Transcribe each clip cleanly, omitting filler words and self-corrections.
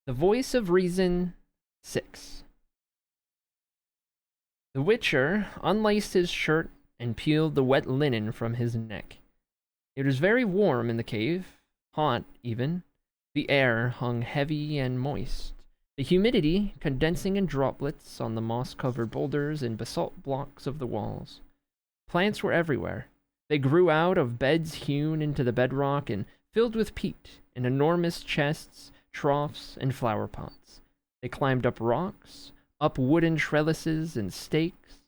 The Voice of Reason 6. The Witcher unlaced his shirt and peeled the wet linen from his neck. It was very warm in the cave, hot even. The air hung heavy and moist, the humidity condensing in droplets on the moss-covered boulders and basalt blocks of the walls. Plants were everywhere. They grew out of beds hewn into the bedrock and filled with peat in enormous chests, troughs, and flower pots. They climbed up rocks, up wooden trellises and stakes.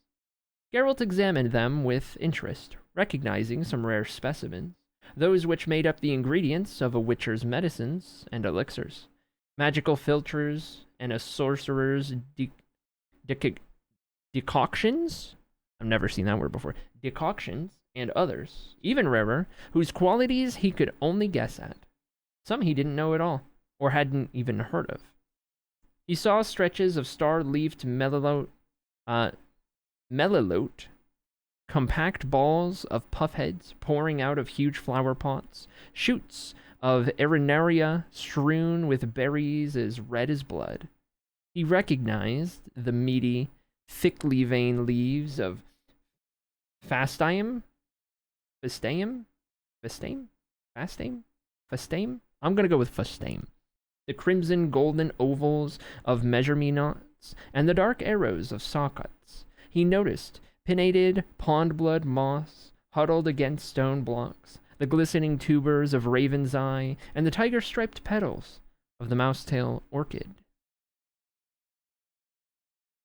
Geralt examined them with interest, recognizing some rare specimens, those which made up the ingredients of a witcher's medicines and elixirs, magical filters, and a sorcerer's decoctions? I've never seen that word before. Decoctions, and others, even rarer, whose qualities he could only guess at. Some he didn't know at all, or hadn't even heard of. He saw stretches of star-leafed melilot, compact balls of puffheads pouring out of huge flower pots, shoots of arenaria strewn with berries as red as blood. He recognized the meaty, thickly veined leaves of fastaim? I'm gonna go with fastaim. The crimson golden ovals of measure-me-nots, and the dark arrows of sawcuts. He noticed pinnated pond-blood moss huddled against stone blocks, the glistening tubers of raven's eye, and the tiger-striped petals of the mousetail orchid.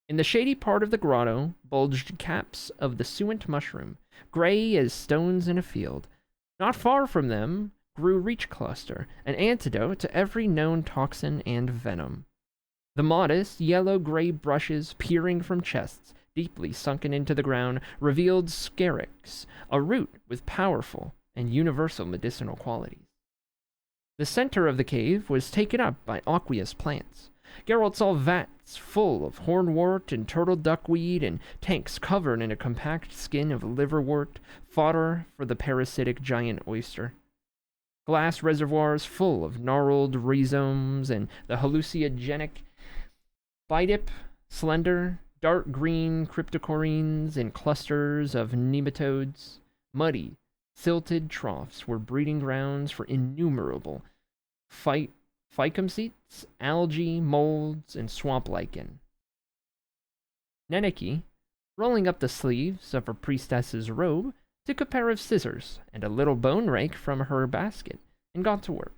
In the shady part of the grotto bulged caps of the suent mushroom, gray as stones in a field. Not far from them grew reach-cluster, an antidote to every known toxin and venom. The modest yellow-gray brushes peering from chests deeply sunken into the ground revealed scarix, a root with powerful and universal medicinal qualities. The center of the cave was taken up by aqueous plants. Geralt saw vats full of hornwort and turtle duckweed and tanks covered in a compact skin of liverwort, fodder for the parasitic giant oyster. Glass reservoirs full of gnarled rhizomes and the hallucinogenic bidip, slender, dark green cryptocorynes and clusters of nematodes. Muddy, silted troughs were breeding grounds for innumerable phycomcetes, algae, molds, and swamp lichen. Neneki, rolling up the sleeves of her priestess's robe, took a pair of scissors and a little bone rake from her basket and got to work.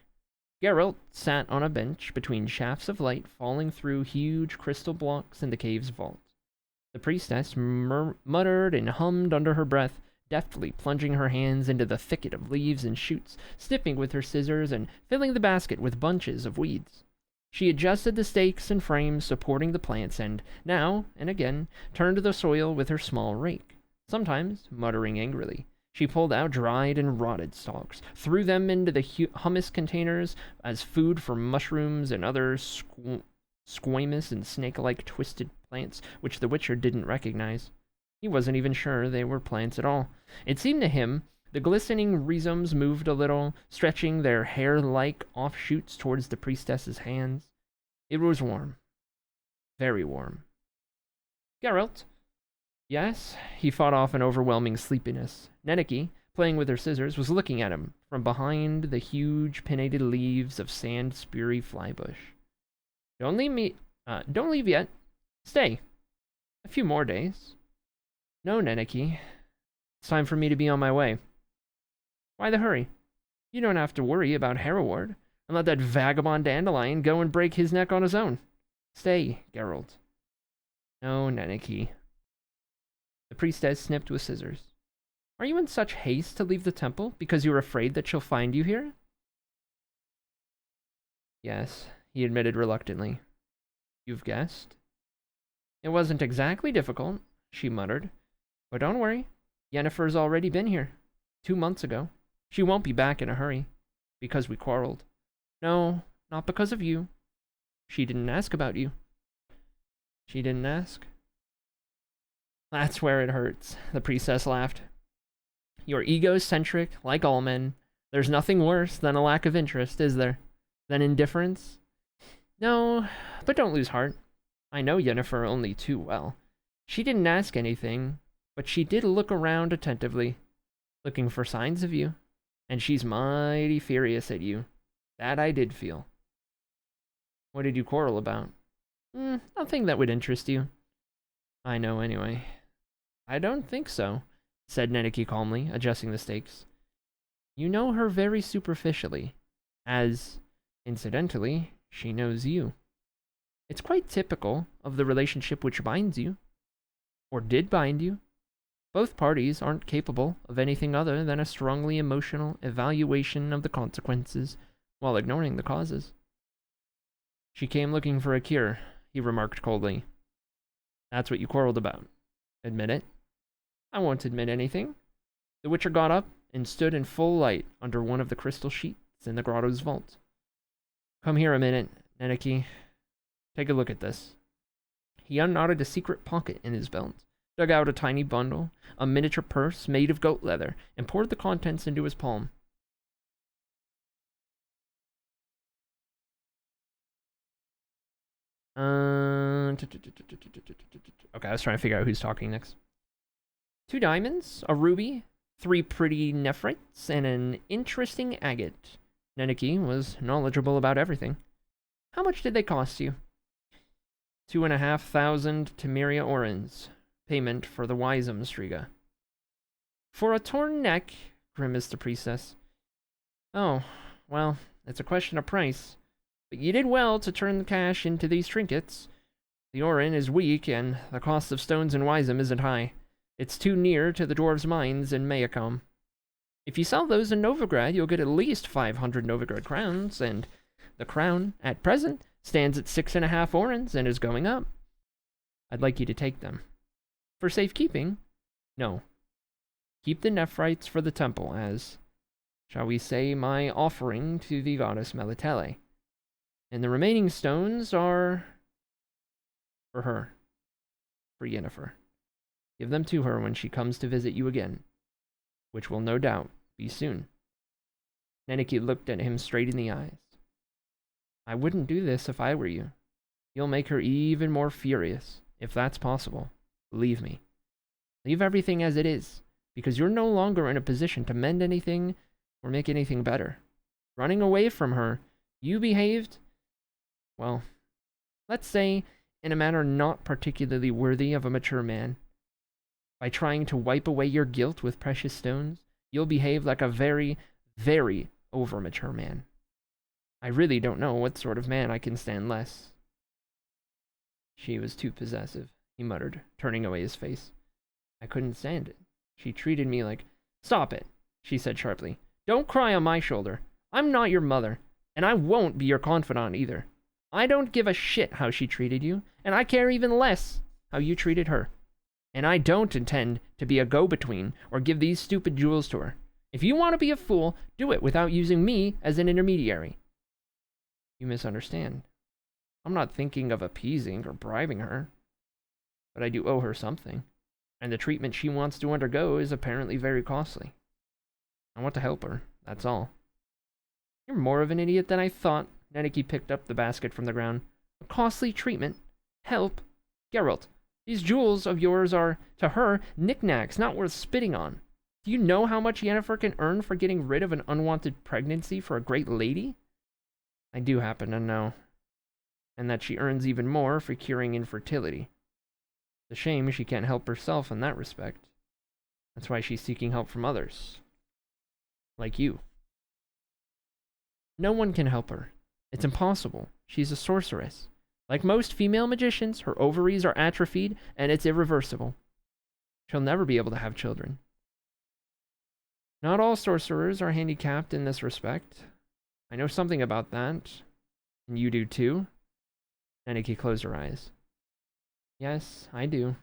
Geralt sat on a bench between shafts of light falling through huge crystal blocks in the cave's vault. The priestess muttered and hummed under her breath, deftly plunging her hands into the thicket of leaves and shoots, snipping with her scissors and filling the basket with bunches of weeds. She adjusted the stakes and frames supporting the plants and, now and again, turned the soil with her small rake. Sometimes, muttering angrily, she pulled out dried and rotted stalks, threw them into the hummus containers as food for mushrooms and other squamous and snake-like twisted plants which the Witcher didn't recognize. He wasn't even sure they were plants at all. It seemed to him the glistening rhizomes moved a little, stretching their hair-like offshoots towards the priestess's hands. It was warm. Very warm. Geralt? Yes? He fought off an overwhelming sleepiness. Neneki, playing with her scissors, was looking at him from behind the huge pinnated leaves of sand-speary flybush. Don't leave yet. Stay. A few more days. No, Neneki. It's time for me to be on my way. Why the hurry? You don't have to worry about Hereward, and let that vagabond dandelion go and break his neck on his own. Stay, Geralt. No, Neneki. The priestess snipped with scissors. Are you in such haste to leave the temple because you're afraid that she'll find you here? Yes, he admitted reluctantly. You've guessed? It wasn't exactly difficult, she muttered. But don't worry, Yennefer's already been here. 2 months ago. She won't be back in a hurry. Because we quarreled. No, not because of you. She didn't ask about you. She didn't ask? That's where it hurts, the priestess laughed. You're egocentric, like all men. There's nothing worse than a lack of interest, is there? Than indifference? No, but don't lose heart. I know Yennefer only too well. She didn't ask anything, but she did look around attentively, looking for signs of you. And she's mighty furious at you. That I did feel. What did you quarrel about? Nothing that would interest you. I know anyway. I don't think so, said Neneki calmly, adjusting the stakes. You know her very superficially, as, incidentally, she knows you. It's quite typical of the relationship which binds you, or did bind you. Both parties aren't capable of anything other than a strongly emotional evaluation of the consequences while ignoring the causes. She came looking for a cure, he remarked coldly. That's what you quarreled about. Admit it. I won't admit anything. The Witcher got up and stood in full light under one of the crystal sheets in the grotto's vault. Come here a minute, Neneki. Take a look at this. He unknotted a secret pocket in his belt, dug out a tiny bundle, a miniature purse made of goat leather, and poured the contents into his palm. Okay, I was trying to figure out who's talking next. 2 diamonds, a ruby, 3 pretty nephrites, and an interesting agate. Neneki was knowledgeable about everything. How much did they cost you? 2,500 Temeria orens. Payment for the Wisem Striga. For a torn neck, grimaced the priestess. Oh, well, it's a question of price. But you did well to turn the cash into these trinkets. The Orin is weak, and the cost of stones in Wisem isn't high. It's too near to the dwarves' mines in Mayacom. If you sell those in Novigrad, you'll get at least 500 Novigrad crowns, and the crown, at present, stands at 6.5 orens and is going up. I'd like you to take them. For safekeeping? No. Keep the nephrites for the temple as, shall we say, my offering to the goddess Melitele. And the remaining stones are for her, for Yennefer. Give them to her when she comes to visit you again, which will no doubt be soon. Neneki looked at him straight in the eyes. I wouldn't do this if I were you. You'll make her even more furious, if that's possible. Believe me. Leave everything as it is, because you're no longer in a position to mend anything or make anything better. Running away from her, you behaved, well, let's say, in a manner not particularly worthy of a mature man. By trying to wipe away your guilt with precious stones, you'll behave like a very, very over-mature man. I really don't know what sort of man I can stand less. She was too possessive, he muttered, turning away his face. I couldn't stand it. She treated me like... Stop it, she said sharply. Don't cry on my shoulder. I'm not your mother, and I won't be your confidant either. I don't give a shit how she treated you, and I care even less how you treated her. And I don't intend to be a go-between or give these stupid jewels to her. If you want to be a fool, do it without using me as an intermediary. You misunderstand. I'm not thinking of appeasing or bribing her, but I do owe her something, and the treatment she wants to undergo is apparently very costly. I want to help her, that's all. You're more of an idiot than I thought. Neneki picked up the basket from the ground. A costly treatment? Help? Geralt, these jewels of yours are, to her, knickknacks not worth spitting on. Do you know how much Yennefer can earn for getting rid of an unwanted pregnancy for a great lady? I do happen to know. And that she earns even more for curing infertility. It's a shame she can't help herself in that respect. That's why she's seeking help from others. Like you. No one can help her. It's impossible. She's a sorceress. Like most female magicians, her ovaries are atrophied, and it's irreversible. She'll never be able to have children. Not all sorcerers are handicapped in this respect. I know something about that. And you do too? Neneki closed her eyes. Yes, I do.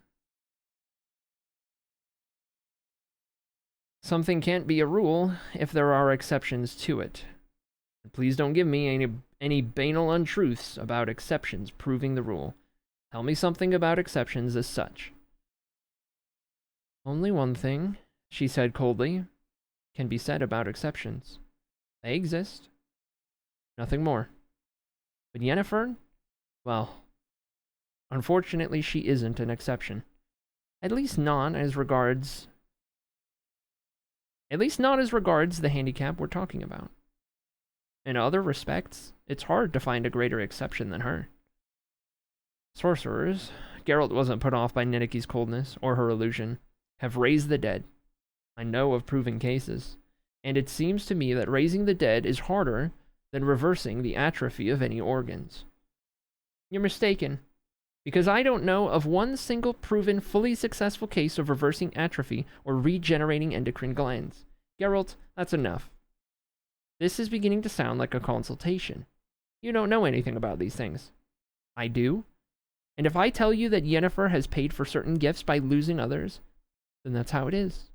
Something can't be a rule if there are exceptions to it. Please don't give me any banal untruths about exceptions proving the rule. Tell me something about exceptions as such. Only one thing, she said coldly, can be said about exceptions. They exist. Nothing more. But Yennefer Well, unfortunately, she isn't an exception. At least not as regards the handicap we're talking about. In other respects, it's hard to find a greater exception than her. Sorcerers, Geralt wasn't put off by Nineki's coldness or her illusion, have raised the dead. I know of proven cases, and it seems to me that raising the dead is harder than reversing the atrophy of any organs. You're mistaken, because I don't know of one single proven fully successful case of reversing atrophy or regenerating endocrine glands. Geralt, that's enough. This is beginning to sound like a consultation. You don't know anything about these things. I do. And if I tell you that Yennefer has paid for certain gifts by losing others, then that's how it is.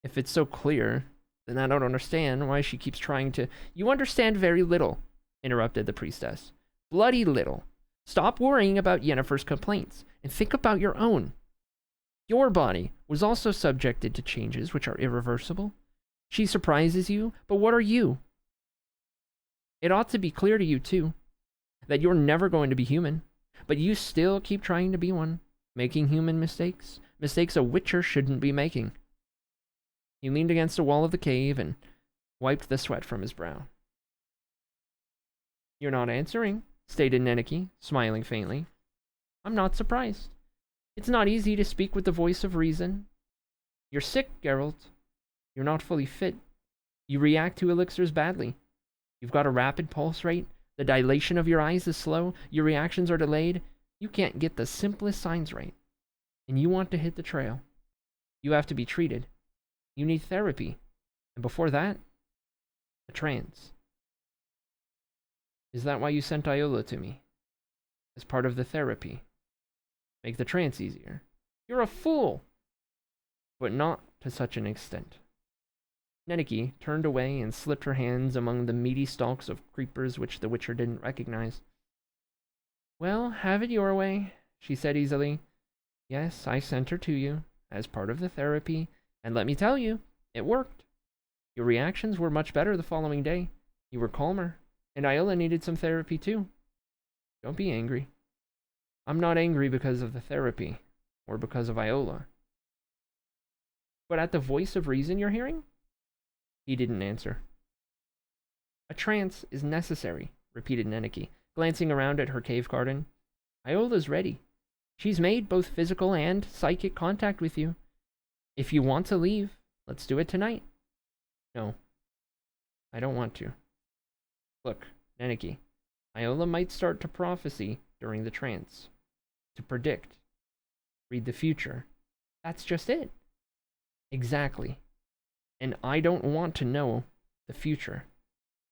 If it's so clear, then I don't understand why she keeps trying to... You understand very little, interrupted the priestess. Bloody little. Stop worrying about Yennefer's complaints, and think about your own. Your body was also subjected to changes which are irreversible. She surprises you, but what are you? It ought to be clear to you, too, that you're never going to be human, but you still keep trying to be one, making human mistakes, mistakes a witcher shouldn't be making. He leaned against the wall of the cave and wiped the sweat from his brow. You're not answering, stated Neneki, smiling faintly. I'm not surprised. It's not easy to speak with the voice of reason. You're sick, Geralt. You're not fully fit. You react to elixirs badly. You've got a rapid pulse rate. The dilation of your eyes is slow. Your reactions are delayed. You can't get the simplest signs right. And you want to hit the trail. You have to be treated. You need therapy. And before that, a trance. Is that why you sent Iola to me? As part of the therapy. Make the trance easier. You're a fool! But not to such an extent. Neneki turned away and slipped her hands among the meaty stalks of creepers which the Witcher didn't recognize. Well, have it your way, she said easily. Yes, I sent her to you, as part of the therapy, and let me tell you, it worked. Your reactions were much better the following day. You were calmer, and Iola needed some therapy too. Don't be angry. I'm not angry because of the therapy, or because of Iola. But at the voice of reason you're hearing? He didn't answer. A trance is necessary, repeated Neneki, glancing around at her cave garden. Iola's ready. She's made both physical and psychic contact with you. If you want to leave, let's do it tonight. No, I don't want to. Look, Neneki, Iola might start to prophesy during the trance. To predict. Read the future. That's just it. Exactly. And I don't want to know the future.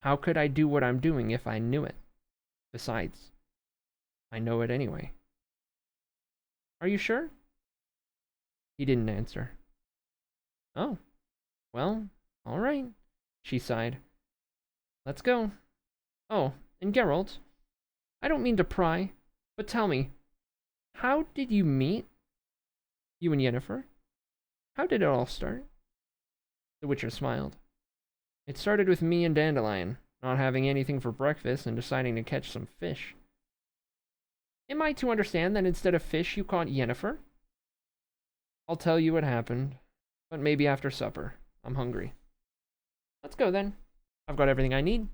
How could I do what I'm doing if I knew it? Besides, I know it anyway. Are you sure? He didn't answer. Oh, well, all right, she sighed. Let's go. Oh, and Geralt, I don't mean to pry, but tell me, how did you meet? You and Yennefer? How did it all start? The Witcher smiled. It started with me and Dandelion, not having anything for breakfast and deciding to catch some fish. Am I to understand that instead of fish you caught Yennefer? I'll tell you what happened, but maybe after supper. I'm hungry. Let's go then. I've got everything I need.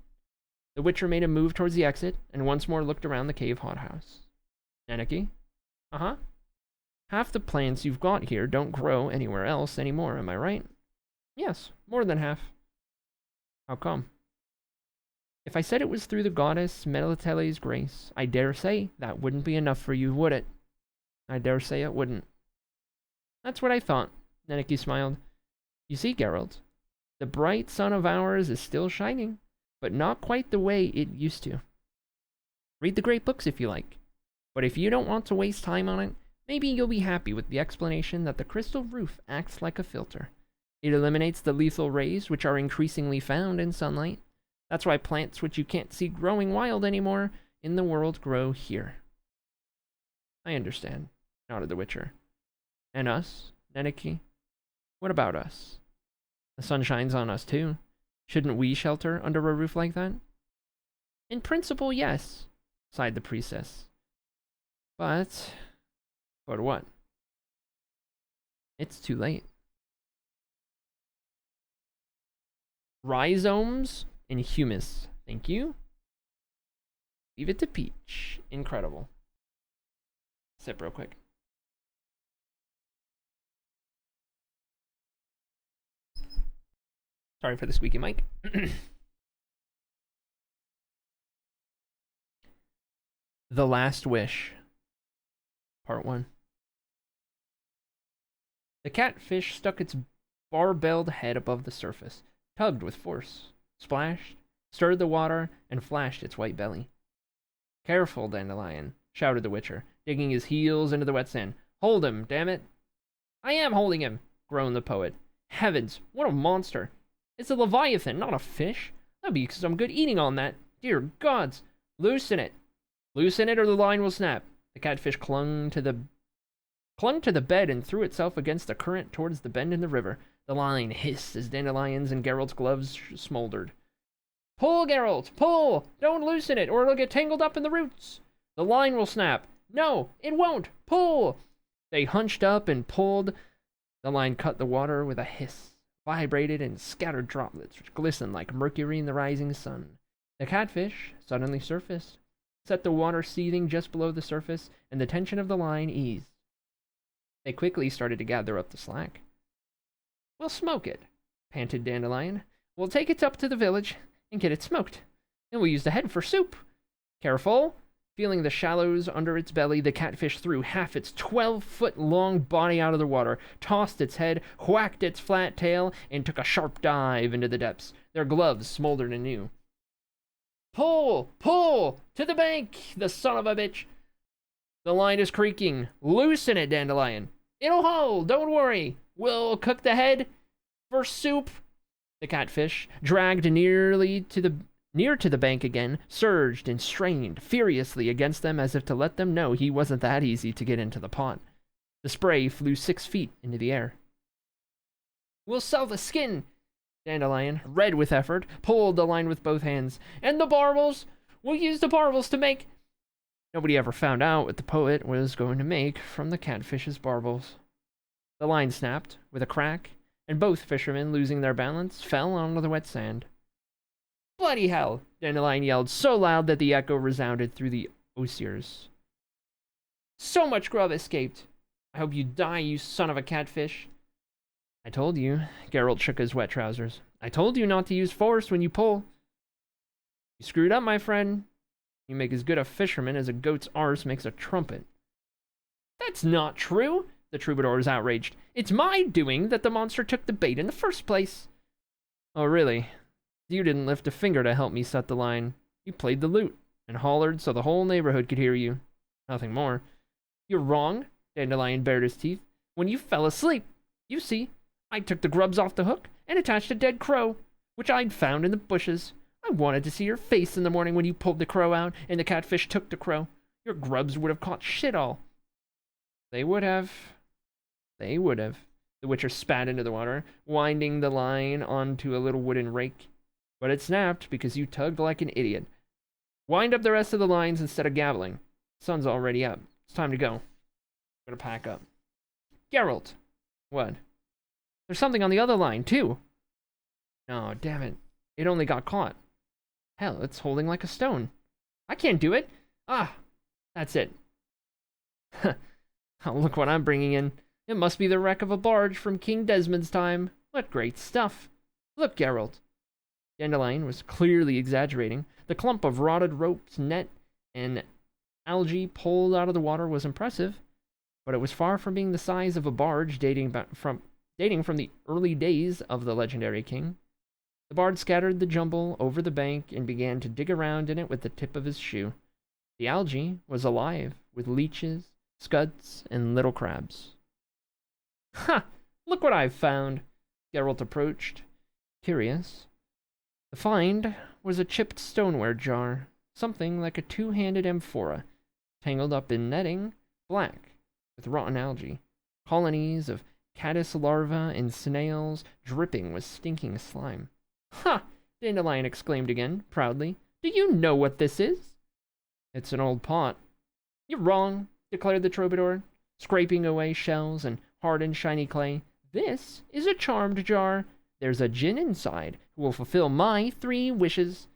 The Witcher made a move towards the exit and once more looked around the cave hothouse. Neneki? Uh-huh. Half the plants you've got here don't grow anywhere else anymore, am I right? Yes, more than half. How come? If I said it was through the goddess Melitele's grace, I dare say that wouldn't be enough for you, would it? I dare say it wouldn't. That's what I thought, Neneki smiled. You see, Geralt, the bright sun of ours is still shining, but not quite the way it used to. Read the great books if you like, but if you don't want to waste time on it, maybe you'll be happy with the explanation that the crystal roof acts like a filter. It eliminates the lethal rays which are increasingly found in sunlight. That's why plants which you can't see growing wild anymore in the world grow here. I understand, nodded the Witcher. And us, Neneki? What about us? The sun shines on us too. Shouldn't we shelter under a roof like that? In principle, yes, sighed the priestess. But what? It's too late. Rhizomes and humus. Thank you. Leave it to Peach. Incredible. Sip real quick. Sorry for the squeaky mic. The Last Wish. Part 1. The catfish stuck its barbelled head above the surface, tugged with force, splashed, stirred the water, and flashed its white belly. Careful, Dandelion, shouted the Witcher, digging his heels into the wet sand. Hold him, damn it. I am holding him, groaned the poet. Heavens, what a monster. It's a leviathan, not a fish. That'd be some good eating on that. Dear gods, loosen it. Loosen it or the line will snap. The catfish clung to the bed and threw itself against the current towards the bend in the river. The line hissed as Dandelion's and Geralt's gloves smoldered. Pull, Geralt, pull! Don't loosen it, or it'll get tangled up in the roots. The line will snap. No, it won't. Pull! They hunched up and pulled. The line cut the water with a hiss, vibrated, and scattered droplets which glistened like mercury in the rising sun. The catfish suddenly surfaced, set the water seething just below the surface, and the tension of the line eased. They quickly started to gather up the slack. We'll smoke it, panted Dandelion. We'll take it up to the village and get it smoked, and we'll use the head for soup. Careful! Feeling the shallows under its belly, the catfish threw half its 12-foot-long body out of the water, tossed its head, whacked its flat tail, and took a sharp dive into the depths. Their gloves smoldered anew. Pull! Pull! To the bank, the son of a bitch! The line is creaking. Loosen it, Dandelion. It'll hold, don't worry. We'll cook the head for soup. The catfish, dragged near to the bank again, surged and strained furiously against them as if to let them know he wasn't that easy to get into the pot. The spray flew 6 feet into the air. We'll sell the skin. Dandelion, red with effort, pulled the line with both hands. And the barbels! We'll use the barbels to make... Nobody ever found out what the poet was going to make from the catfish's barbels. The line snapped with a crack, and both fishermen, losing their balance, fell onto the wet sand. Bloody hell! Dandelion yelled so loud that the echo resounded through the osiers. So much grub escaped! I hope you die, you son of a catfish! I told you, Geralt shook his wet trousers. I told you not to use force when you pull. You screwed up, my friend. You make as good a fisherman as a goat's arse makes a trumpet. That's not true, the troubadour was outraged. It's my doing that the monster took the bait in the first place. Oh, really? You didn't lift a finger to help me set the line. You played the lute and hollered so the whole neighborhood could hear you. Nothing more. You're wrong, Dandelion bared his teeth. When you fell asleep, you see, I took the grubs off the hook and attached a dead crow, which I'd found in the bushes. I wanted to see your face in the morning when you pulled the crow out and the catfish took the crow. Your grubs would have caught shit all. They would have. They would have. The Witcher spat into the water, winding the line onto a little wooden rake. But it snapped because you tugged like an idiot. Wind up the rest of the lines instead of gabbling. The sun's already up. It's time to go. Gotta pack up. Geralt! What? There's something on the other line, too. Oh, damn it. It only got caught. Hell, it's holding like a stone. I can't do it. Ah, that's it. Oh, look what I'm bringing in. It must be the wreck of a barge from King Desmond's time. What great stuff. Look, Geralt. Dandelion was clearly exaggerating. The clump of rotted ropes, net, and algae pulled out of the water was impressive, but it was far from being the size of a barge dating from the early days of the legendary king. The bard scattered the jumble over the bank and began to dig around in it with the tip of his shoe. The algae was alive with leeches, scuds, and little crabs. Ha! Look what I've found! Geralt approached, curious. The find was a chipped stoneware jar, something like a two-handed amphora, tangled up in netting, black, with rotten algae, colonies of caddis larvae and snails dripping with stinking slime. Ha! Dandelion exclaimed again, proudly, Do you know what this is? It's an old pot. You're wrong, declared the troubadour, scraping away shells and hardened shiny clay. This is a charmed jar. There's a djinn inside who will fulfill my 3 wishes.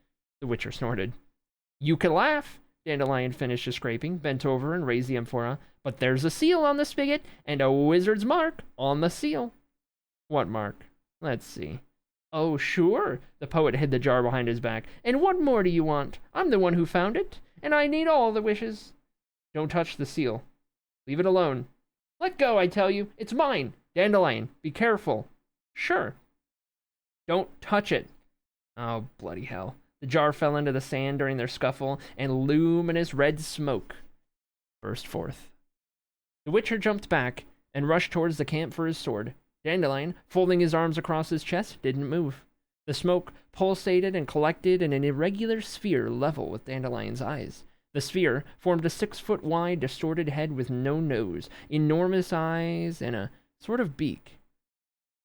The Witcher snorted. You can laugh. Dandelion finished his scraping, bent over and raised the amphora. But there's a seal on the spigot and a wizard's mark on the seal. What mark? Let's see. Oh, sure. The poet hid the jar behind his back. And what more do you want? I'm the one who found it, and I need all the wishes. Don't touch the seal. Leave it alone. Let go, I tell you. It's mine. Dandelion, be careful. Sure. Don't touch it. Oh, bloody hell. The jar fell into the sand during their scuffle, and luminous red smoke burst forth. The Witcher jumped back and rushed towards the camp for his sword. Dandelion, folding his arms across his chest, didn't move. The smoke pulsated and collected in an irregular sphere level with Dandelion's eyes. The sphere formed a 6-foot wide, distorted head with no nose, enormous eyes, and a sort of beak.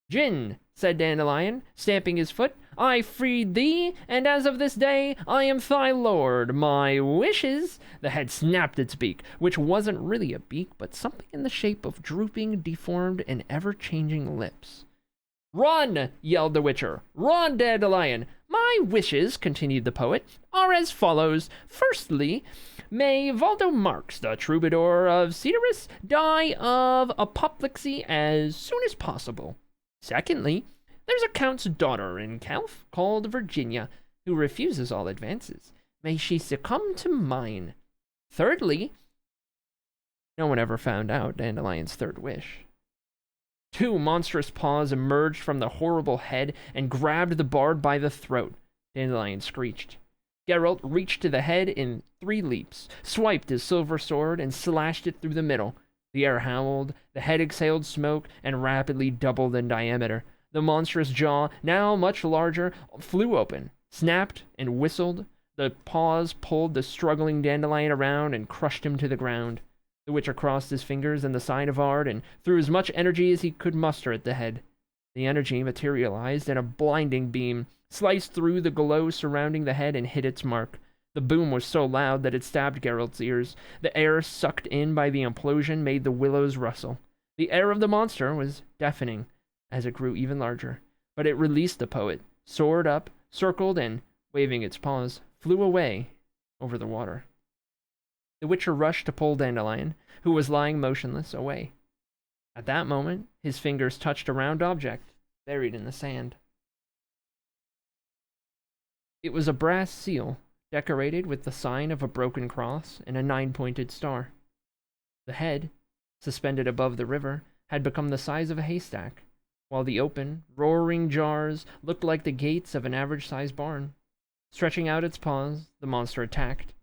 Djinn, said Dandelion, stamping his foot, I freed thee, and as of this day, I am thy lord. My wishes... The head snapped its beak, which wasn't really a beak, but something in the shape of drooping, deformed, and ever-changing lips. Run! Yelled the Witcher. Run, Dandelion! My wishes, continued the poet, are as follows. Firstly, may Valdo Marx, the troubadour of Cedarus, die of apoplexy as soon as possible. Secondly, there's a count's daughter in Calf called Virginia, who refuses all advances. May she succumb to mine. Thirdly, no one ever found out Dandelion's third wish. 2 monstrous paws emerged from the horrible head and grabbed the bard by the throat. Dandelion screeched. Geralt reached to the head in 3 leaps, swiped his silver sword, and slashed it through the middle. The air howled, the head exhaled smoke, and rapidly doubled in diameter. The monstrous jaw, now much larger, flew open, snapped, and whistled. The paws pulled the struggling Dandelion around and crushed him to the ground. The Witcher crossed his fingers in the sign of Ard and threw as much energy as he could muster at the head. The energy materialized in a blinding beam, sliced through the glow surrounding the head and hit its mark. The boom was so loud that it stabbed Geralt's ears. The air sucked in by the implosion made the willows rustle. The air of the monster was deafening as it grew even larger, but it released the poet, soared up, circled, and, waving its paws, flew away over the water. The Witcher rushed to pull Dandelion, who was lying motionless, away. At that moment, his fingers touched a round object buried in the sand. It was a brass seal, decorated with the sign of a broken cross and a 9-pointed star. The head, suspended above the river, had become the size of a haystack, while the open, roaring jars looked like the gates of an average-sized barn. Stretching out its paws, the monster attacked.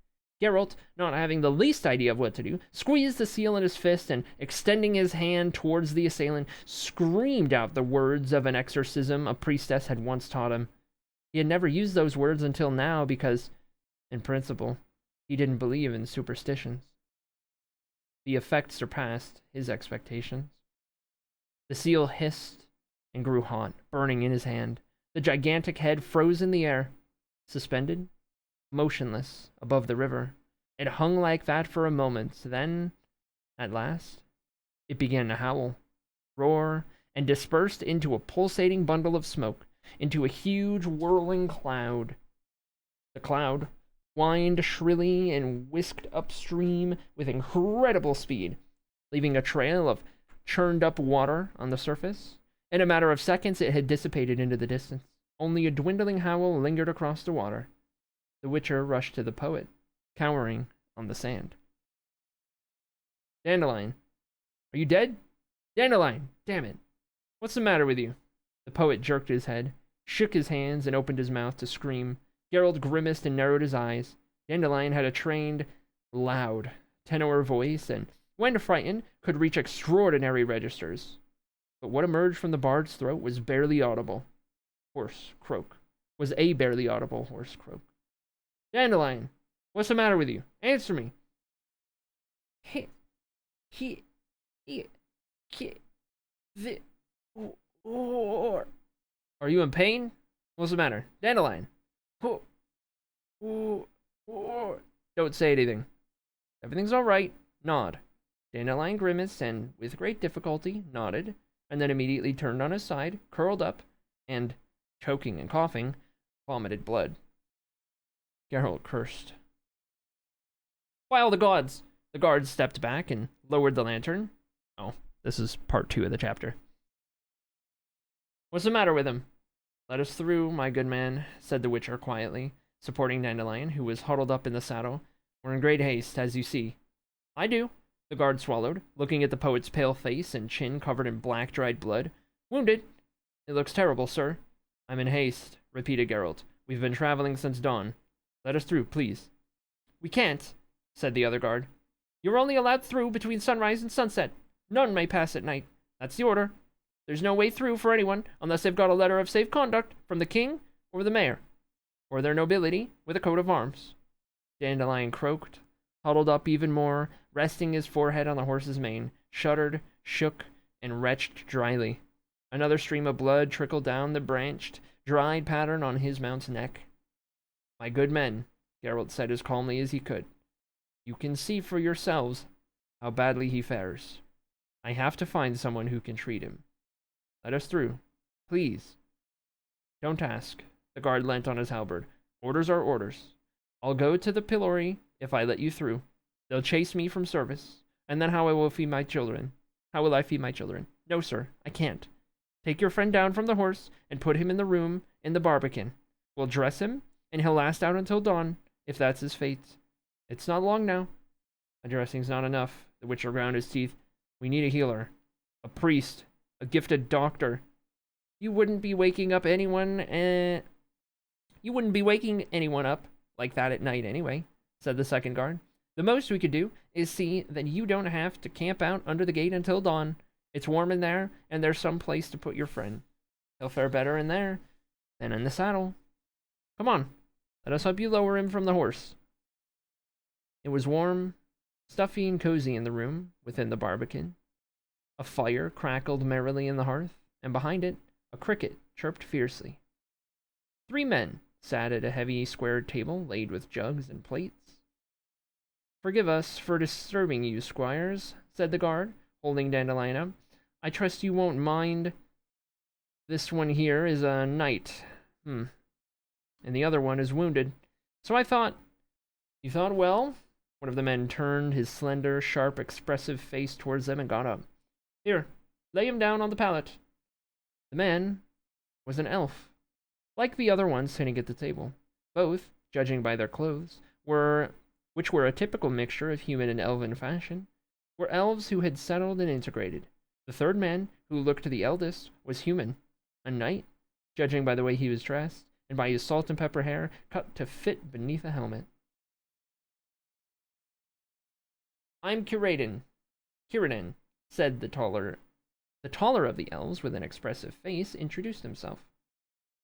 Geralt, not having the least idea of what to do, squeezed the seal in his fist and, extending his hand towards the assailant, screamed out the words of an exorcism a priestess had once taught him. He had never used those words until now because, in principle, he didn't believe in superstitions. The effect surpassed his expectations. The seal hissed and grew hot, burning in his hand. The gigantic head froze in the air, suspended, motionless, above the river. It hung like that for a moment, then, at last, it began to howl, roar, and dispersed into a pulsating bundle of smoke, into a huge whirling cloud. The cloud whined shrilly and whisked upstream with incredible speed, leaving a trail of churned-up water on the surface. In a matter of seconds, it had dissipated into the distance. Only a dwindling howl lingered across the water. The Witcher rushed to the poet, cowering on the sand. Dandelion, are you dead? Dandelion, damn it. What's the matter with you? The poet jerked his head, shook his hands, and opened his mouth to scream. Geralt grimaced and narrowed his eyes. Dandelion had a trained, loud, tenor voice, and, when frightened, could reach extraordinary registers. But what emerged from the bard's throat was barely audible. Hoarse croak. Was a barely audible hoarse croak. Dandelion, what's the matter with you? Answer me. Are you in pain? What's the matter? Dandelion. Ooh, ooh. Don't say anything. Everything's all right. Nod. Dandelion grimaced and, with great difficulty, nodded, and then immediately turned on his side, curled up, and, choking and coughing, vomited blood. Geralt cursed. By all the gods! The guards stepped back and lowered the lantern. Oh, this is part 2 of the chapter. What's the matter with him? Let us through, my good man, said the Witcher quietly, supporting Dandelion, who was huddled up in the saddle. We're in great haste, as you see. I do, the guard swallowed, looking at the poet's pale face and chin covered in black dried blood. Wounded? It looks terrible, sir. I'm in haste, repeated Geralt. We've been traveling since dawn. Let us through, please. We can't, said the other guard. You're only allowed through between sunrise and sunset. None may pass at night. That's the order. There's no way through for anyone unless they've got a letter of safe conduct from the king or the mayor, or their nobility with a coat of arms. Dandelion croaked, huddled up even more, resting his forehead on the horse's mane, shuddered, shook, and retched dryly. Another stream of blood trickled down the branched, dried pattern on his mount's neck. My good men, Geralt said as calmly as he could, you can see for yourselves how badly he fares. I have to find someone who can treat him. Let us through, please. Don't ask. The guard leant on his halberd. Orders are orders. I'll go to the pillory if I let you through. They'll chase me from service, and then how I will feed my children. How will I feed my children? No, sir, I can't. Take your friend down from the horse and put him in the room in the barbican. We'll dress him, and he'll last out until dawn, if that's his fate. It's not long now. A dressing's not enough. The Witcher ground his teeth. We need a healer. A priest. A gifted doctor. You wouldn't be waking anyone up like that at night anyway, said the second guard. The most we could do is see that you don't have to camp out under the gate until dawn. It's warm in there, and there's some place to put your friend. He'll fare better in there than in the saddle. Come on, let us help you lower him from the horse. It was warm, stuffy, and cozy in the room within the barbican. A fire crackled merrily in the hearth, and behind it, a cricket chirped fiercely. 3 men sat at a heavy squared table laid with jugs and plates. Forgive us for disturbing you, squires, said the guard, holding Dandelion up. I trust you won't mind. This one here is a knight. And the other one is wounded. So I thought... You thought, well? One of the men turned his slender, sharp, expressive face towards them and got up. Here, lay him down on the pallet. The man was an elf, like the other ones sitting at the table. Both, judging by their clothes, which were a typical mixture of human and elven fashion, were elves who had settled and integrated. The third man, who looked the eldest, was human, a knight, judging by the way he was dressed, and by his salt and pepper hair cut to fit beneath a helmet. I'm Círdan, said the taller of the elves with an expressive face, introduced himself.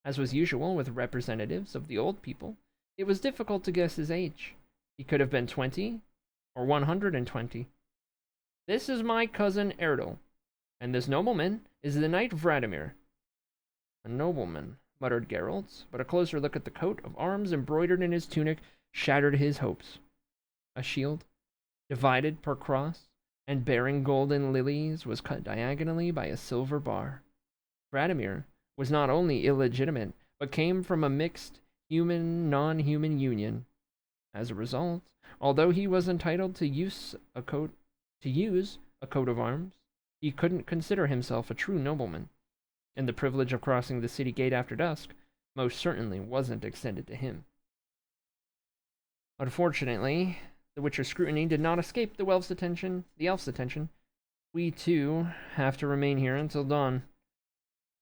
As was usual with representatives of the old people, it was difficult to guess his age. He could have been 20 or 120. This is my cousin Erdal, and this nobleman is the knight Vladimir. A nobleman, muttered Geralt, but a closer look at the coat of arms embroidered in his tunic shattered his hopes. A shield, divided per cross, and bearing golden lilies, was cut diagonally by a silver bar. Vladimir was not only illegitimate, but came from a mixed human-non-human union. As a result, although he was entitled to use a coat of arms, he couldn't consider himself a true nobleman, and the privilege of crossing the city gate after dusk most certainly wasn't extended to him. Unfortunately, the Witcher's scrutiny did not escape the elf's attention. We, too, have to remain here until dawn.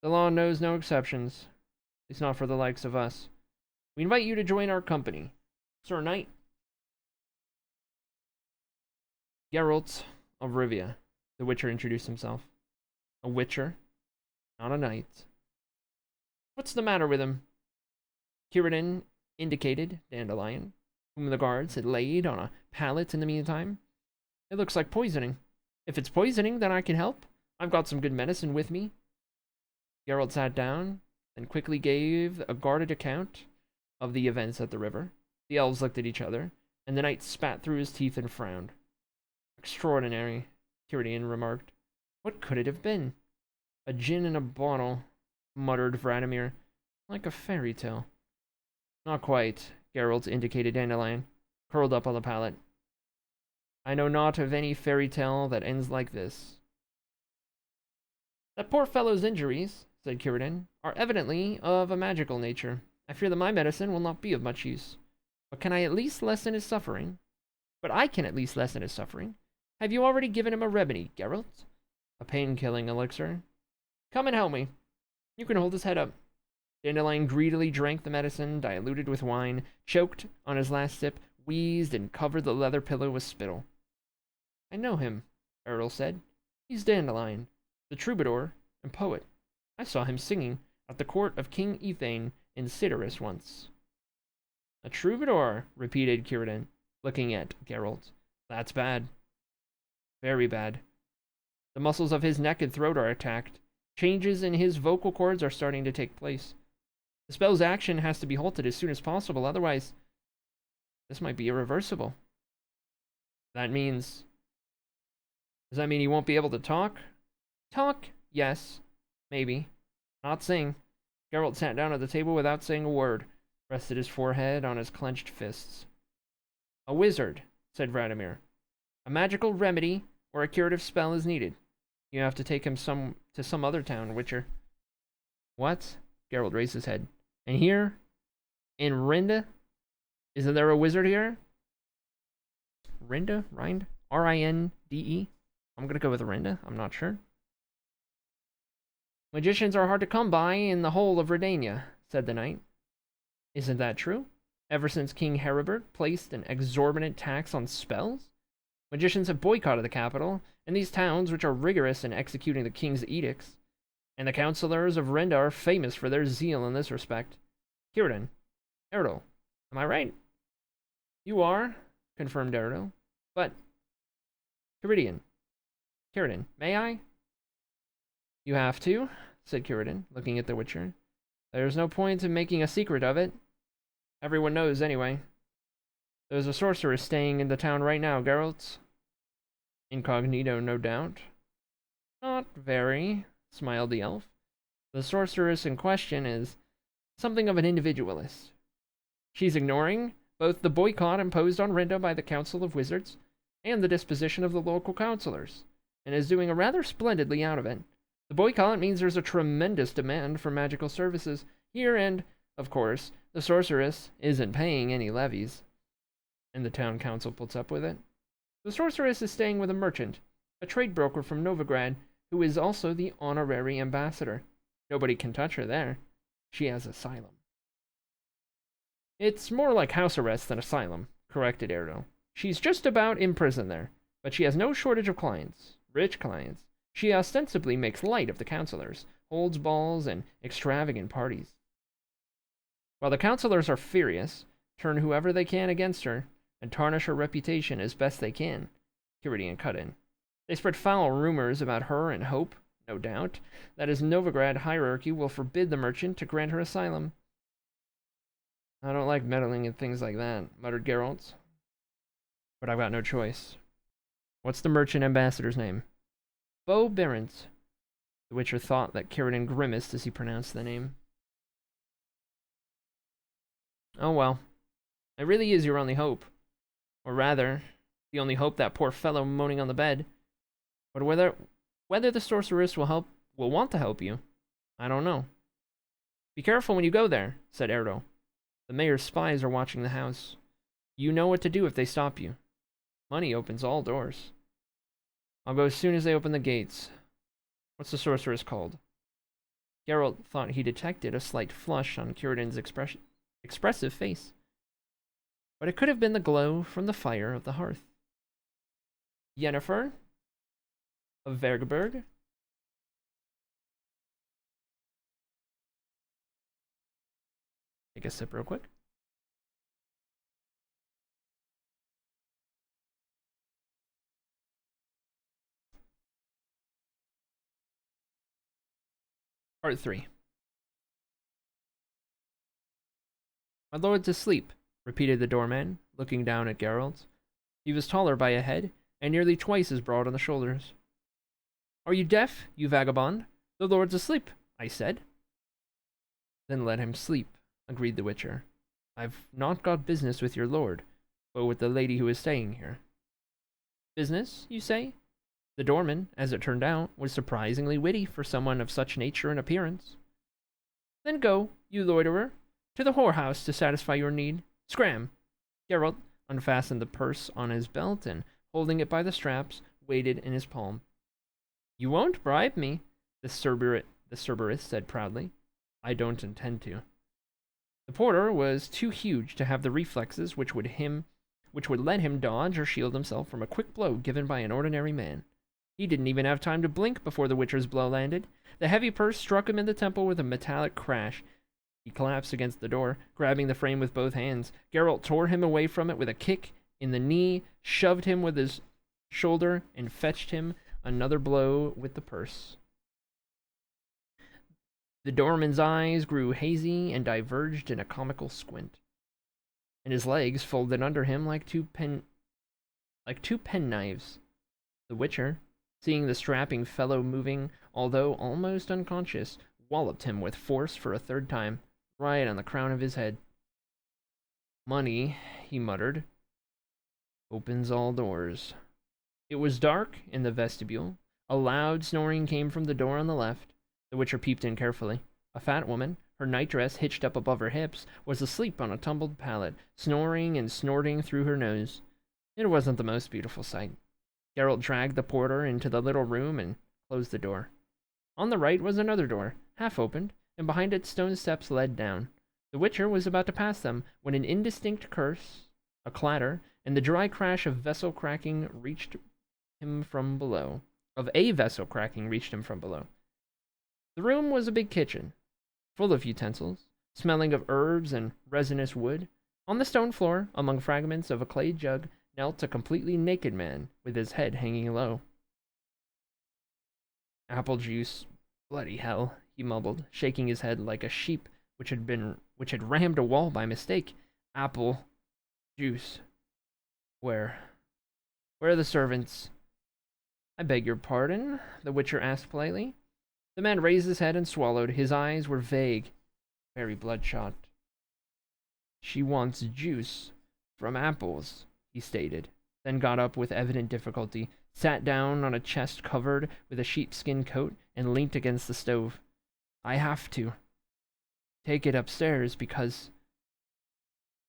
The law knows no exceptions, at least not for the likes of us. We invite you to join our company. Sir Knight. Geralt of Rivia, the Witcher introduced himself. A Witcher, not a knight. What's the matter with him? Círdan indicated Dandelion, whom the guards had laid on a pallet in the meantime. It looks like poisoning. If it's poisoning, then I can help. I've got some good medicine with me. Geralt sat down, then quickly gave a guarded account of the events at the river. The elves looked at each other, and the knight spat through his teeth and frowned. Extraordinary, Círdan remarked. What could it have been? A gin in a bottle, muttered Vladimir, like a fairy tale. Not quite, Geralt indicated Dandelion, curled up on the pallet. I know not of any fairy tale that ends like this. That poor fellow's injuries, said Círdan, are evidently of a magical nature. I fear that my medicine will not be of much use. But can I at least lessen his suffering? But I can at least lessen his suffering. Have you already given him a remedy, Geralt? A pain-killing elixir? Come and help me. You can hold his head up. Dandelion greedily drank the medicine, diluted with wine, choked on his last sip, wheezed, and covered the leather pillow with spittle. I know him, Errol said. He's Dandelion, the troubadour and poet. I saw him singing at the court of King Ethane in Cidaris once. A troubadour, repeated Círdan, looking at Geralt. That's bad. Very bad. The muscles of his neck and throat are attacked. Changes in his vocal cords are starting to take place. The spell's action has to be halted as soon as possible, otherwise this might be irreversible. That means... Does that mean he won't be able to talk? Talk? Yes. Maybe. Not sing. Geralt sat down at the table without saying a word, rested his forehead on his clenched fists. A wizard, said Vladimir. A magical remedy or a curative spell is needed. You have to take him to some other town, Witcher. What? Geralt raised his head. And here? In Rinde? Isn't there a wizard here? Rinde? Rind? R-I-N-D-E? I'm gonna go with Rinde. I'm not sure. Magicians are hard to come by in the whole of Redania, said the knight. Isn't that true? Ever since King Heribert placed an exorbitant tax on spells? Magicians have boycotted the capital, and these towns which are rigorous in executing the king's edicts. And the councillors of Rinde are famous for their zeal in this respect. Círdan. Errol. Am I right? You are, confirmed Errol. But... Círdan. May I? You have to, said Círdan, looking at the Witcher. There's no point in making a secret of it. Everyone knows, anyway. There's a sorceress staying in the town right now, Geralt. Incognito, no doubt. Not very, smiled the elf. The sorceress in question is something of an individualist. She's ignoring both the boycott imposed on Rinde by the Council of Wizards and the disposition of the local councillors, and is doing a rather splendidly out of it. The boycott means there's a tremendous demand for magical services here, and, of course, the sorceress isn't paying any levies. And the town council puts up with it. The sorceress is staying with a merchant, a trade broker from Novigrad, who is also the honorary ambassador. Nobody can touch her there. She has asylum. It's more like house arrest than asylum, corrected Erdo. She's just about imprisoned there, but she has no shortage of clients, rich clients. She ostensibly makes light of the councillors, holds balls and extravagant parties. While the councillors are furious, turn whoever they can against her, and tarnish her reputation as best they can, Círdan cut in. They spread foul rumors about her and hope, no doubt, that his Novigrad hierarchy will forbid the merchant to grant her asylum. I don't like meddling in things like that, muttered Geralt. But I've got no choice. What's the merchant ambassador's name? Bo Berent. The Witcher thought that Círdan grimaced as he pronounced the name. Oh well. It really is your only hope. Or rather, the only hope that poor fellow moaning on the bed. But whether the sorceress will want to help you, I don't know. Be careful when you go there, said Erdo. The mayor's spies are watching the house. You know what to do if they stop you. Money opens all doors. I'll go as soon as they open the gates. What's the sorceress called? Geralt thought he detected a slight flush on Círdan's expressive face. But it could have been the glow from the fire of the hearth. Yennefer? Of Vergeberg? Take a sip real quick. Part 3. My lord's asleep, repeated the doorman, looking down at Geralt. He was taller by a head, and nearly twice as broad on the shoulders. Are you deaf, you vagabond? The lord's asleep, I said. Then let him sleep, agreed the Witcher. I've not got business with your lord, but with the lady who is staying here. Business, you say? The doorman, as it turned out, was surprisingly witty for someone of such nature and appearance. Then go, you loiterer, to the whorehouse to satisfy your need. Scram! Geralt unfastened the purse on his belt and, holding it by the straps, weighed it in his palm. You won't bribe me, the Cerberus said proudly. I don't intend to. The porter was too huge to have the reflexes which would let him dodge or shield himself from a quick blow given by an ordinary man. He didn't even have time to blink before the Witcher's blow landed. The heavy purse struck him in the temple with a metallic crash. He collapsed against the door, grabbing the frame with both hands. Geralt tore him away from it with a kick in the knee, shoved him with his shoulder, and fetched him another blow with the purse. The doorman's eyes grew hazy and diverged in a comical squint, and his legs folded under him like two penknives. The Witcher, seeing the strapping fellow moving, although almost unconscious, walloped him with force for a third time, right on the crown of his head. Money, he muttered, opens all doors. It was dark in the vestibule. A loud snoring came from the door on the left. The Witcher peeped in carefully. A fat woman, her nightdress hitched up above her hips, was asleep on a tumbled pallet, snoring and snorting through her nose. It wasn't the most beautiful sight. Geralt dragged the porter into the little room and closed the door. On the right was another door, half opened, and behind it stone steps led down. The Witcher was about to pass them when an indistinct curse, a clatter, and the dry crash of vessel cracking reached him from below. The room was a big kitchen, full of utensils, smelling of herbs and resinous wood. On the stone floor, among fragments of a clay jug, knelt a completely naked man, with his head hanging low. Apple juice, bloody hell, he mumbled, shaking his head like a sheep which had rammed a wall by mistake. Apple juice. Where are the servants? I beg your pardon, the Witcher asked politely. The man raised his head and swallowed. His eyes were vague, very bloodshot. She wants juice from apples, he stated, then got up with evident difficulty, sat down on a chest covered with a sheepskin coat, and leant against the stove. I have to take it upstairs because...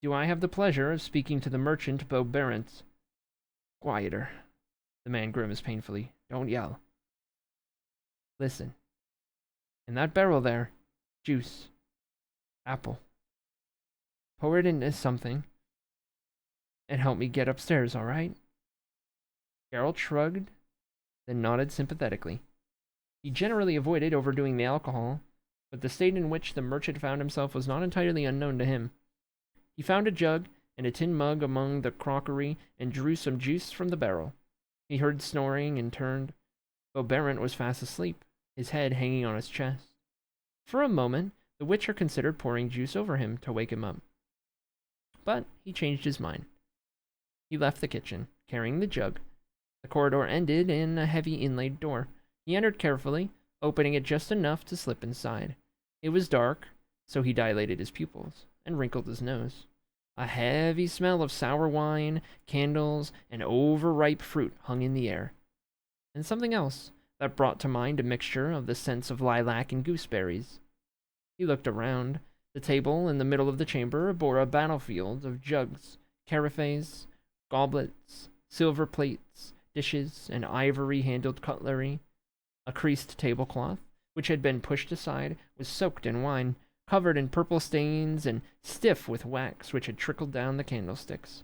Do I have the pleasure of speaking to the merchant Beaubarent? Quieter. The man grimaced painfully. Don't yell. Listen. In that barrel there, juice. Apple. Pour it into something and help me get upstairs, all right? Geralt shrugged, then nodded sympathetically. He generally avoided overdoing the alcohol, but the state in which the merchant found himself was not entirely unknown to him. He found a jug and a tin mug among the crockery and drew some juice from the barrel. He heard snoring and turned. Beaubarent was fast asleep, his head hanging on his chest. For a moment, the Witcher considered pouring juice over him to wake him up. But he changed his mind. He left the kitchen, carrying the jug. The corridor ended in a heavy inlaid door. He entered carefully, opening it just enough to slip inside. It was dark, so he dilated his pupils and wrinkled his nose. A heavy smell of sour wine, candles, and overripe fruit hung in the air. And something else that brought to mind a mixture of the scents of lilac and gooseberries. He looked around. The table in the middle of the chamber bore a battlefield of jugs, carafes, goblets, silver plates, dishes, and ivory-handled cutlery. A creased tablecloth, which had been pushed aside, was soaked in wine, covered in purple stains and stiff with wax which had trickled down the candlesticks.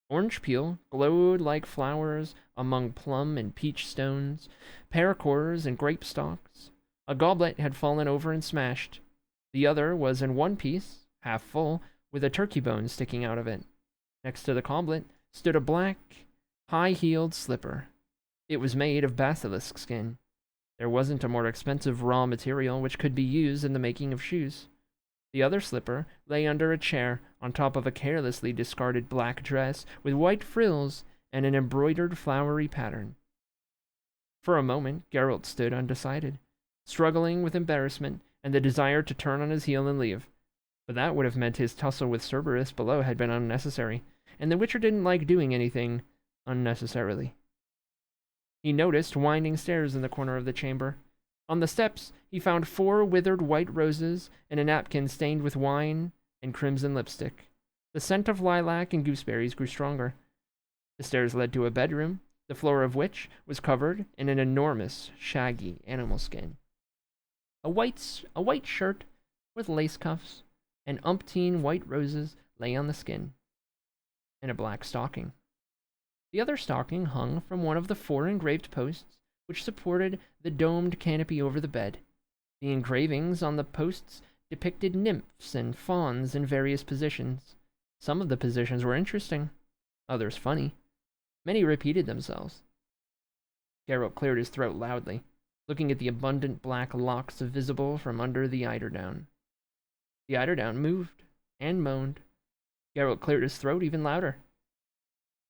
Orange peel glowed like flowers among plum and peach stones, pear cores and grape stalks. A goblet had fallen over and smashed. The other was in one piece, half full, with a turkey bone sticking out of it. Next to the goblet stood a black, high-heeled slipper. It was made of basilisk skin. There wasn't a more expensive raw material which could be used in the making of shoes. The other slipper lay under a chair, on top of a carelessly discarded black dress with white frills and an embroidered flowery pattern. For a moment, Geralt stood undecided, struggling with embarrassment and the desire to turn on his heel and leave. But that would have meant his tussle with Cerberus below had been unnecessary, and the Witcher didn't like doing anything unnecessarily. He noticed winding stairs in the corner of the chamber. On the steps, he found 4 withered white roses and a napkin stained with wine and crimson lipstick. The scent of lilac and gooseberries grew stronger. The stairs led to a bedroom, the floor of which was covered in an enormous, shaggy animal skin. A white shirt with lace cuffs and umpteen white roses lay on the skin, and a black stocking. The other stocking hung from one of the 4 engraved posts which supported the domed canopy over the bed. The engravings on the posts depicted nymphs and fauns in various positions. Some of the positions were interesting, others funny. Many repeated themselves. Geralt cleared his throat loudly, looking at the abundant black locks visible from under the eiderdown. The eiderdown moved and moaned. Geralt cleared his throat even louder.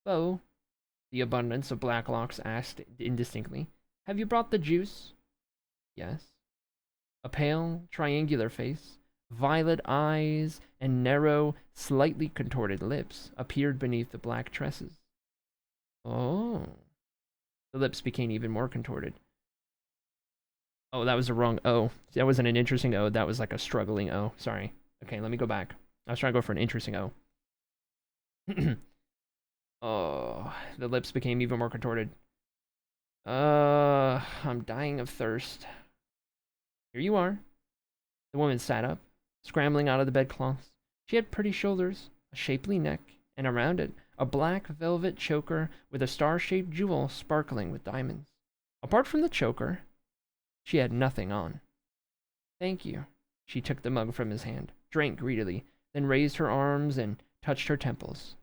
"Beau," the abundance of black locks asked indistinctly, "have you brought the juice?" "Yes." A pale, triangular face, violet eyes, and narrow, slightly contorted lips appeared beneath the black tresses. "Oh." The lips became even more contorted. Oh, that was the wrong O. That wasn't an interesting O. That was like a struggling O. Sorry. Okay, let me go back. I was trying to go for an interesting O. Oh, the lips became even more contorted. I'm dying of thirst. Here you are. The woman sat up, scrambling out of the bedclothes. She had pretty shoulders, a shapely neck, and around it, a black velvet choker with a star-shaped jewel sparkling with diamonds. Apart from the choker, she had nothing on. "Thank you." She took the mug from his hand, drank greedily, then raised her arms and touched her temples.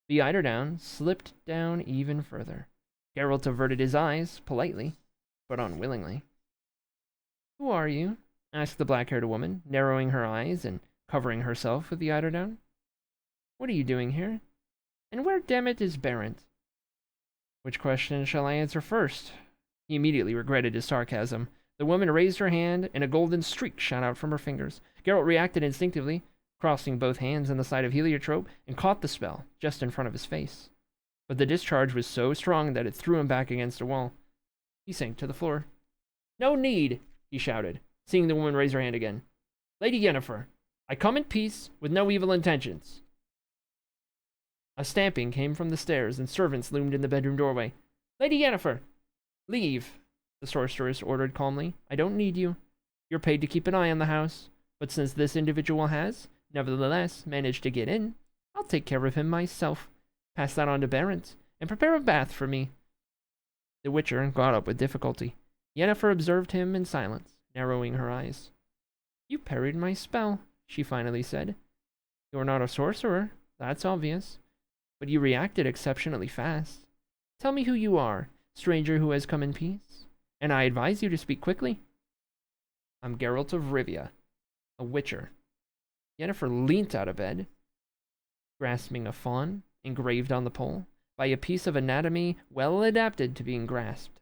The eiderdown slipped down even further. Geralt averted his eyes, politely, but unwillingly. "Who are you?" asked the black-haired woman, narrowing her eyes and covering herself with the eiderdown. "What are you doing here? And where, dammit, is Barent?" Which question shall I answer first? He immediately regretted his sarcasm. The woman raised her hand, and a golden streak shot out from her fingers. Geralt reacted instinctively, crossing both hands on the side of heliotrope, and caught the spell just in front of his face. But the discharge was so strong that it threw him back against a wall. He sank to the floor. "No need!" he shouted, seeing the woman raise her hand again. "Lady Yennefer, I come in peace, with no evil intentions." A stamping came from the stairs, and servants loomed in the bedroom doorway. "Lady Yennefer!" "Leave," the sorceress ordered calmly. "I don't need you. You're paid to keep an eye on the house. But since this individual has, nevertheless, managed to get in, I'll take care of him myself. Pass that on to Barent, and prepare a bath for me." The Witcher got up with difficulty. Yennefer observed him in silence, narrowing her eyes. "You parried my spell," she finally said. "You're not a sorcerer, that's obvious. But you reacted exceptionally fast. Tell me who you are, stranger who has come in peace, and I advise you to speak quickly." "I'm Geralt of Rivia, a Witcher." Yennefer leant out of bed, grasping a fawn engraved on the pole by a piece of anatomy well adapted to being grasped.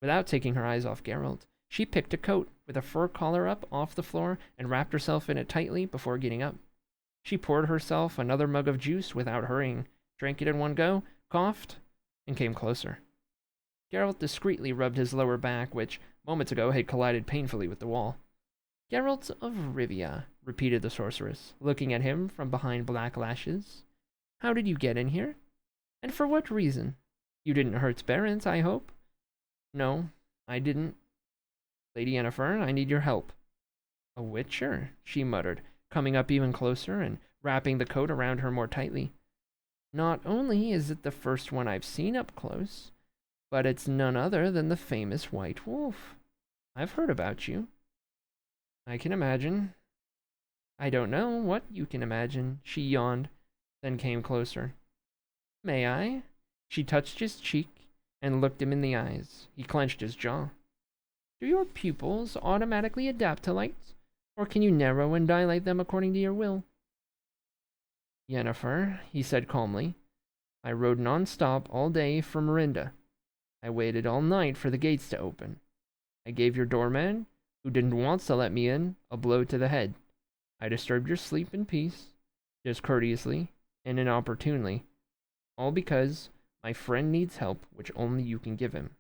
Without taking her eyes off Geralt, she picked a coat with a fur collar up off the floor and wrapped herself in it tightly before getting up. She poured herself another mug of juice without hurrying, drank it in one go, coughed, and came closer. Geralt discreetly rubbed his lower back, which moments ago had collided painfully with the wall. "Geralt of Rivia," repeated the sorceress, looking at him from behind black lashes. "How did you get in here? And for what reason? You didn't hurt Barent, I hope?" "No, I didn't. Lady Yennefer, I need your help." "A Witcher," she muttered, coming up even closer and wrapping the coat around her more tightly. "Not only is it the first one I've seen up close, but it's none other than the famous White Wolf. I've heard about you." "I can imagine." "I don't know what you can imagine," she yawned, then came closer. "May I?" She touched his cheek and looked him in the eyes. He clenched his jaw. "Do your pupils automatically adapt to light, or can you narrow and dilate them according to your will?" Yennefer, he said calmly, I rode non-stop all day from Merinda. I waited all night for the gates to open. I gave your doorman, who didn't want to let me in, a blow to the head. I disturbed your sleep in peace, discourteously and inopportunely, all because my friend needs help which only you can give him.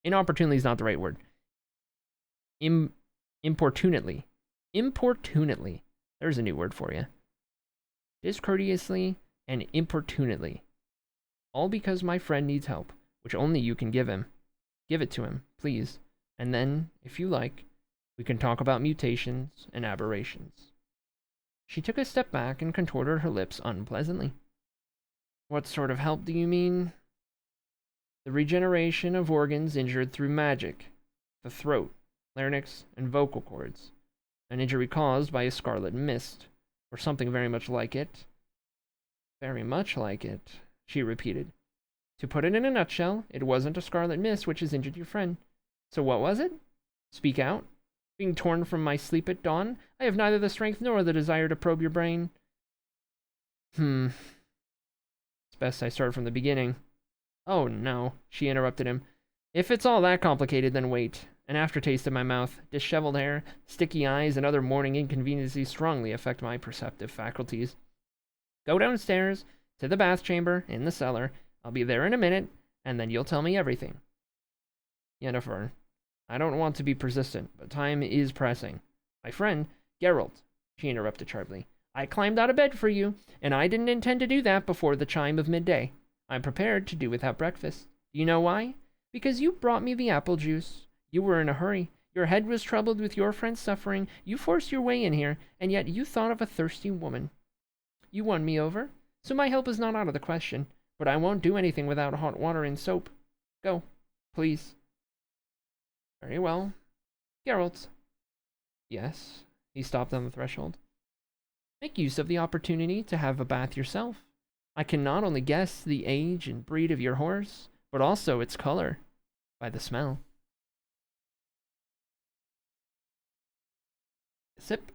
Inopportunely is not the right word. Importunately. Importunately. There's a new word for you. Discourteously and importunately. All because my friend needs help, which only you can give him. Give it to him, please. And then, if you like, we can talk about mutations and aberrations. She took a step back and contorted her lips unpleasantly. What sort of help do you mean? The regeneration of organs injured through magic. The throat, larynx, and vocal cords. An injury caused by a scarlet mist, or something very much like it. Very much like it, she repeated. To put it in a nutshell, it wasn't a scarlet mist which has injured your friend. So what was it? Speak out. Being torn from my sleep at dawn, I have neither the strength nor the desire to probe your brain. It's best I start from the beginning. Oh no, she interrupted him. If it's all that complicated, then wait. An aftertaste in my mouth, disheveled hair, sticky eyes, and other morning inconveniences strongly affect my perceptive faculties. Go downstairs, to the bath chamber, in the cellar. I'll be there in a minute, and then you'll tell me everything. Yennefer, I don't want to be persistent, but time is pressing. My friend, Geralt, she interrupted sharply. I climbed out of bed for you, and I didn't intend to do that before the chime of midday. I'm prepared to do without breakfast. Do you know why? Because you brought me the apple juice. You were in a hurry. Your head was troubled with your friend's suffering. You forced your way in here, and yet you thought of a thirsty woman. You won me over, so my help is not out of the question, but I won't do anything without hot water and soap. Go, please. Very well. Geralt. Yes. He stopped on the threshold. Make use of the opportunity to have a bath yourself. I can not only guess the age and breed of your horse, but also its color, by the smell. Sip.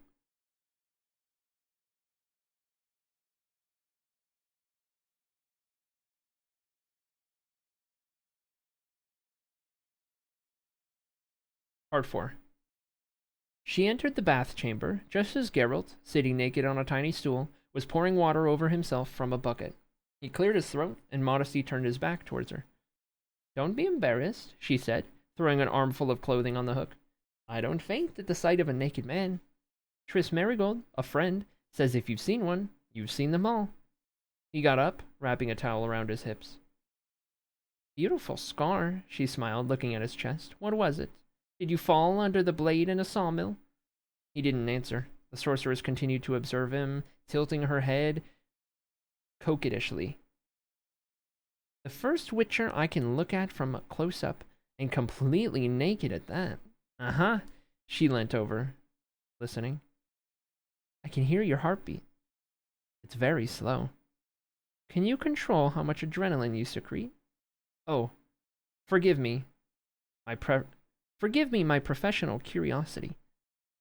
Part 4. She entered the bath chamber just as Geralt, sitting naked on a tiny stool, was pouring water over himself from a bucket. He cleared his throat, and modestly turned his back towards her. Don't be embarrassed, she said, throwing an armful of clothing on the hook. I don't faint at the sight of a naked man. Triss Merigold, a friend, says if you've seen one, you've seen them all. He got up, wrapping a towel around his hips. Beautiful scar, she smiled, looking at his chest. What was it? Did you fall under the blade in a sawmill? He didn't answer. The sorceress continued to observe him, tilting her head coquettishly. The first witcher I can look at from a close-up, and completely naked at that. Uh-huh. She leant over, listening. I can hear your heartbeat. It's very slow. Can you control how much adrenaline you secrete? Oh, forgive me. Forgive me my professional curiosity.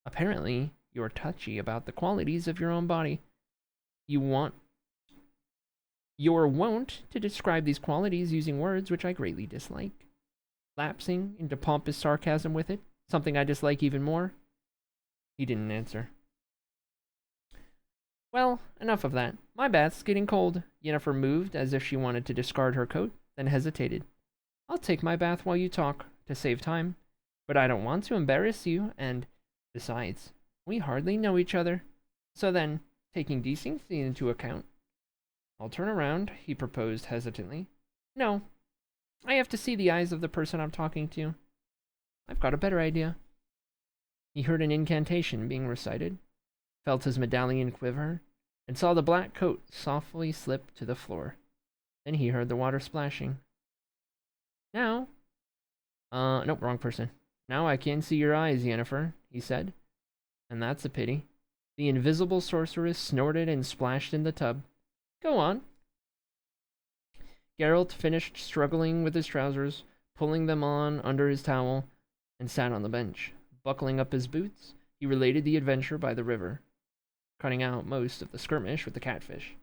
Apparently, you're touchy about the qualities of your own body. You're wont to describe these qualities using words which I greatly dislike. Lapsing into pompous sarcasm with it, something I dislike even more. He didn't answer. Well, enough of that. My bath's getting cold. Yennefer moved as if she wanted to discard her coat, then hesitated. I'll take my bath while you talk, to save time. But I don't want to embarrass you, and, besides, we hardly know each other. So then, taking decency into account, I'll turn around, he proposed hesitantly. No, I have to see the eyes of the person I'm talking to. I've got a better idea. He heard an incantation being recited, felt his medallion quiver, and saw the black coat softly slip to the floor. Then he heard the water splashing. Now, nope, wrong person. Now I can see your eyes, Yennefer, he said. And that's a pity. The invisible sorceress snorted and splashed in the tub. Go on. Geralt finished struggling with his trousers, pulling them on under his towel, and sat on the bench. Buckling up his boots, he related the adventure by the river. cutting out most of the skirmish with the catfish.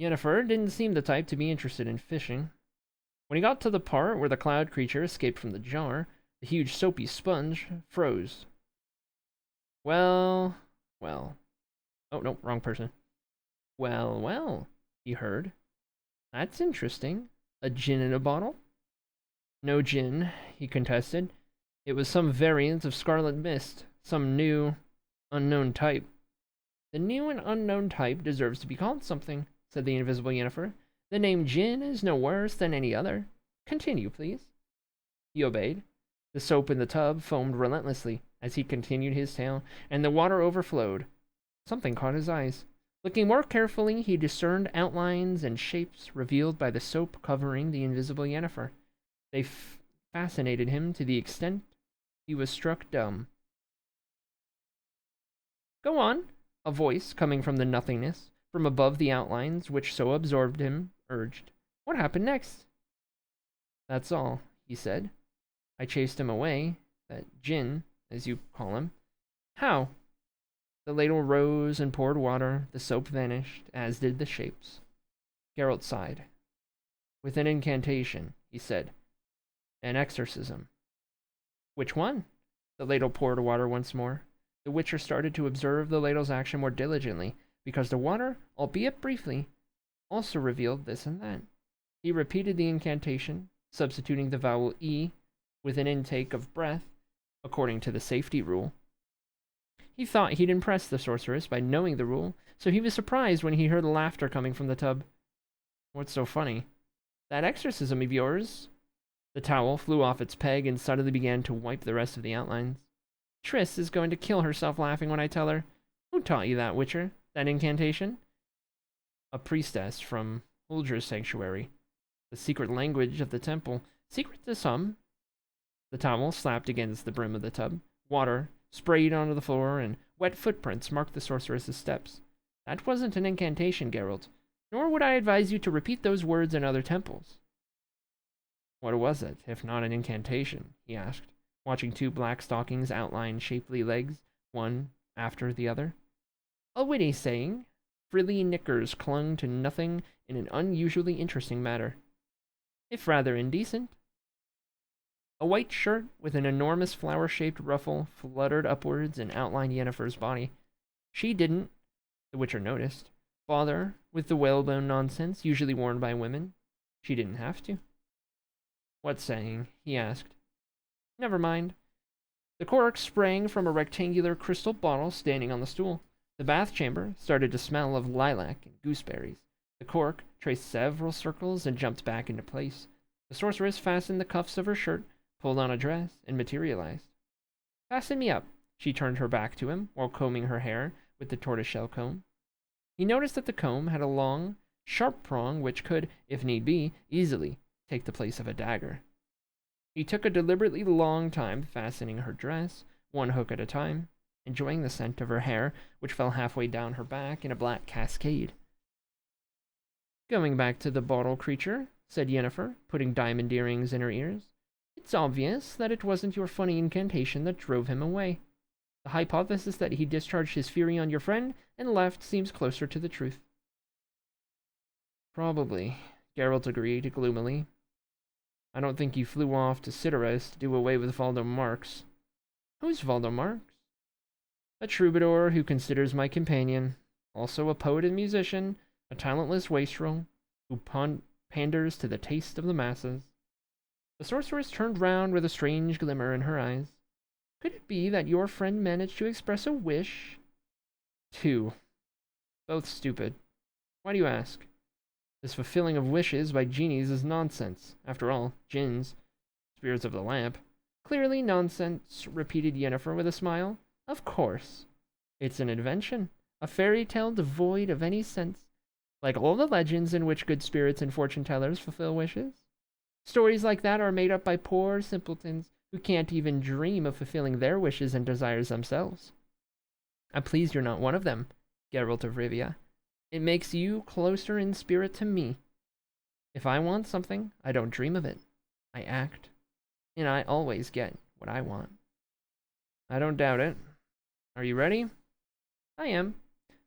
Yennefer didn't seem the type to be interested in fishing. When he got to the part where the cloud creature escaped from the jar, the huge soapy sponge froze. Well. Oh, no, wrong person. Well, he heard. That's interesting. A gin in a bottle? No gin, he contested. It was some variant of Scarlet Mist, some new, unknown type. The new and unknown type deserves to be called something, said the invisible Yennefer. The name Jinn is no worse than any other. Continue, please. He obeyed. The soap in the tub foamed relentlessly as he continued his tale, and the water overflowed. Something caught his eyes. Looking more carefully, he discerned outlines and shapes revealed by the soap covering the invisible Yennefer. They fascinated him to the extent he was struck dumb. Go on, a voice coming from the nothingness, from above the outlines which so absorbed him, urged. What happened next? That's all, he said. I chased him away, that Jinn, as you call him. How? The ladle rose and poured water, the soap vanished, as did the shapes. Geralt sighed. With an incantation, he said. An exorcism. Which one? The ladle poured water once more. The Witcher started to observe the ladle's action more diligently, because the water, albeit briefly, also revealed this and that. He repeated the incantation, substituting the vowel E with an intake of breath, according to the safety rule. He thought he'd impress the sorceress by knowing the rule, so he was surprised when he heard laughter coming from the tub. What's so funny? That exorcism of yours? The towel flew off its peg and suddenly began to wipe the rest of the outlines. Triss is going to kill herself laughing when I tell her. Who taught you that, Witcher? That incantation? A priestess from Huldr's sanctuary. The secret language of the temple. Secret to some. The towel slapped against the brim of the tub. Water sprayed onto the floor, and wet footprints marked the sorceress's steps. That wasn't an incantation, Geralt. Nor would I advise you to repeat those words in other temples. What was it, if not an incantation? He asked, watching two black stockings outline shapely legs, one after the other. A witty saying. Frilly knickers clung to nothing in an unusually interesting manner, if rather indecent. A white shirt with an enormous flower-shaped ruffle fluttered upwards and outlined Yennefer's body. She didn't, the Witcher noticed, bother with the whalebone nonsense usually worn by women. She didn't have to. What saying? He asked. Never mind. The cork sprang from a rectangular crystal bottle standing on the stool. The bath chamber started to smell of lilac and gooseberries. The cork traced several circles and jumped back into place. The sorceress fastened the cuffs of her shirt, pulled on a dress, and materialized. Fasten me up. She turned her back to him while combing her hair with the tortoiseshell comb. He noticed that the comb had a long, sharp prong which could, if need be, easily take the place of a dagger. He took a deliberately long time fastening her dress, one hook at a time, enjoying the scent of her hair, which fell halfway down her back in a black cascade. Going back to the bottle creature, said Yennefer, putting diamond earrings in her ears. It's obvious that it wasn't your funny incantation that drove him away. The hypothesis that he discharged his fury on your friend and left seems closer to the truth. Probably, Geralt agreed gloomily. I don't think he flew off to Cidaris to do away with Valdo Marx. Who's Valdo Marx? A troubadour who considers my companion, also a poet and musician, a talentless wastrel, who panders to the taste of the masses. The sorceress turned round with a strange glimmer in her eyes. Could it be that your friend managed to express a wish? Two. Both stupid. Why do you ask? This fulfilling of wishes by genies is nonsense. After all, jinns, spirits of the lamp. Clearly nonsense, repeated Yennefer with a smile. Of course. It's an invention, a fairy tale devoid of any sense, like all the legends in which good spirits and fortune-tellers fulfill wishes. Stories like that are made up by poor simpletons who can't even dream of fulfilling their wishes and desires themselves. I'm pleased you're not one of them, Geralt of Rivia. It makes you closer in spirit to me. If I want something, I don't dream of it. I act. And I always get what I want. I don't doubt it. Are you ready? I am.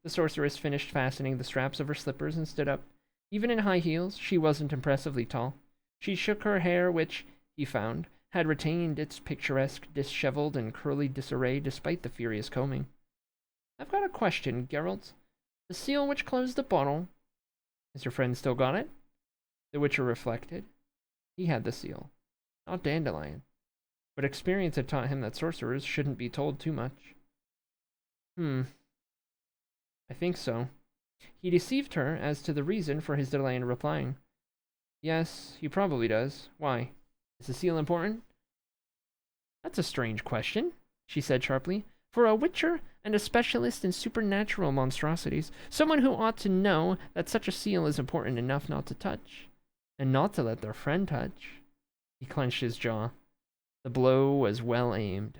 The sorceress finished fastening the straps of her slippers and stood up. Even in high heels, she wasn't impressively tall. She shook her hair, which, he found, had retained its picturesque, disheveled, and curly disarray despite the furious combing. "I've got a question, Geralt. The seal which closed the bottle, has your friend still got it?" The Witcher reflected. He had the seal, not Dandelion, but experience had taught him that sorcerers shouldn't be told too much. I think so. He deceived her as to the reason for his delay in replying. Yes, he probably does. Why? Is the seal important? That's a strange question, she said sharply. For a witcher and a specialist in supernatural monstrosities, someone who ought to know that such a seal is important enough not to touch, and not to let their friend touch. He clenched his jaw. The blow was well aimed.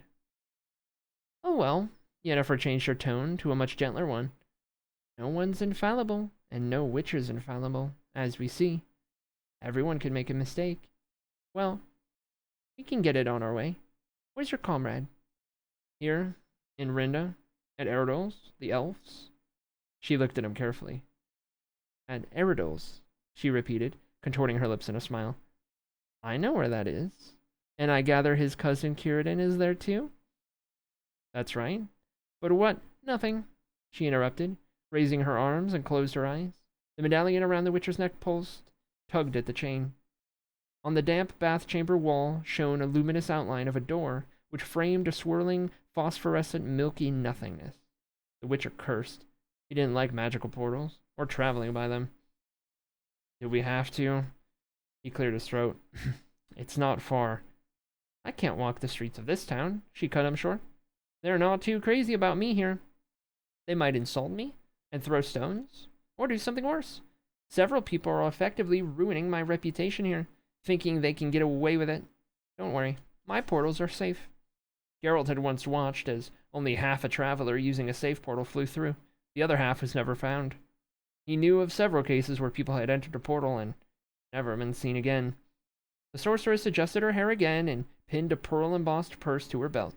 Oh well, Yennefer changed her tone to a much gentler one. No one's infallible, and no witcher's infallible, as we see. Everyone can make a mistake. Well, we can get it on our way. Where's your comrade? Here, in Rinda, at Eredol's, the elves. She looked at him carefully. At Eredol's, she repeated, contorting her lips in a smile. I know where that is. And I gather his cousin Círdan is there too? That's right. But what? Nothing, she interrupted, raising her arms and closed her eyes. The medallion around the Witcher's neck pulsed, tugged at the chain. On the damp bath chamber wall shone a luminous outline of a door, which framed a swirling, phosphorescent, milky nothingness. The Witcher cursed. He didn't like magical portals, or traveling by them. Did we have to? He cleared his throat. It's not far. I can't walk the streets of this town, she cut him short. They're not too crazy about me here. They might insult me, and throw stones, or do something worse. Several people are effectively ruining my reputation here, thinking they can get away with it. Don't worry, my portals are safe. Geralt had once watched as only half a traveler using a safe portal flew through. The other half was never found. He knew of several cases where people had entered a portal and never been seen again. The sorceress adjusted her hair again and pinned a pearl-embossed purse to her belt.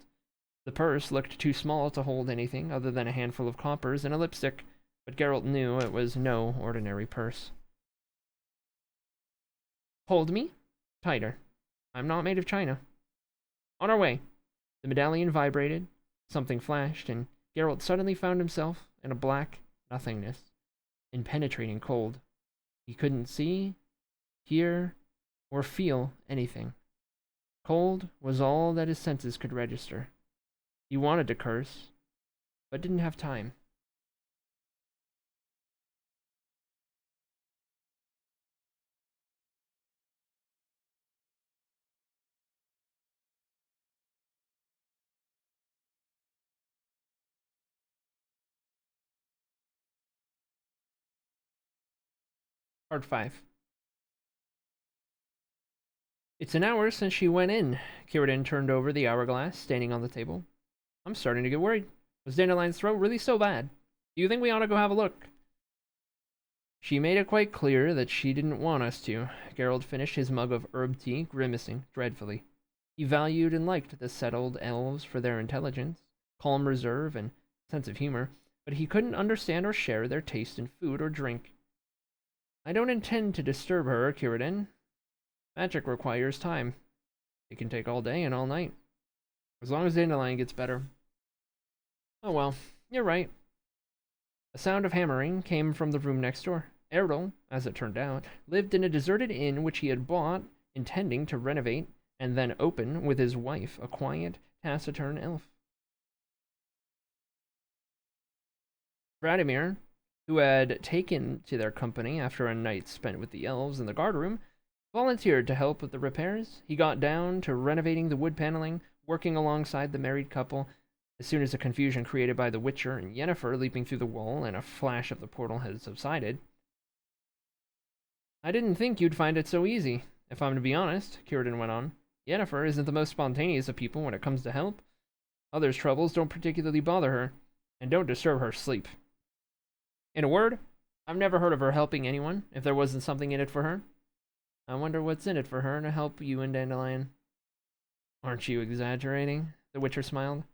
The purse looked too small to hold anything other than a handful of coppers and a lipstick, but Geralt knew it was no ordinary purse. Hold me tighter. I'm not made of china. On our way. The medallion vibrated, something flashed, and Geralt suddenly found himself in a black nothingness, in penetrating cold. He couldn't see, hear, or feel anything. Cold was all that his senses could register. He wanted to curse, but didn't have time. Part 5. It's an hour since she went in. Círdan turned over the hourglass standing on the table. I'm starting to get worried. Was Dandelion's throat really so bad? Do you think we ought to go have a look? She made it quite clear that she didn't want us to. Geralt finished his mug of herb tea, grimacing dreadfully. He valued and liked the settled elves for their intelligence, calm reserve, and sense of humor, but he couldn't understand or share their taste in food or drink. I don't intend to disturb her, Círdan. Magic requires time. It can take all day and all night. As long as Dandelion gets better. Oh well, you're right. A sound of hammering came from the room next door. Eredol, as it turned out, lived in a deserted inn which he had bought, intending to renovate and then open with his wife, a quiet, taciturn elf. Vladimir, who had taken to their company after a night spent with the elves in the guardroom, volunteered to help with the repairs. He got down to renovating the wood paneling, working alongside the married couple. As soon as the confusion created by the Witcher and Yennefer leaping through the wall and a flash of the portal had subsided. I didn't think you'd find it so easy, if I'm to be honest, Círdan went on. Yennefer isn't the most spontaneous of people when it comes to help. Others' troubles don't particularly bother her, and don't disturb her sleep. In a word, I've never heard of her helping anyone if there wasn't something in it for her. I wonder what's in it for her to help you and Dandelion. Aren't you exaggerating? The Witcher smiled.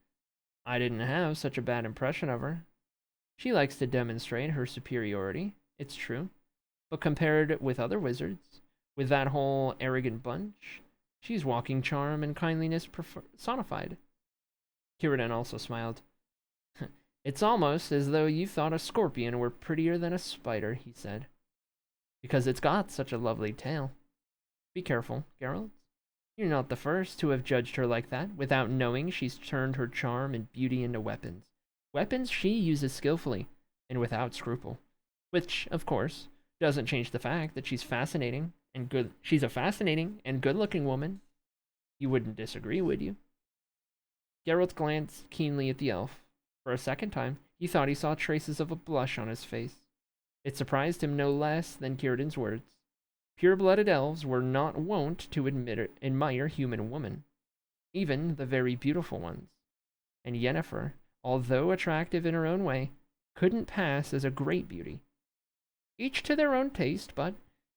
I didn't have such a bad impression of her. She likes to demonstrate her superiority, it's true, but compared with other wizards, with that whole arrogant bunch, she's walking charm and kindliness personified. Kieran also smiled. It's almost as though you thought a scorpion were prettier than a spider, he said. Because it's got such a lovely tail. Be careful, Geralt. You're not the first to have judged her like that, without knowing she's turned her charm and beauty into weapons. Weapons she uses skillfully, and without scruple. Which, of course, doesn't change the fact that she's fascinating and good. She's a fascinating and good-looking woman. You wouldn't disagree, would you? Geralt glanced keenly at the elf. For a second time, he thought he saw traces of a blush on his face. It surprised him no less than Círdan's words. Pure-blooded elves were not wont to admire human women, even the very beautiful ones. And Yennefer, although attractive in her own way, couldn't pass as a great beauty. Each to their own taste, but,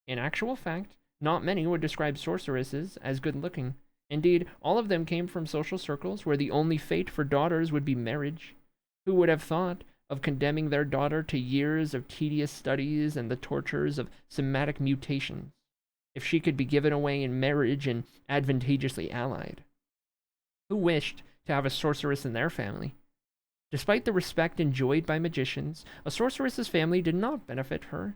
in actual fact, not many would describe sorceresses as good-looking. Indeed, all of them came from social circles where the only fate for daughters would be marriage. Who would have thought of condemning their daughter to years of tedious studies and the tortures of somatic mutations, if she could be given away in marriage and advantageously allied? Who wished to have a sorceress in their family? Despite the respect enjoyed by magicians, a sorceress's family did not benefit her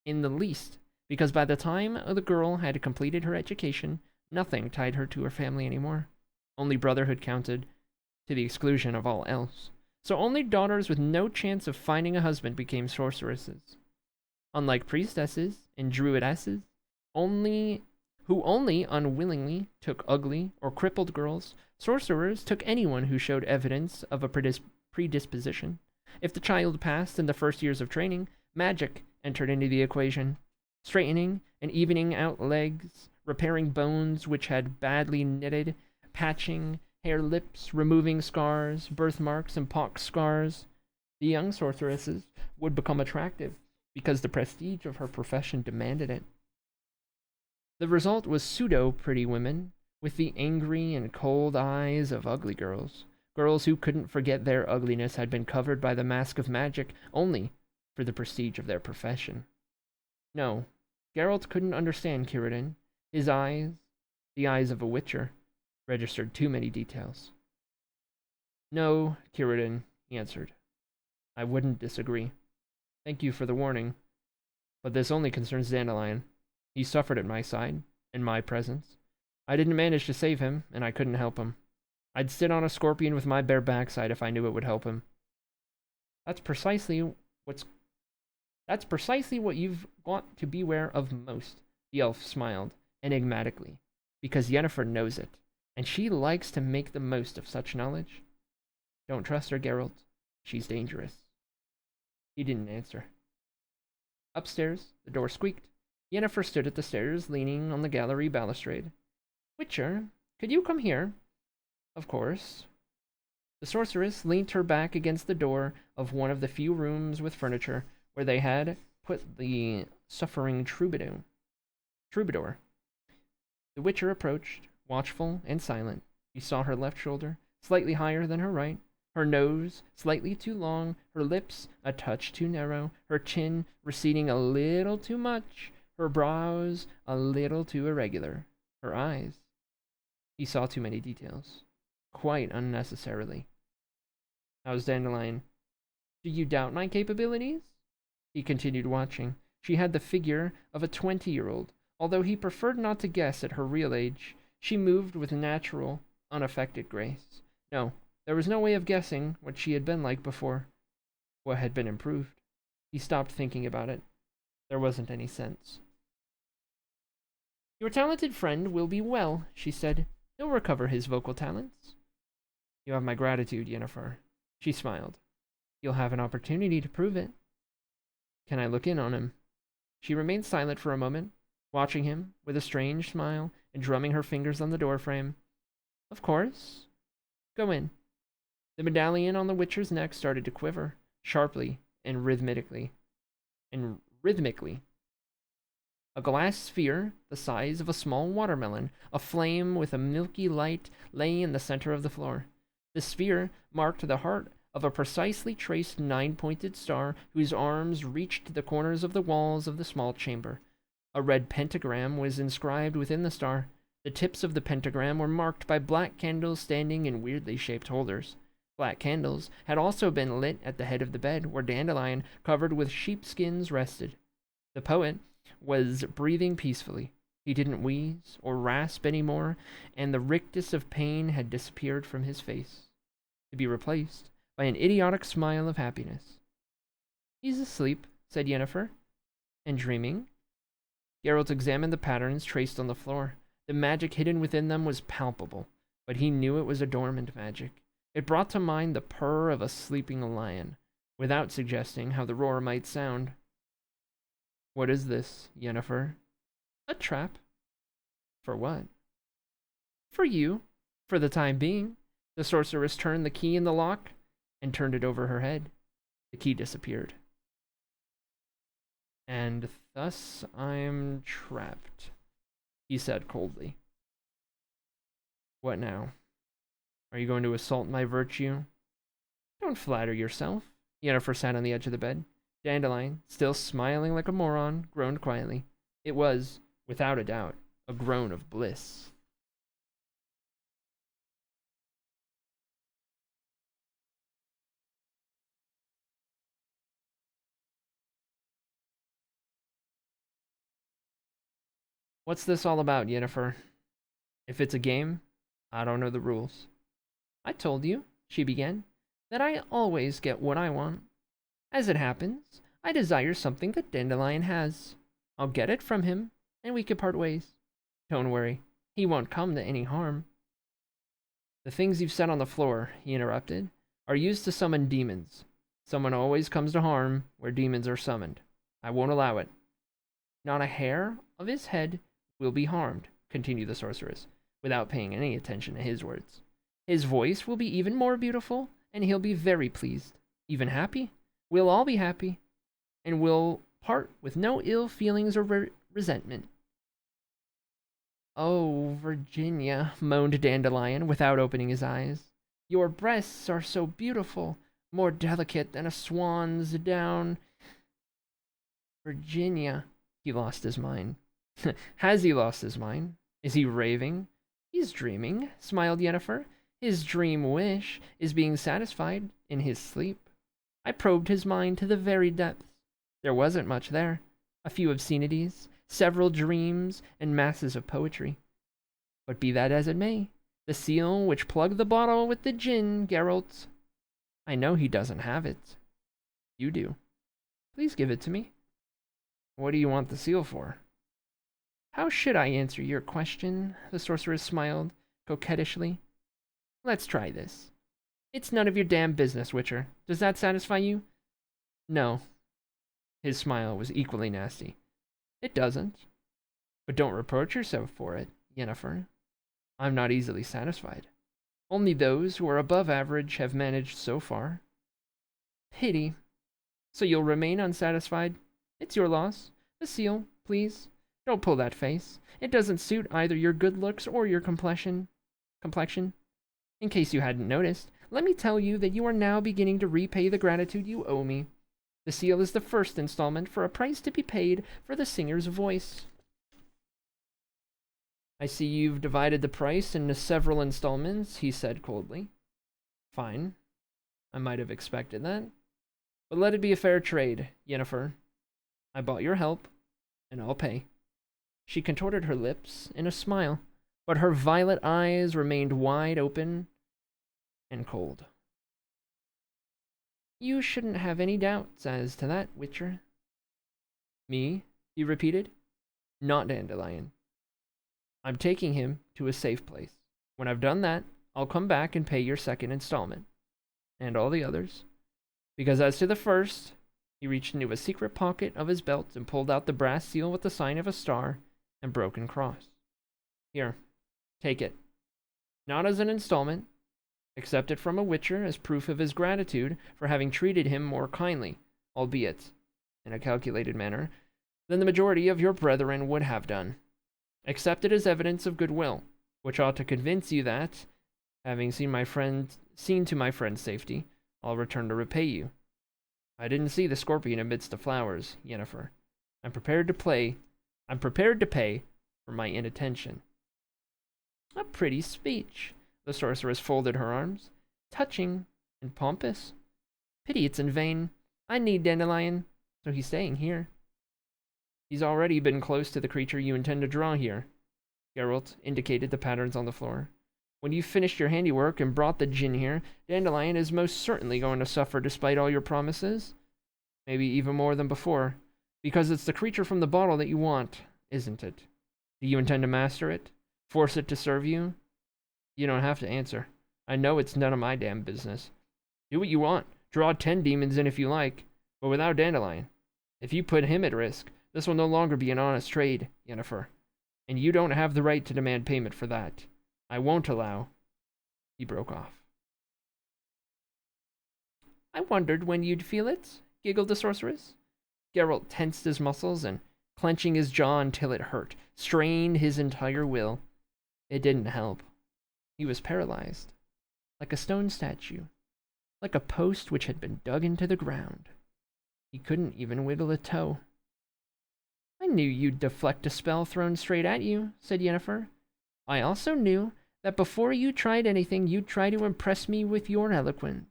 in the least, because by the time the girl had completed her education, nothing tied her to her family anymore. Only brotherhood counted, to the exclusion of all else. So only daughters with no chance of finding a husband became sorceresses. Unlike priestesses and druidesses, who only unwillingly took ugly or crippled girls, sorcerers took anyone who showed evidence of a predisposition. If the child passed in the first years of training, magic entered into the equation, straightening and evening out legs, repairing bones which had badly knitted, patching hair lips, removing scars, birthmarks, and pox scars. The young sorceresses would become attractive because the prestige of her profession demanded it. The result was pseudo-pretty women with the angry and cold eyes of ugly girls. Girls who couldn't forget their ugliness had been covered by the mask of magic only for the prestige of their profession. No, Geralt couldn't understand Círdan. His eyes, the eyes of a witcher, registered too many details. No, Círdan, he answered. I wouldn't disagree. Thank you for the warning. But this only concerns Dandelion. He suffered at my side, in my presence. I didn't manage to save him, and I couldn't help him. I'd sit on a scorpion with my bare backside if I knew it would help him. That's precisely what you've got to beware of most, the elf smiled, enigmatically, because Yennefer knows it, and she likes to make the most of such knowledge. Don't trust her, Geralt. She's dangerous. He didn't answer. Upstairs, the door squeaked. Yennefer stood at the stairs, leaning on the gallery balustrade. Witcher, could you come here? Of course. The sorceress leant her back against the door of one of the few rooms with furniture where they had put the suffering troubadour. The Witcher approached, watchful and silent. He saw her left shoulder, slightly higher than her right, her nose slightly too long, her lips a touch too narrow, her chin receding a little too much, her brows a little too irregular, her eyes. He saw too many details, quite unnecessarily. How's Dandelion? Do you doubt my capabilities? He continued watching. She had the figure of a 20-year-old. Although he preferred not to guess at her real age, she moved with natural, unaffected grace. No, there was no way of guessing what she had been like before. What had been improved? He stopped thinking about it. There wasn't any sense. Your talented friend will be well, she said. He'll recover his vocal talents. You have my gratitude, Yennefer. She smiled. You'll have an opportunity to prove it. Can I look in on him? She remained silent for a moment, watching him with a strange smile and drumming her fingers on the doorframe. Of course. Go in. The medallion on the Witcher's neck started to quiver, sharply and rhythmically. A glass sphere, the size of a small watermelon, aflame with a milky light, lay in the center of the floor. The sphere marked the heart of a precisely traced 9-pointed star whose arms reached the corners of the walls of the small chamber. A red pentagram was inscribed within the star. The tips of the pentagram were marked by black candles standing in weirdly shaped holders. Black candles had also been lit at the head of the bed, where Dandelion, covered with sheepskins, rested. The poet was breathing peacefully. He didn't wheeze or rasp any more, and the rictus of pain had disappeared from his face, to be replaced by an idiotic smile of happiness. "He's asleep," said Yennefer. "And dreaming?" Geralt examined the patterns traced on the floor. The magic hidden within them was palpable, but he knew it was a dormant magic. It brought to mind the purr of a sleeping lion, without suggesting how the roar might sound. "What is this, Yennefer?" "A trap." "For what?" "For you, for the time being." The sorceress turned the key in the lock and turned it over her head. The key disappeared. "And thus I'm trapped," he said coldly. "What now? Are you going to assault my virtue?" "Don't flatter yourself." Yennefer sat on the edge of the bed. Dandelion, still smiling like a moron, groaned quietly. It was, without a doubt, a groan of bliss. "What's this all about, Yennefer? If it's a game, I don't know the rules." "I told you," she began, "that I always get what I want. As it happens, I desire something that Dandelion has. I'll get it from him, and we can part ways. Don't worry, he won't come to any harm." "The things you've set on the floor," he interrupted, "are used to summon demons. Someone always comes to harm where demons are summoned. I won't allow it." "Not a hair of his head will be harmed," continued the sorceress, without paying any attention to his words. "His voice will be even more beautiful, and he'll be very pleased, even happy. We'll all be happy, and we'll part with no ill feelings or resentment." "Oh, Virginia," moaned Dandelion, without opening his eyes. "Your breasts are so beautiful, more delicate than a swan's down." "Virginia," he lost his mind. "Has he lost his mind? Is he raving?" "He's dreaming," smiled Yennefer. "His dream wish is being satisfied in his sleep. I probed his mind to the very depths. There wasn't much there. A few obscenities, several dreams, and masses of poetry. But be that as it may, the seal which plugged the bottle with the gin, Geralt, I know he doesn't have it. You do. Please give it to me." "What do you want the seal for?" "How should I answer your question?" The sorceress smiled coquettishly. "Let's try this. It's none of your damn business, Witcher. Does that satisfy you?" "No." His smile was equally nasty. "It doesn't. But don't reproach yourself for it, Yennefer. I'm not easily satisfied. Only those who are above average have managed so far." "Pity. So you'll remain unsatisfied? It's your loss. The seal, please. Don't pull that face. It doesn't suit either your good looks or your complexion. In case you hadn't noticed, let me tell you that you are now beginning to repay the gratitude you owe me. The seal is the first installment for a price to be paid for the singer's voice." "I see you've divided the price into several installments," he said coldly. "Fine. I might have expected that. But let it be a fair trade, Yennefer. I bought your help, and I'll pay." She contorted her lips in a smile, but her violet eyes remained wide open and cold. "You shouldn't have any doubts as to that, Witcher." "Me?" he repeated. "Not Dandelion. I'm taking him to a safe place. When I've done that, I'll come back and pay your second installment. And all the others. Because as to the first," he reached into a secret pocket of his belt and pulled out the brass seal with the sign of a star and broken cross. "Here, take it. Not as an installment. Accept it from a Witcher as proof of his gratitude for having treated him more kindly, albeit in a calculated manner, than the majority of your brethren would have done. Accept it as evidence of goodwill, which ought to convince you that, having seen to my friend's safety, I'll return to repay you. I didn't see the scorpion amidst the flowers, Yennefer. I'm prepared to pay for my inattention. A pretty speech. The sorceress folded her arms. Touching and pompous. Pity it's in vain. I need Dandelion, so he's staying here. He's already been close to the creature you intend to draw here. Geralt indicated the patterns on the floor. When you've finished your handiwork and brought the djinn here, Dandelion is most certainly going to suffer despite all your promises. Maybe even more than before. Because it's the creature from the bottle that you want, isn't it? Do you intend to master it? Force it to serve you? You don't have to answer. I know it's none of my damn business. Do what you want. Draw 10 demons in if you like, but without Dandelion. If you put him at risk, this will no longer be an honest trade, Yennefer. And you don't have the right to demand payment for that. I won't allow. He broke off. I wondered when you'd feel it, giggled the sorceress. Geralt tensed his muscles and, clenching his jaw until it hurt, strained his entire will. It didn't help. He was paralyzed, like a stone statue, like a post which had been dug into the ground. He couldn't even wiggle a toe. I knew you'd deflect a spell thrown straight at you, said Yennefer. I also knew that before you tried anything, you'd try to impress me with your eloquence.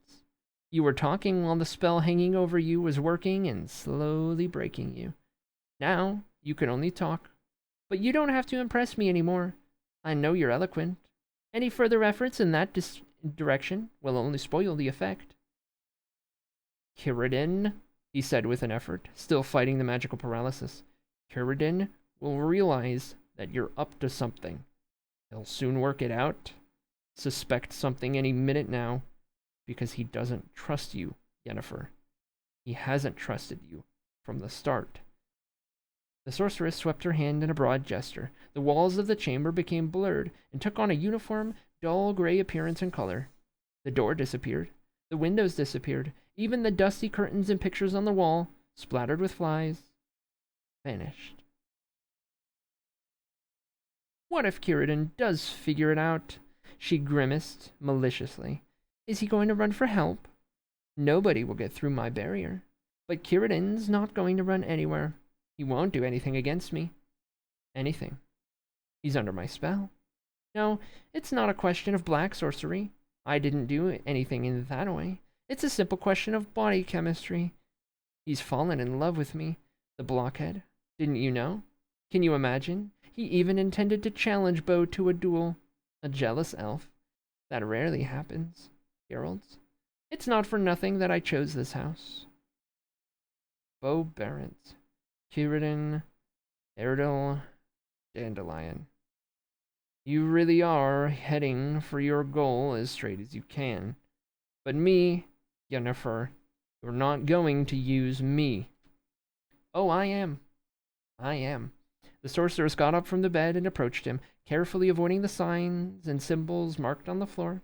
You were talking while the spell hanging over you was working and slowly breaking you. Now, you can only talk. But you don't have to impress me anymore. I know you're eloquent. Any further efforts in that direction will only spoil the effect. Cyrodiil, he said with an effort, still fighting the magical paralysis. Cyrodiil will realize that you're up to something. He'll soon work it out. Suspect something any minute now, because he doesn't trust you, Yennefer. He hasn't trusted you from the start. The sorceress swept her hand in a broad gesture. The walls of the chamber became blurred and took on a uniform, dull gray appearance and color. The door disappeared. The windows disappeared. Even the dusty curtains and pictures on the wall, splattered with flies, vanished. What if Cyrodiil does figure it out? She grimaced maliciously. Is he going to run for help? Nobody will get through my barrier. But Cyrodiil's not going to run anywhere. He won't do anything against me. Anything. He's under my spell. No, it's not a question of black sorcery. I didn't do anything in that way. It's a simple question of body chemistry. He's fallen in love with me, the blockhead. Didn't you know? Can you imagine? He even intended to challenge Bo to a duel. A jealous elf. That rarely happens, Geralt. It's not for nothing that I chose this house. Bo Barrett, Cyrodiil, Cyrodiil, Dandelion. You really are heading for your goal as straight as you can. But me, Yennefer, you're not going to use me. Oh, I am. I am. The sorceress got up from the bed and approached him, carefully avoiding the signs and symbols marked on the floor.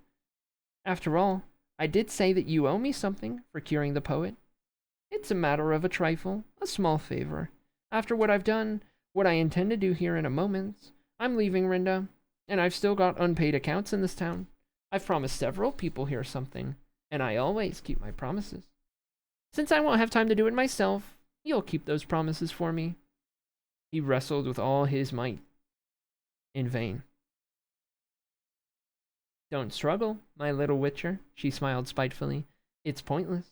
After all, I did say that you owe me something for curing the poet. It's a matter of a trifle, a small favor. After what I've done, what I intend to do here in a moment, I'm leaving Rinda, and I've still got unpaid accounts in this town. I've promised several people here something, and I always keep my promises. Since I won't have time to do it myself, you'll keep those promises for me. He wrestled with all his might. In vain. Don't struggle, my little witcher, she smiled spitefully. It's pointless.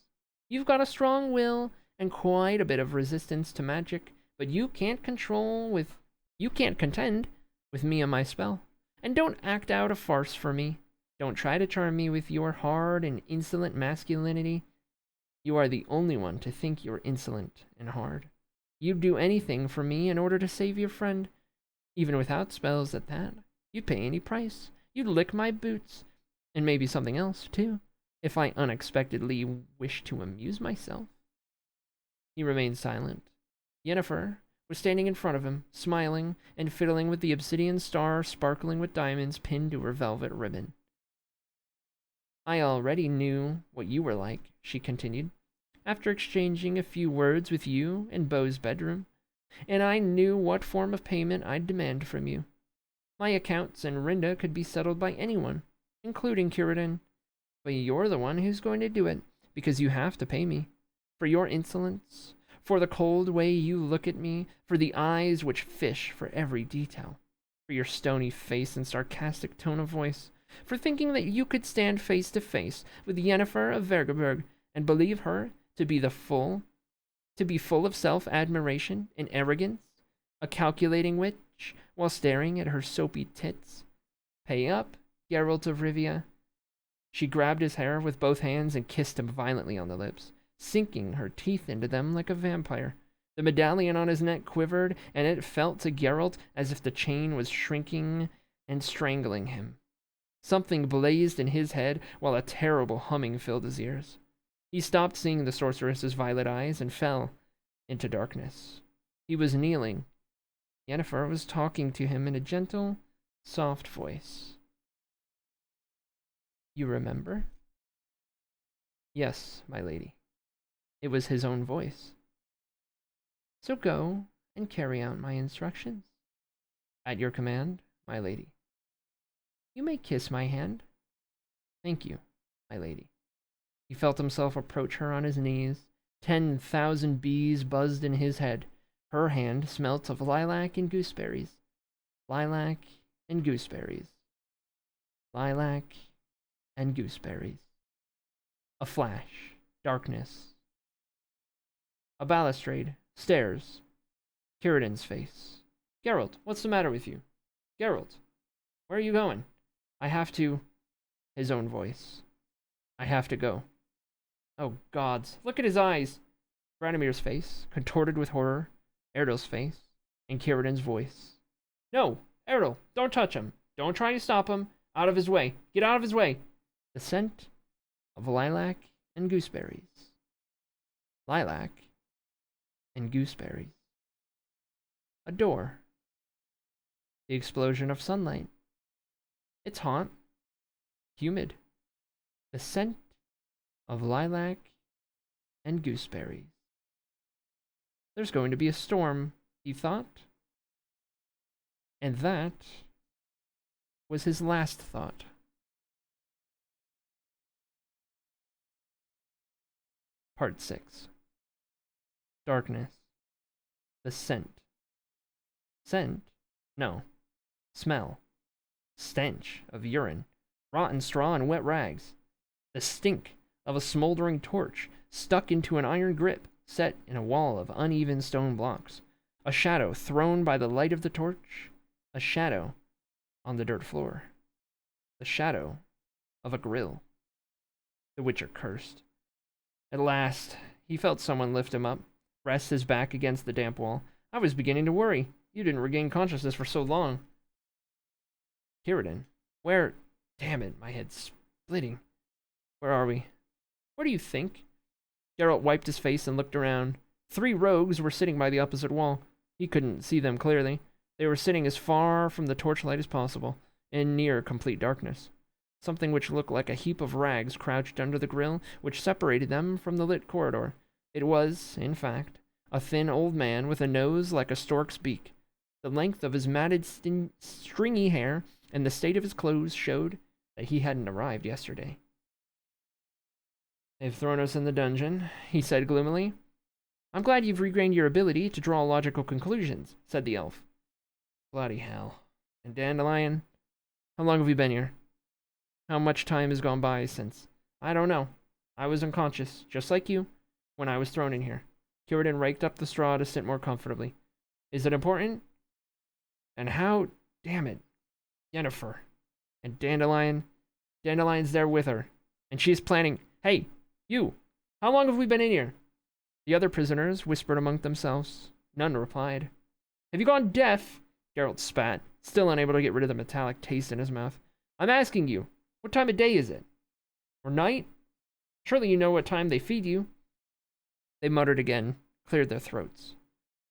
You've got a strong will and quite a bit of resistance to magic, but you can't contend with me and my spell. And don't act out a farce for me. Don't try to charm me with your hard and insolent masculinity. You are the only one to think you're insolent and hard. You'd do anything for me in order to save your friend. Even without spells at that. You'd pay any price. You'd lick my boots. And maybe something else, too, if I unexpectedly wish to amuse myself. He remained silent. Yennefer was standing in front of him, smiling and fiddling with the obsidian star sparkling with diamonds pinned to her velvet ribbon. I already knew what you were like, she continued, after exchanging a few words with you in Beau's bedroom, and I knew what form of payment I'd demand from you. My accounts in Rinda could be settled by anyone, including Cyrodiil, but you're the one who's going to do it, because you have to pay me. For your insolence, for the cold way you look at me, for the eyes which fish for every detail, for your stony face and sarcastic tone of voice, for thinking that you could stand face to face with Yennefer of Vergeberg and believe her to be full of self-admiration and arrogance, a calculating witch, while staring at her soapy tits. Pay up, Geralt of Rivia. She grabbed his hair with both hands and kissed him violently on the lips, sinking her teeth into them like a vampire. The medallion on his neck quivered, and it felt to Geralt as if the chain was shrinking and strangling him. Something blazed in his head while a terrible humming filled his ears. He stopped seeing the sorceress's violet eyes and fell into darkness. He was kneeling. Yennefer was talking to him in a gentle, soft voice. You remember? Yes, my lady. It was his own voice. So go and carry out my instructions. At your command, my lady. You may kiss my hand. Thank you, my lady. He felt himself approach her on his knees. 10,000 bees buzzed in his head. Her hand smelt of lilac and gooseberries. Lilac and gooseberries. Lilac and gooseberries. A flash. Darkness. A balustrade. Stairs. Círdan's face. Geralt, what's the matter with you? Geralt, where are you going? I have to... His own voice. I have to go. Oh, gods. Look at his eyes. Radamir's face, contorted with horror. Erdo's face. And Círdan's voice. No! Erdo, don't touch him. Don't try to stop him. Out of his way. Get out of his way. The scent of lilac and gooseberries. Lilac and gooseberries. A door. The explosion of sunlight. It's hot. Humid. The scent of lilac and gooseberries. There's going to be a storm, he thought. And that was his last thought. Part 6. Darkness. The scent. Scent? No. Smell. Stench of urine, rotten straw, and wet rags. The stink of a smoldering torch stuck into an iron grip set in a wall of uneven stone blocks. A shadow thrown by the light of the torch. A shadow on the dirt floor. The shadow of a grill. The Witcher cursed. At last, he felt someone lift him up, rest his back against the damp wall. I was beginning to worry. You didn't regain consciousness for so long. Círdan, where... Damn it, my head's splitting. Where are we? Where do you think? Geralt wiped his face and looked around. 3 rogues were sitting by the opposite wall. He couldn't see them clearly. They were sitting as far from the torchlight as possible, in near complete darkness. Something which looked like a heap of rags crouched under the grill, which separated them from the lit corridor. It was, in fact, a thin old man with a nose like a stork's beak. The length of his matted, stringy hair and the state of his clothes showed that he hadn't arrived yesterday. They've thrown us in the dungeon, he said gloomily. I'm glad you've regained your ability to draw logical conclusions, said the elf. Bloody hell. And Dandelion? How long have you been here? How much time has gone by since? I don't know. I was unconscious, just like you, when I was thrown in here. Círdan raked up the straw to sit more comfortably. Is it important? And how... Damn it. Yennefer. And Dandelion. Dandelion's there with her. And she's planning... Hey, you! How long have we been in here? The other prisoners whispered among themselves. None replied. Have you gone deaf? Geralt spat, still unable to get rid of the metallic taste in his mouth. I'm asking you, what time of day is it? Or night? Surely you know what time they feed you. They muttered again, cleared their throats.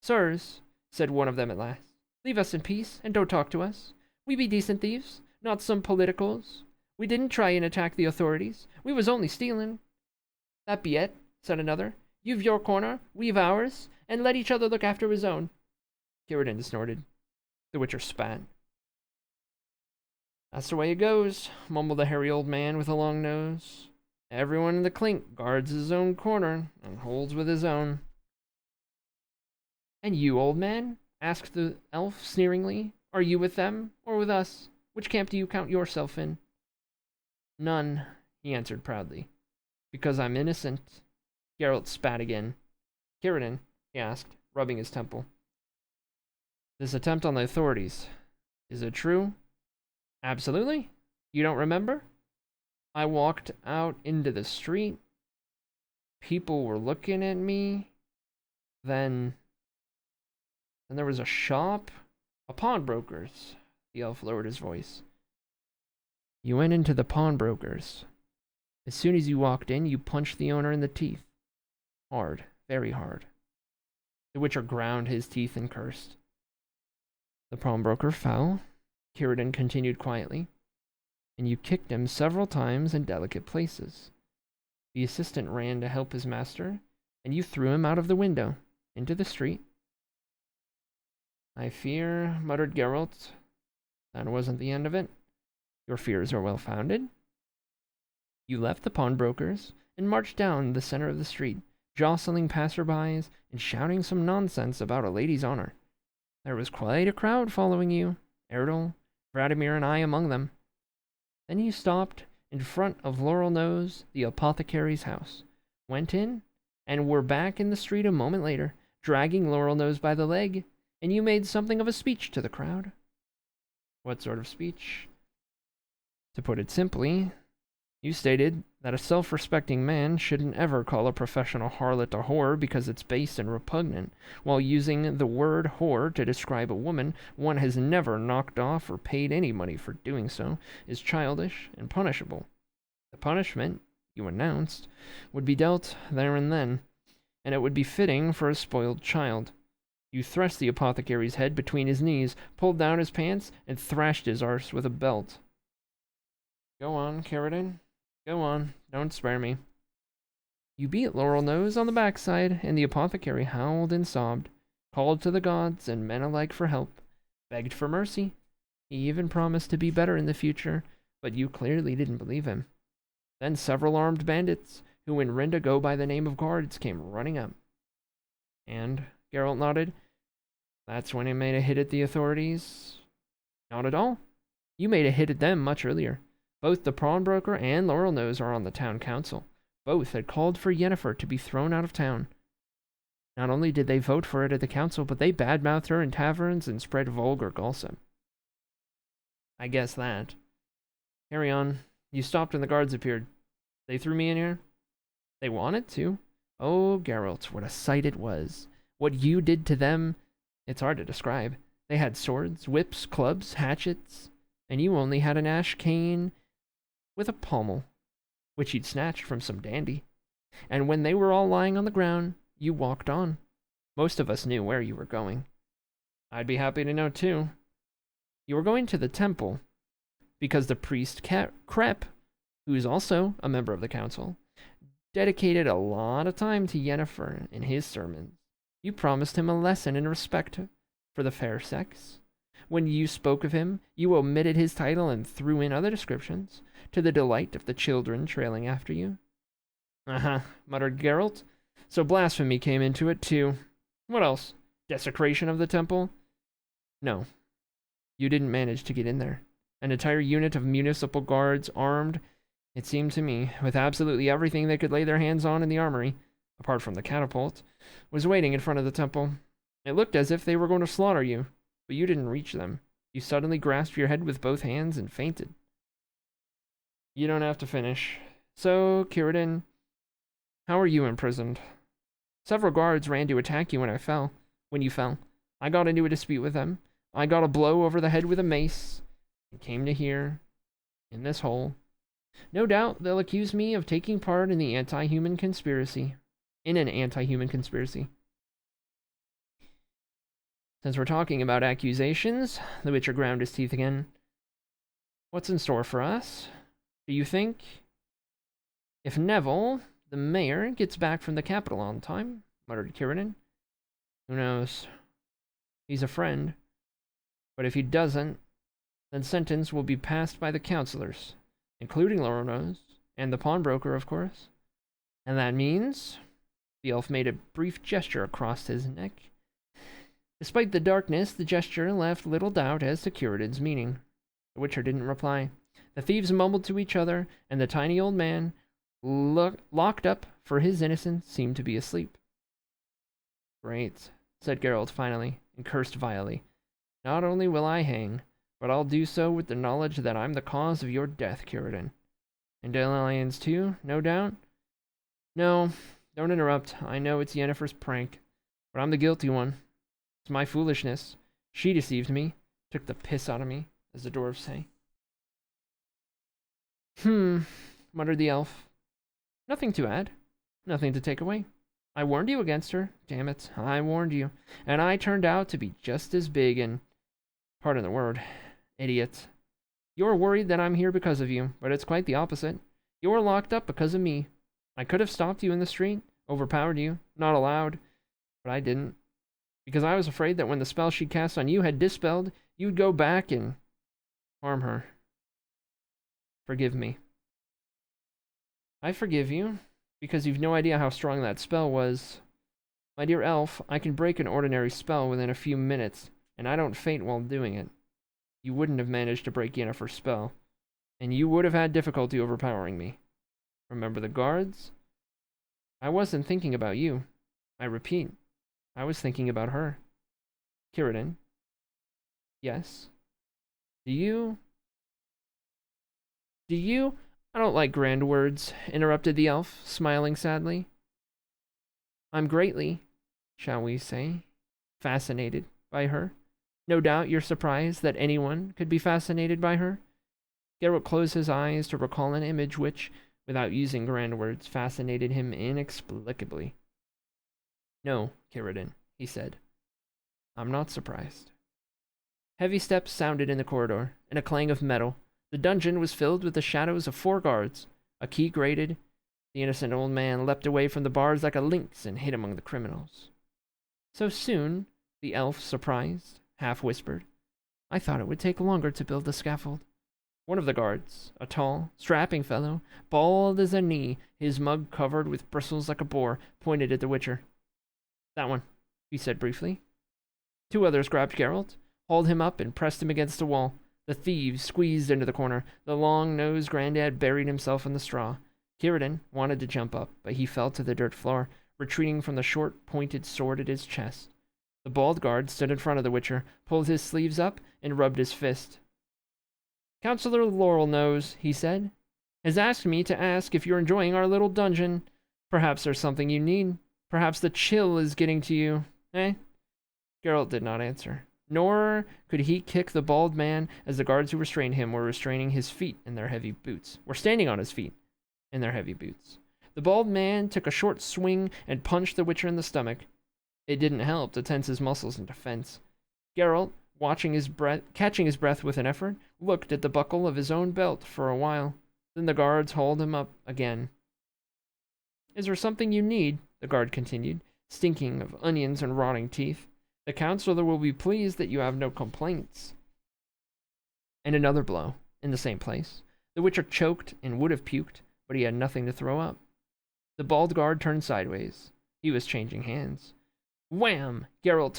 Sirs, said one of them at last, leave us in peace and don't talk to us. We be decent thieves, not some politicals. We didn't try and attack the authorities. We was only stealing. That be it, said another. You've your corner, we've ours, and let each other look after his own. Círdan snorted. The Witcher spat. That's the way it goes, mumbled the hairy old man with a long nose. Everyone in the clink guards his own corner and holds with his own. And you, old man? Asked the elf sneeringly. Are you with them, or with us? Which camp do you count yourself in? None, he answered proudly. Because I'm innocent. Geralt spat again. Círdan, he asked, rubbing his temple. This attempt on the authorities. Is it true? Absolutely. You don't remember? I walked out into the street. People were looking at me. Then there was a shop. A pawnbroker's. The elf lowered his voice. You went into the pawnbroker's. As soon as you walked in, you punched the owner in the teeth. Hard. Very hard. The Witcher ground his teeth and cursed. The pawnbroker fell, Círdan continued quietly, and you kicked him several times in delicate places. The assistant ran to help his master, and you threw him out of the window, into the street. I fear, muttered Geralt, that wasn't the end of it. Your fears are well founded. You left the pawnbrokers and marched down the center of the street, jostling passerbys and shouting some nonsense about a lady's honor. There was quite a crowd following you, Erdal, Vladimir, and I among them. Then you stopped in front of Laurel Nose, the apothecary's house, went in, and were back in the street a moment later, dragging Laurel Nose by the leg, and you made something of a speech to the crowd. What sort of speech? To put it simply, you stated that a self-respecting man shouldn't ever call a professional harlot a whore because it's base and repugnant, while using the word whore to describe a woman one has never knocked off or paid any money for doing so is childish and punishable. The punishment, you announced, would be dealt there and then, and it would be fitting for a spoiled child. You thrust the apothecary's head between his knees, pulled down his pants, and thrashed his arse with a belt. Go on, Círdan. Go on, don't spare me. You beat Laurel Nose on the backside, and the apothecary howled and sobbed, called to the gods and men alike for help, begged for mercy. He even promised to be better in the future, but you clearly didn't believe him. Then several armed bandits, who in Rinda go by the name of guards, came running up. And, Geralt nodded, that's when he made a hit at the authorities? Not at all. You made a hit at them much earlier. Both the pawnbroker and Laurel Nose are on the town council. Both had called for Yennefer to be thrown out of town. Not only did they vote for it at the council, but they badmouthed her in taverns and spread vulgar gossip. I guess that. Carry on. You stopped when the guards appeared. They threw me in here? They wanted to. Oh, Geralt, what a sight it was. What you did to them, it's hard to describe. They had swords, whips, clubs, hatchets, and you only had an ash cane with a pommel, which you'd snatched from some dandy. And when they were all lying on the ground, you walked on. Most of us knew where you were going. I'd be happy to know, too. You were going to the temple, because the priest Crep, who's also a member of the council, dedicated a lot of time to Yennefer in his sermons. You promised him a lesson in respect for the fair sex. When you spoke of him, you omitted his title and threw in other descriptions, to the delight of the children trailing after you. Muttered Geralt. So blasphemy came into it, too. What else? Desecration of the temple? No. You didn't manage to get in there. An entire unit of municipal guards, armed, it seemed to me, with absolutely everything they could lay their hands on in the armory, apart from the catapult, was waiting in front of the temple. It looked as if they were going to slaughter you, but you didn't reach them. You suddenly grasped your head with both hands and fainted. You don't have to finish. So, Círdan, how were you imprisoned? Several guards ran to attack you when you fell. I got into a dispute with them. I got a blow over the head with a mace, and came to here, in this hole. No doubt they'll accuse me of taking part in the anti-human conspiracy. In an anti-human conspiracy. Since we're talking about accusations, the Witcher ground his teeth again. What's in store for us? Do you think? If Neville, the mayor, gets back from the capital on time, muttered Círdan. Who knows? He's a friend. But if he doesn't, then sentence will be passed by the councillors, including Laurel Nose, And the pawnbroker, of course. And that means... The elf made a brief gesture across his neck. Despite the darkness, the gesture left little doubt as to Curidan's meaning. The Witcher didn't reply. The thieves mumbled to each other, and the tiny old man, locked up for his innocence, seemed to be asleep. Great, said Geralt finally, and cursed vilely. Not only will I hang, but I'll do so with the knowledge that I'm the cause of your death, Curidan. And Dandelions too, no doubt? No, don't interrupt. I know it's Yennefer's prank, but I'm the guilty one. It's my foolishness. She deceived me, took the piss out of me, as the dwarves say. Muttered the elf. Nothing to add, nothing to take away. I warned you against her. Damn it, I warned you. And I turned out to be just as big and... Pardon the word. Idiot. You're worried that I'm here because of you, but it's quite the opposite. You're locked up because of me. I could have stopped you in the street, overpowered you, not allowed, but I didn't. Because I was afraid that when the spell she cast on you had dispelled, you'd go back and harm her. Forgive me. I forgive you, because you've no idea how strong that spell was. My dear elf, I can break an ordinary spell within a few minutes, and I don't faint while doing it. You wouldn't have managed to break Yennefer's spell, and you would have had difficulty overpowering me. Remember the guards? I wasn't thinking about you. I repeat, I was thinking about her. Círdan. Yes. Do you... I don't like grand words, interrupted the elf, smiling sadly. I'm greatly, shall we say, fascinated by her. No doubt you're surprised that anyone could be fascinated by her. Geralt closed his eyes to recall an image which, without using grand words, fascinated him inexplicably. No, Círdan, he said. I'm not surprised. Heavy steps sounded in the corridor, and a clang of metal. The dungeon was filled with the shadows of 4 guards. A key grated. The innocent old man leapt away from the bars like a lynx and hid among the criminals. So soon, the elf, surprised, half whispered, I thought it would take longer to build the scaffold. One of the guards, a tall, strapping fellow, bald as a knee, his mug covered with bristles like a boar, pointed at the Witcher. That one, he said briefly. 2 others grabbed Geralt, hauled him up, and pressed him against the wall. The thieves squeezed into the corner. The long-nosed granddad buried himself in the straw. Círdan wanted to jump up, but he fell to the dirt floor, retreating from the short, pointed sword at his chest. The bald guard stood in front of the Witcher, pulled his sleeves up, and rubbed his fist. Counselor Laurelnose, he said, has asked me to ask if you're enjoying our little dungeon. Perhaps there's something you need. Perhaps the chill is getting to you, eh? Geralt did not answer. Nor could he kick the bald man, as the guards who restrained him were restraining his feet in their heavy boots. Were standing on his feet in their heavy boots. The bald man took a short swing and punched the Witcher in the stomach. It didn't help to tense his muscles in defense. Geralt, catching his breath with an effort, looked at the buckle of his own belt for a while. Then the guards hauled him up again. Is there something you need? The guard continued, stinking of onions and rotting teeth. The counselor will be pleased that you have no complaints. And another blow, in the same place. The Witcher choked and would have puked, but he had nothing to throw up. The bald guard turned sideways. He was changing hands. Wham! Geralt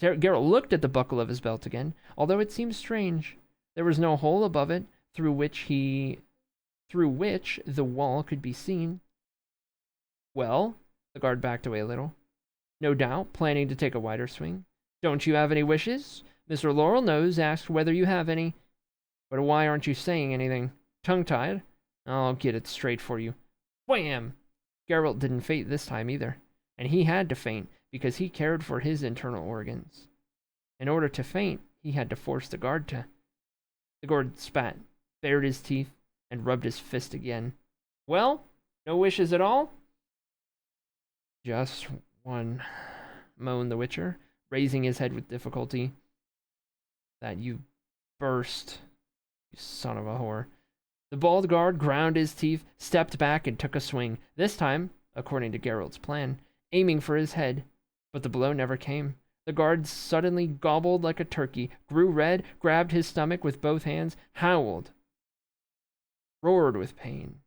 looked at the buckle of his belt again, although it seemed strange. There was no hole above it through which the wall could be seen. Well, the guard backed away a little. No doubt, planning to take a wider swing. Don't you have any wishes? Mr. Laurelnose asked whether you have any. But why aren't you saying anything? Tongue-tied? I'll get it straight for you. Wham! Geralt didn't faint this time either. And he had to faint, because he cared for his internal organs. In order to faint, he had to force the guard to. The guard spat, bared his teeth, and rubbed his fist again. Well, no wishes at all? Just one, moaned the Witcher, raising his head with difficulty. That you burst, you son of a whore. The bald guard ground his teeth, stepped back, and took a swing, this time, according to Geralt's plan, aiming for his head. But the blow never came. The guard suddenly gobbled like a turkey, grew red, grabbed his stomach with both hands, howled, roared with pain,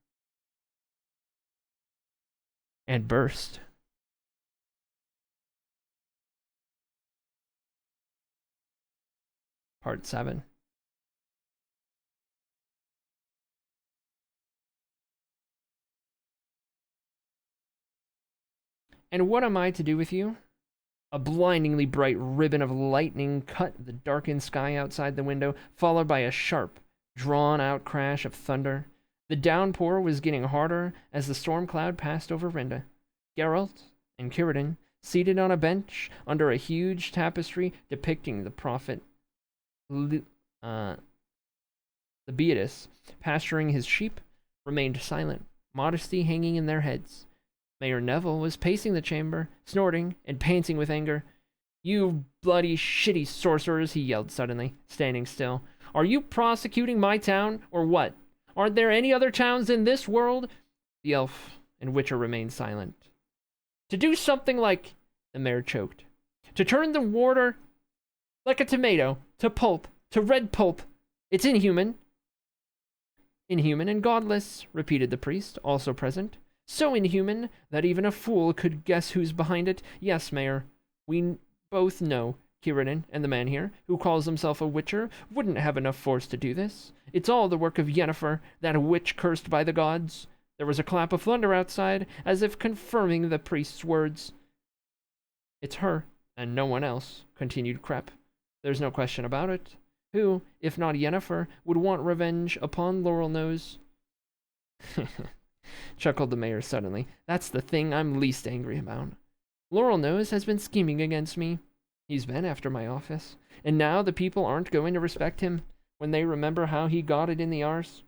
and burst. Part 7. And what am I to do with you? A blindingly bright ribbon of lightning cut the darkened sky outside the window, followed by a sharp, drawn-out crash of thunder. The downpour was getting harder as the storm cloud passed over Rinda. Geralt and Círdan, seated on a bench under a huge tapestry depicting the prophet the Beatus pasturing his sheep, remained silent, modesty hanging in their heads. Mayor Neville was pacing the chamber, snorting and panting with anger. "You bloody shitty sorcerers," he yelled suddenly, standing still. "Are you prosecuting my town, or what? Aren't there any other towns in this world?" The elf and Witcher remained silent. "To do something like..." The mayor choked. "To turn the water like a tomato, to pulp, to red pulp. It's inhuman." "Inhuman and godless," repeated the priest, also present. "So inhuman that even a fool could guess who's behind it. Yes, Mayor, we both know Círdan and the man here, who calls himself a Witcher, wouldn't have enough force to do this. It's all the work of Yennefer, that witch cursed by the gods." There was a clap of thunder outside, as if confirming the priest's words. "It's her, and no one else," continued Crep. "There's no question about it. Who, if not Yennefer, would want revenge upon Laurelnose?" Chuckled the mayor suddenly. "That's the thing I'm least angry about. Laurelnose has been scheming against me. He's been after my office. And now the people aren't going to respect him when they remember how he got it in the arse.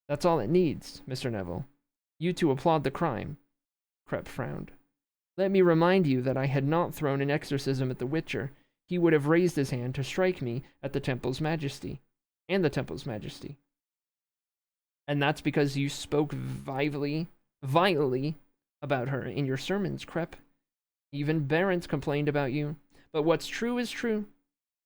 That's all it needs, Mr. Neville. You to applaud the crime." Crep frowned. "Let me remind you that I had not thrown an exorcism at the Witcher. He would have raised his hand to strike me at the Temple's Majesty. And the Temple's Majesty. And that's because you spoke vilely about her in your sermons, Crep. Even Barents complained about you. But what's true is true.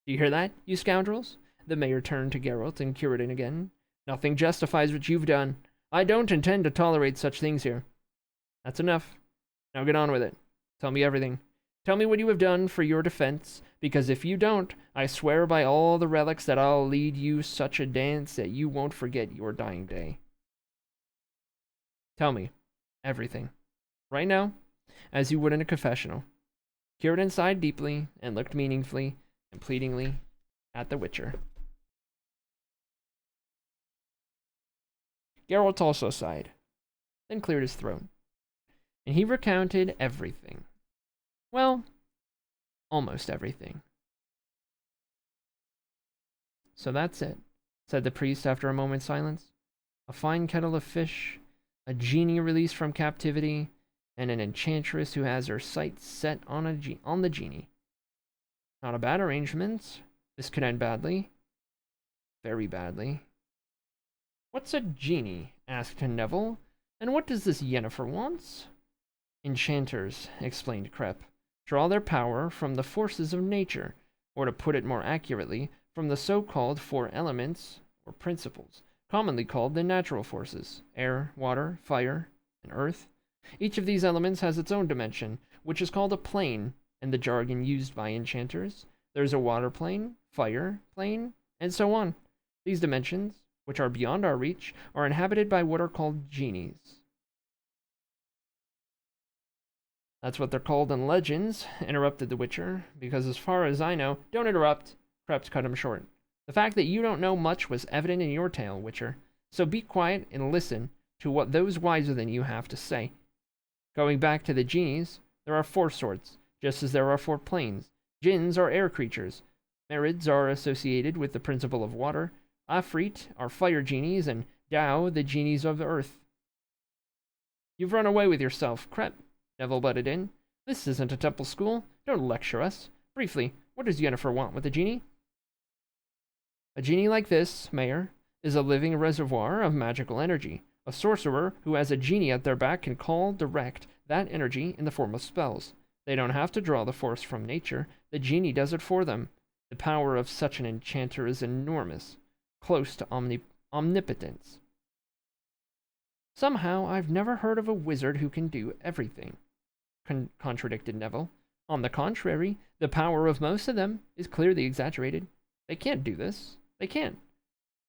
Do you hear that, you scoundrels?" The mayor turned to Geralt and Círdan again. "Nothing justifies what you've done. I don't intend to tolerate such things here. That's enough. Now get on with it. Tell me everything. Tell me what you have done for your defense, because if you don't, I swear by all the relics that I'll lead you such a dance that you won't forget your dying day. Tell me everything. Right now, as you would in a confessional." Círdan sighed deeply and looked meaningfully and pleadingly at the Witcher. Geralt also sighed, then cleared his throat, and he recounted everything. Well, almost everything. "So that's it," said the priest after a moment's silence. "A fine kettle of fish, a genie released from captivity, and an enchantress who has her sights set on the genie. Not a bad arrangement. This could end badly. Very badly." "What's a genie?" asked Neville. "And what does this Yennefer want?" "Enchanters," explained Crep, "draw their power from the forces of nature, or to put it more accurately, from the so-called 4 elements, or principles, commonly called the natural forces: air, water, fire, and earth. Each of these elements has its own dimension, which is called a plane in the jargon used by enchanters. There's a water plane, fire plane, and so on. These dimensions, which are beyond our reach, are inhabited by what are called genies." "That's what they're called in legends," interrupted the Witcher, "because as far as I know—" "Don't interrupt," Krebs cut him short. "The fact that you don't know much was evident in your tale, Witcher, so be quiet and listen to what those wiser than you have to say. Going back to the genies, there are 4 sorts, just as there are 4 planes. Jinns are air creatures. Marids are associated with the principle of water. Afrit are fire genies, and Dao the genies of the earth." "You've run away with yourself, Crep," Neville butted in. "This isn't a temple school. Don't lecture us. Briefly, what does Yennefer want with a genie?" "A genie like this, Mayor, is a living reservoir of magical energy. A sorcerer who has a genie at their back can call direct that energy in the form of spells. They don't have to draw the force from nature. The genie does it for them. The power of such an enchanter is enormous, close to omnipotence." Somehow, I've never heard of a wizard who can do everything, contradicted Neville. On the contrary, the power of most of them is clearly exaggerated. They can't do this. They can't.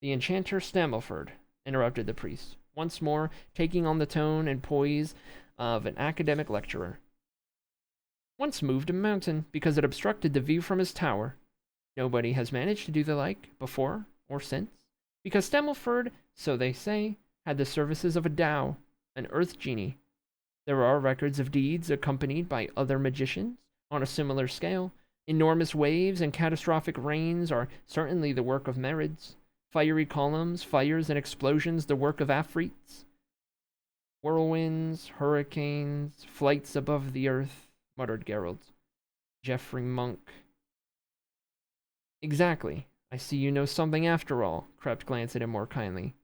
The enchanter Stammelford, interrupted the priest, once more taking on the tone and poise of an academic lecturer. Once moved a mountain because it obstructed the view from his tower. Nobody has managed to do the like before or since, because Stammelford, so they say, had the services of a Tao, an earth genie. There are records of deeds accompanied by other magicians on a similar scale. Enormous waves and catastrophic rains are certainly the work of Marids. Fiery columns, fires, and explosions the work of Afrits. Whirlwinds, hurricanes, flights above the earth, muttered Geralt. Geoffrey Monk. Exactly. I see you know something after all. Krept glanced at him more kindly.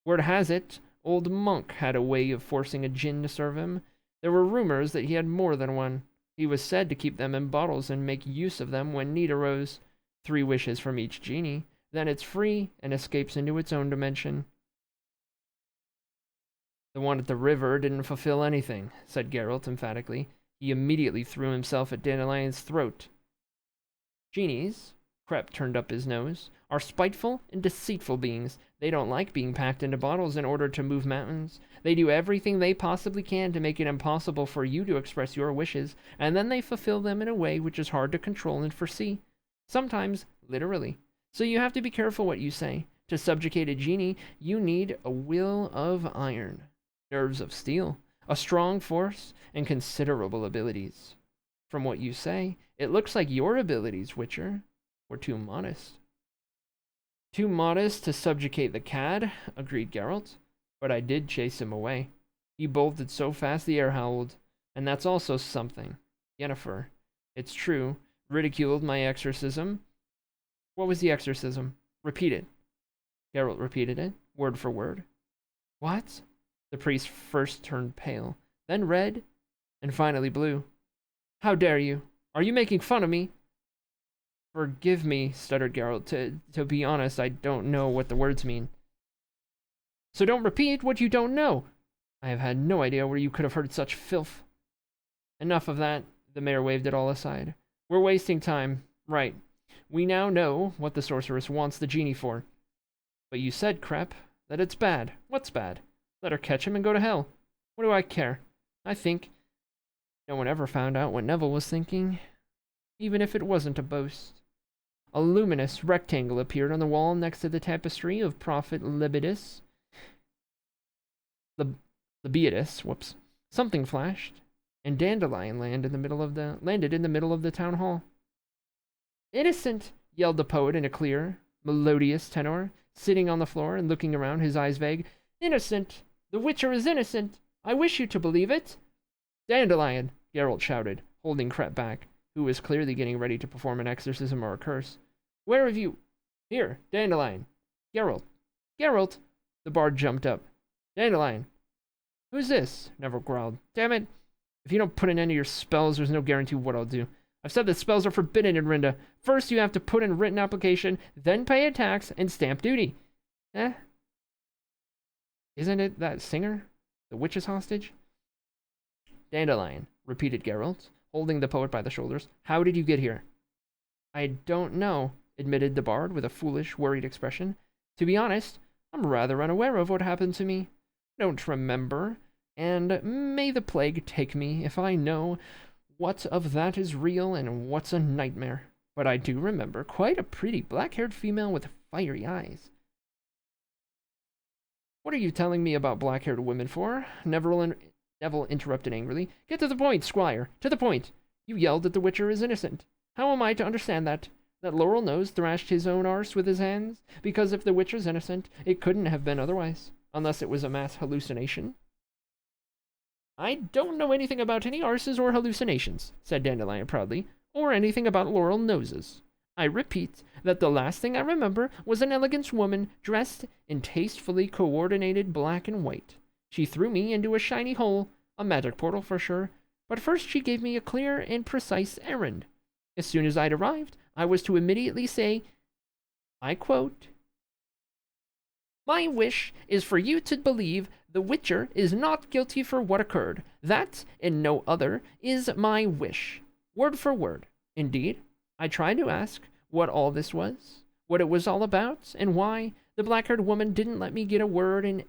Word has it, old Monk had a way of forcing a djinn to serve him. There were rumors that he had more than one. He was said to keep them in bottles and make use of them when need arose. 3 wishes from each genie. Then it's free and escapes into its own dimension. The one at the river didn't fulfill anything, said Geralt emphatically. He immediately threw himself at Dandelion's throat. Genies, Krept turned up his nose, are spiteful and deceitful beings. They don't like being packed into bottles in order to move mountains. They do everything they possibly can to make it impossible for you to express your wishes, and then they fulfill them in a way which is hard to control and foresee. Sometimes, literally. So you have to be careful what you say. To subjugate a genie, you need a will of iron, nerves of steel, a strong force, and considerable abilities. From what you say, it looks like your abilities, Witcher, were too modest. Too modest to subjugate the cad, agreed Geralt, but I did chase him away. He bolted so fast the air howled, and that's also something. Yennefer, it's true, ridiculed my exorcism. What was the exorcism? Repeat it. Geralt repeated it, word for word. What? The priest first turned pale, then red, and finally blue. How dare you? Are you making fun of me? Forgive me, stuttered Geralt. To be honest, I don't know what the words mean. So don't repeat what you don't know. I have had no idea where you could have heard such filth. Enough of that. The mayor waved it all aside. We're wasting time. Right. We now know what the sorceress wants the genie for. But you said, Krept, that it's bad. What's bad? Let her catch him and go to hell. What do I care? I think no one ever found out what Neville was thinking, even if it wasn't a boast. A luminous rectangle appeared on the wall next to the tapestry of Prophet Libidus. Libidus, whoops. Something flashed, and Dandelion landed in the middle of the town hall. Innocent! Yelled the poet in a clear, melodious tenor, sitting on the floor and looking around, his eyes vague. Innocent! The Witcher is innocent! I wish you to believe it! Dandelion! Geralt shouted, holding Krept back, who was clearly getting ready to perform an exorcism or a curse. Where have you... Here, Dandelion. Geralt. Geralt! The bard jumped up. Dandelion. Who's this? Neville growled. Damn it! If you don't put an end to your spells, there's no guarantee what I'll do. I've said that spells are forbidden in Rinda. First, you have to put in a written application, then pay a tax and stamp duty. Eh? Isn't it that singer? The witch's hostage? Dandelion, repeated Geralt, holding the poet by the shoulders. How did you get here? I don't know, admitted the bard with a foolish, worried expression. To be honest, I'm rather unaware of what happened to me. Don't remember, and may the plague take me if I know what of that is real and what's a nightmare. But I do remember quite a pretty black-haired female with fiery eyes. What are you telling me about black-haired women for? Neville interrupted angrily. Get to the point, squire. To the point. You yelled that the Witcher is innocent. How am I to understand that? That Laurel Nose thrashed his own arse with his hands? Because if the Witcher's innocent, it couldn't have been otherwise. Unless it was a mass hallucination. I don't know anything about any arses or hallucinations, said Dandelion proudly, or anything about Laurel Noses. I repeat that the last thing I remember was an elegant woman dressed in tastefully coordinated black and white. She threw me into a shiny hole, a magic portal for sure, but first she gave me a clear and precise errand. As soon as I'd arrived, I was to immediately say, I quote, My wish is for you to believe the Witcher is not guilty for what occurred. That, and no other, is my wish. Word for word. Indeed, I tried to ask what all this was, what it was all about, and why the black-haired woman didn't let me get a word in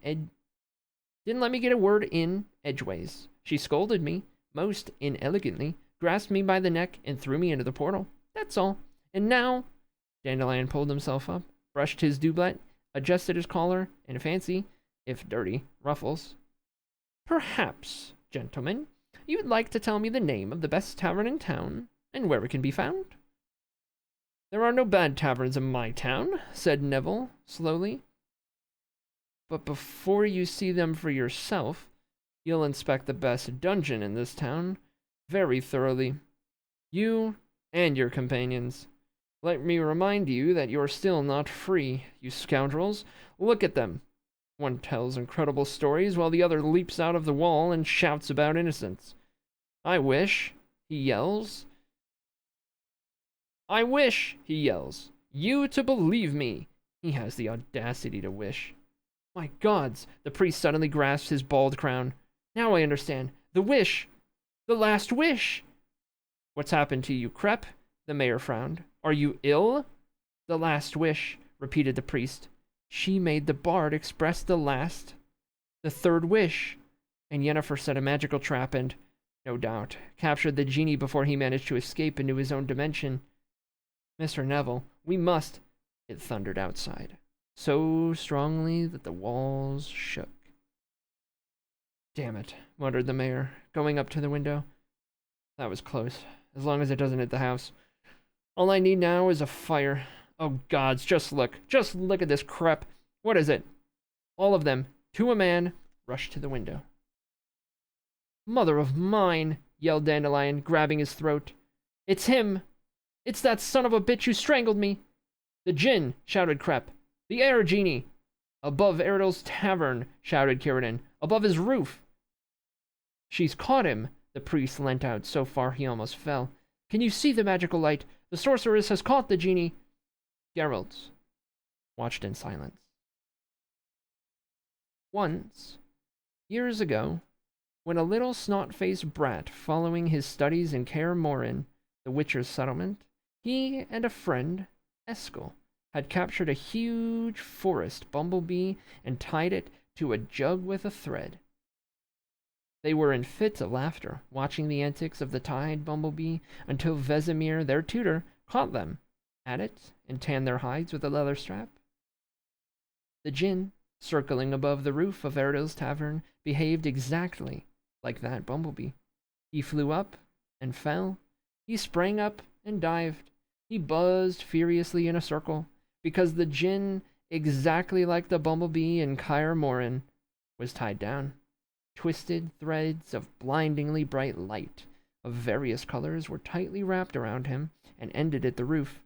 edgeways. She scolded me, most inelegantly, grasped me by the neck, and threw me into the portal. That's all. And now, Dandelion pulled himself up, brushed his doublet, adjusted his collar, and fancy, if dirty, ruffles. Perhaps, gentlemen, you'd like to tell me the name of the best tavern in town, and where it can be found? There are no bad taverns in my town, said Neville, slowly. But before you see them for yourself, you'll inspect the best dungeon in this town very thoroughly. You and your companions. Let me remind you that you're still not free, you scoundrels. Look at them. One tells incredible stories while the other leaps out of the wall and shouts about innocence. I wish, he yells, you to believe me. He has the audacity to wish. My gods, the priest suddenly grasps his bald crown. Now I understand. The wish. The last wish. What's happened to you, Crep? The mayor frowned. Are you ill? The last wish, repeated the priest. She made the bard express the third wish. And Yennefer set a magical trap and, no doubt, captured the genie before he managed to escape into his own dimension. Mr. Neville, we must, it thundered outside, so strongly that the walls shook. Damn it, muttered the mayor, going up to the window. That was close, as long as it doesn't hit the house. All I need now is a fire. Oh gods, just look at this crap. What is it? All of them, to a man, rushed to the window. Mother of mine, yelled Dandelion, grabbing his throat. It's him! It's that son of a bitch who strangled me! The djinn, shouted Crep. The air genie! Above Eredil's tavern, shouted Kieran. Above his roof! She's caught him! The priest leant out so far he almost fell. Can you see the magical light? The sorceress has caught the genie! Geralt watched in silence. Once, years ago, when a little snot-faced brat following his studies in Kaer Morhen, the Witcher's settlement, he and a friend, Eskel, had captured a huge forest bumblebee and tied it to a jug with a thread. They were in fits of laughter, watching the antics of the tied bumblebee until Vesemir, their tutor, caught them at it and tanned their hides with a leather strap. The djinn, circling above the roof of Eredil's tavern, behaved exactly like that bumblebee. He flew up and fell. He sprang up and dived. He buzzed furiously in a circle, because the djinn, exactly like the bumblebee in Kaer Morhen, was tied down. Twisted threads of blindingly bright light of various colors were tightly wrapped around him and ended at the roof.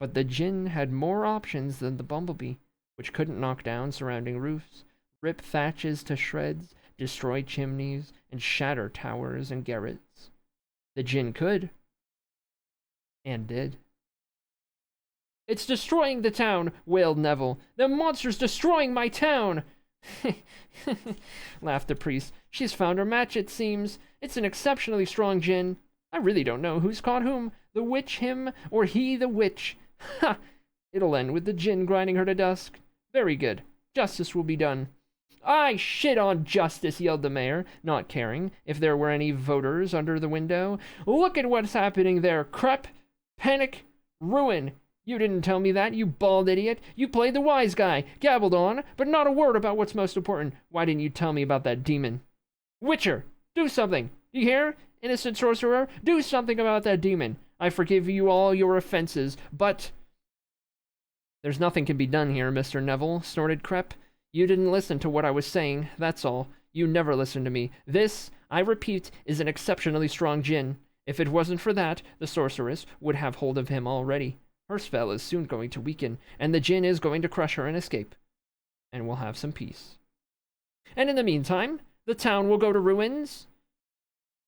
But the djinn had more options than the bumblebee, which couldn't knock down surrounding roofs, rip thatches to shreds, destroy chimneys, and shatter towers and garrets. The djinn could, and did. It's destroying the town, wailed Neville. The monster's destroying my town! Laughed the priest. She's found her match, it seems. It's an exceptionally strong djinn. I really don't know who's caught whom, the witch him, or he the witch. Ha! It'll end with the djinn grinding her to dust. Very good. Justice will be done. I shit on justice, yelled the mayor, not caring if there were any voters under the window. Look at what's happening there, Crep. Panic. Ruin. You didn't tell me that, you bald idiot. You played the wise guy, gabbled on, but not a word about what's most important. Why didn't you tell me about that demon? Witcher, do something. Do you hear? Innocent sorcerer, do something about that demon. I forgive you all your offenses, but... There's nothing can be done here, Mr. Neville, snorted Crep. You didn't listen to what I was saying, that's all. You never listened to me. This, I repeat, is an exceptionally strong djinn. If it wasn't for that, the sorceress would have hold of him already. Her spell is soon going to weaken, and the djinn is going to crush her and escape. And we'll have some peace. And in the meantime, the town will go to ruins.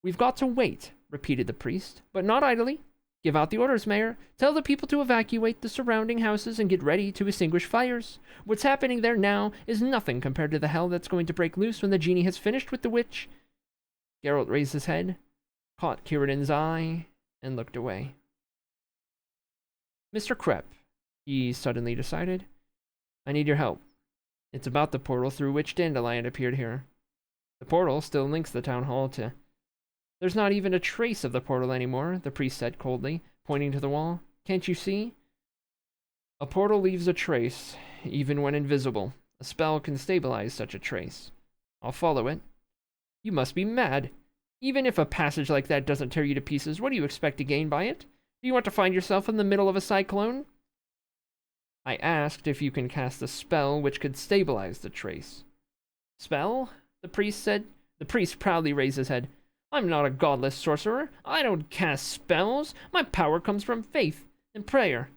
We've got to wait, repeated the priest, but not idly. Give out the orders, Mayor. Tell the people to evacuate the surrounding houses and get ready to extinguish fires. What's happening there now is nothing compared to the hell that's going to break loose when the genie has finished with the witch. Geralt raised his head, caught Círdan's eye, and looked away. Mr. Krepp, he suddenly decided, I need your help. It's about the portal through which Dandelion appeared here. The portal still links the town hall to... There's not even a trace of the portal anymore, the priest said coldly, pointing to the wall. Can't you see? A portal leaves a trace, even when invisible. A spell can stabilize such a trace. I'll follow it. You must be mad. Even if a passage like that doesn't tear you to pieces, what do you expect to gain by it? Do you want to find yourself in the middle of a cyclone? I asked if you can cast a spell which could stabilize the trace. Spell? The priest said. The priest proudly raised his head. I'm not a godless sorcerer. I don't cast spells. My power comes from faith and prayer.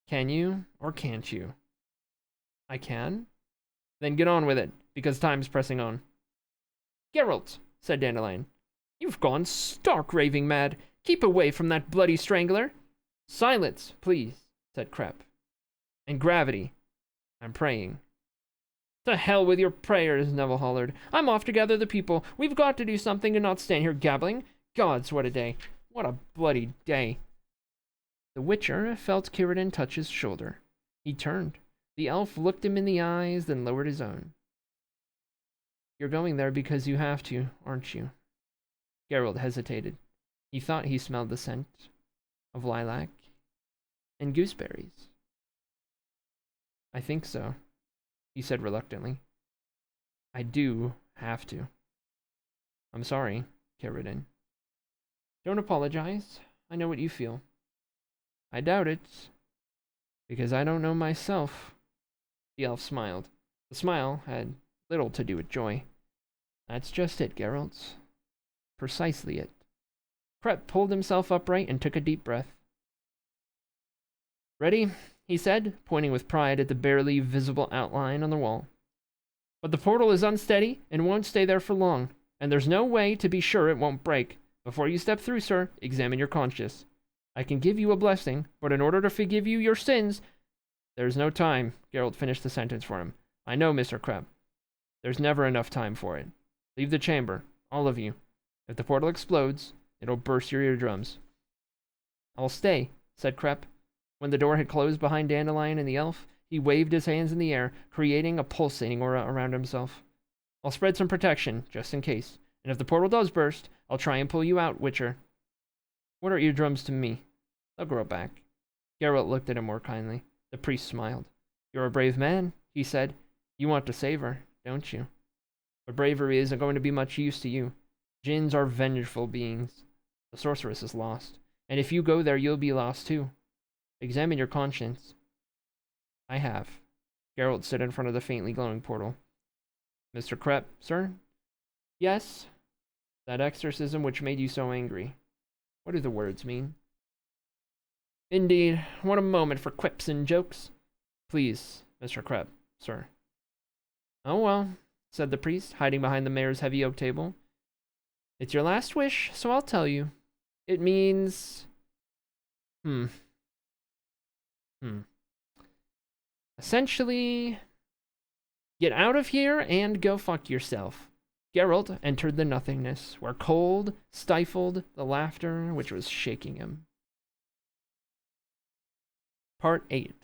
Can you or can't you? I can? Then get on with it, because time's pressing on. Geralt, said Dandelion, you've gone stark raving mad. Keep away from that bloody strangler. Silence, please, said Krepp. And gravity. I'm praying. To hell with your prayers, Neville hollered. I'm off to gather the people. We've got to do something and not stand here gabbling. Gods, what a day. What a bloody day. The Witcher felt Círdan touch his shoulder. He turned. The elf looked him in the eyes, then lowered his own. You're going there because you have to, aren't you? Geralt hesitated. He thought he smelled the scent of lilac and gooseberries. I think so, he said reluctantly. I do have to. I'm sorry, Círdan. Don't apologize. I know what you feel. I doubt it, because I don't know myself. The elf smiled. The smile had little to do with joy. That's just it, Geralt. Precisely it. Krepp pulled himself upright and took a deep breath. Ready? He said, pointing with pride at the barely visible outline on the wall. But the portal is unsteady and won't stay there for long, and there's no way to be sure it won't break. Before you step through, sir, examine your conscience. I can give you a blessing, but in order to forgive you your sins... There's no time, Geralt finished the sentence for him. I know, Mr. Krepp. There's never enough time for it. Leave the chamber, all of you. If the portal explodes, it'll burst your eardrums. I'll stay, said Krepp. When the door had closed behind Dandelion and the elf, he waved his hands in the air, creating a pulsating aura around himself. I'll spread some protection, just in case. And if the portal does burst, I'll try and pull you out, Witcher. What are eardrums to me? They'll grow back. Geralt looked at him more kindly. The priest smiled. You're a brave man, he said. You want to save her, don't you? But bravery isn't going to be much use to you. Djinns are vengeful beings. The sorceress is lost. And if you go there, you'll be lost too. Examine your conscience. I have. Geralt stood in front of the faintly glowing portal. Mr. Krepp, sir? Yes? That exorcism which made you so angry. What do the words mean? Indeed, what a moment for quips and jokes. Please, Mr. Krepp, sir. Oh well, said the priest, hiding behind the mayor's heavy oak table. It's your last wish, so I'll tell you. It means... Essentially, get out of here and go fuck yourself. Geralt entered the nothingness, where cold stifled the laughter which was shaking him. Part 8.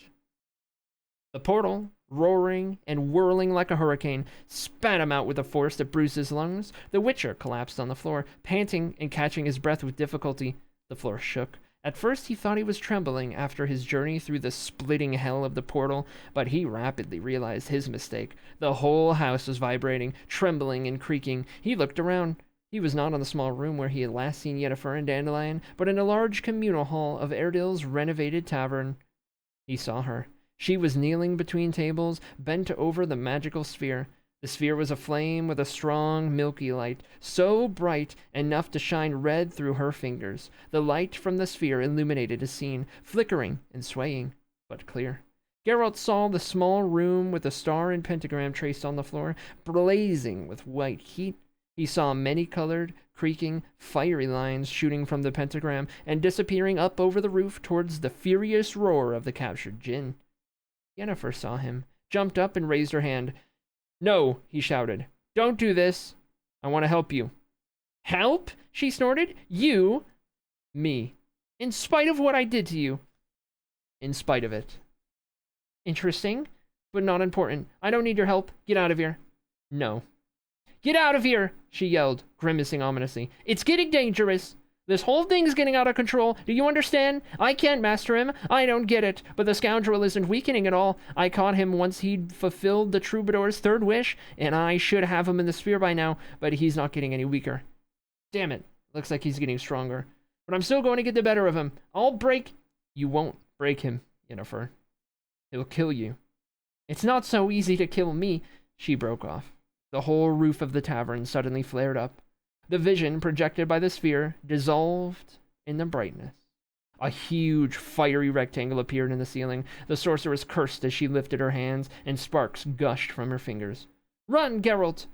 The portal, roaring and whirling like a hurricane, spat him out with a force that bruised his lungs. The Witcher collapsed on the floor, panting and catching his breath with difficulty. The floor shook. At first he thought he was trembling after his journey through the splitting hell of the portal, but he rapidly realized his mistake. The whole house was vibrating, trembling and creaking. He looked around. He was not in the small room where he had last seen Yennefer and Dandelion, but in a large communal hall of Airedale's renovated tavern. He saw her. She was kneeling between tables, bent over the magical sphere. The sphere was aflame with a strong, milky light, so bright enough to shine red through her fingers. The light from the sphere illuminated a scene, flickering and swaying, but clear. Geralt saw the small room with a star and pentagram traced on the floor, blazing with white heat. He saw many-colored, creaking, fiery lines shooting from the pentagram and disappearing up over the roof towards the furious roar of the captured djinn. Yennefer saw him, jumped up and raised her hand. "No," he shouted. "Don't do this. I want to help you." "Help?" she snorted. "You?" "Me. In spite of what I did to you." "In spite of it." "Interesting, but not important. I don't need your help. Get out of here." "No." "Get out of here!" she yelled, grimacing ominously. "It's getting dangerous. This whole thing's getting out of control. Do you understand? I can't master him. I don't get it. But the scoundrel isn't weakening at all. I caught him once he'd fulfilled the troubadour's third wish, and I should have him in the sphere by now, but he's not getting any weaker. Damn it. Looks like he's getting stronger. But I'm still going to get the better of him. I'll break..." "You won't break him, Yennefer. He'll kill you." "It's not so easy to kill me," she broke off. The whole roof of the tavern suddenly flared up. The vision projected by the sphere dissolved in the brightness. A huge, fiery rectangle appeared in the ceiling. The sorceress cursed as she lifted her hands, and sparks gushed from her fingers. "Run, Geralt!"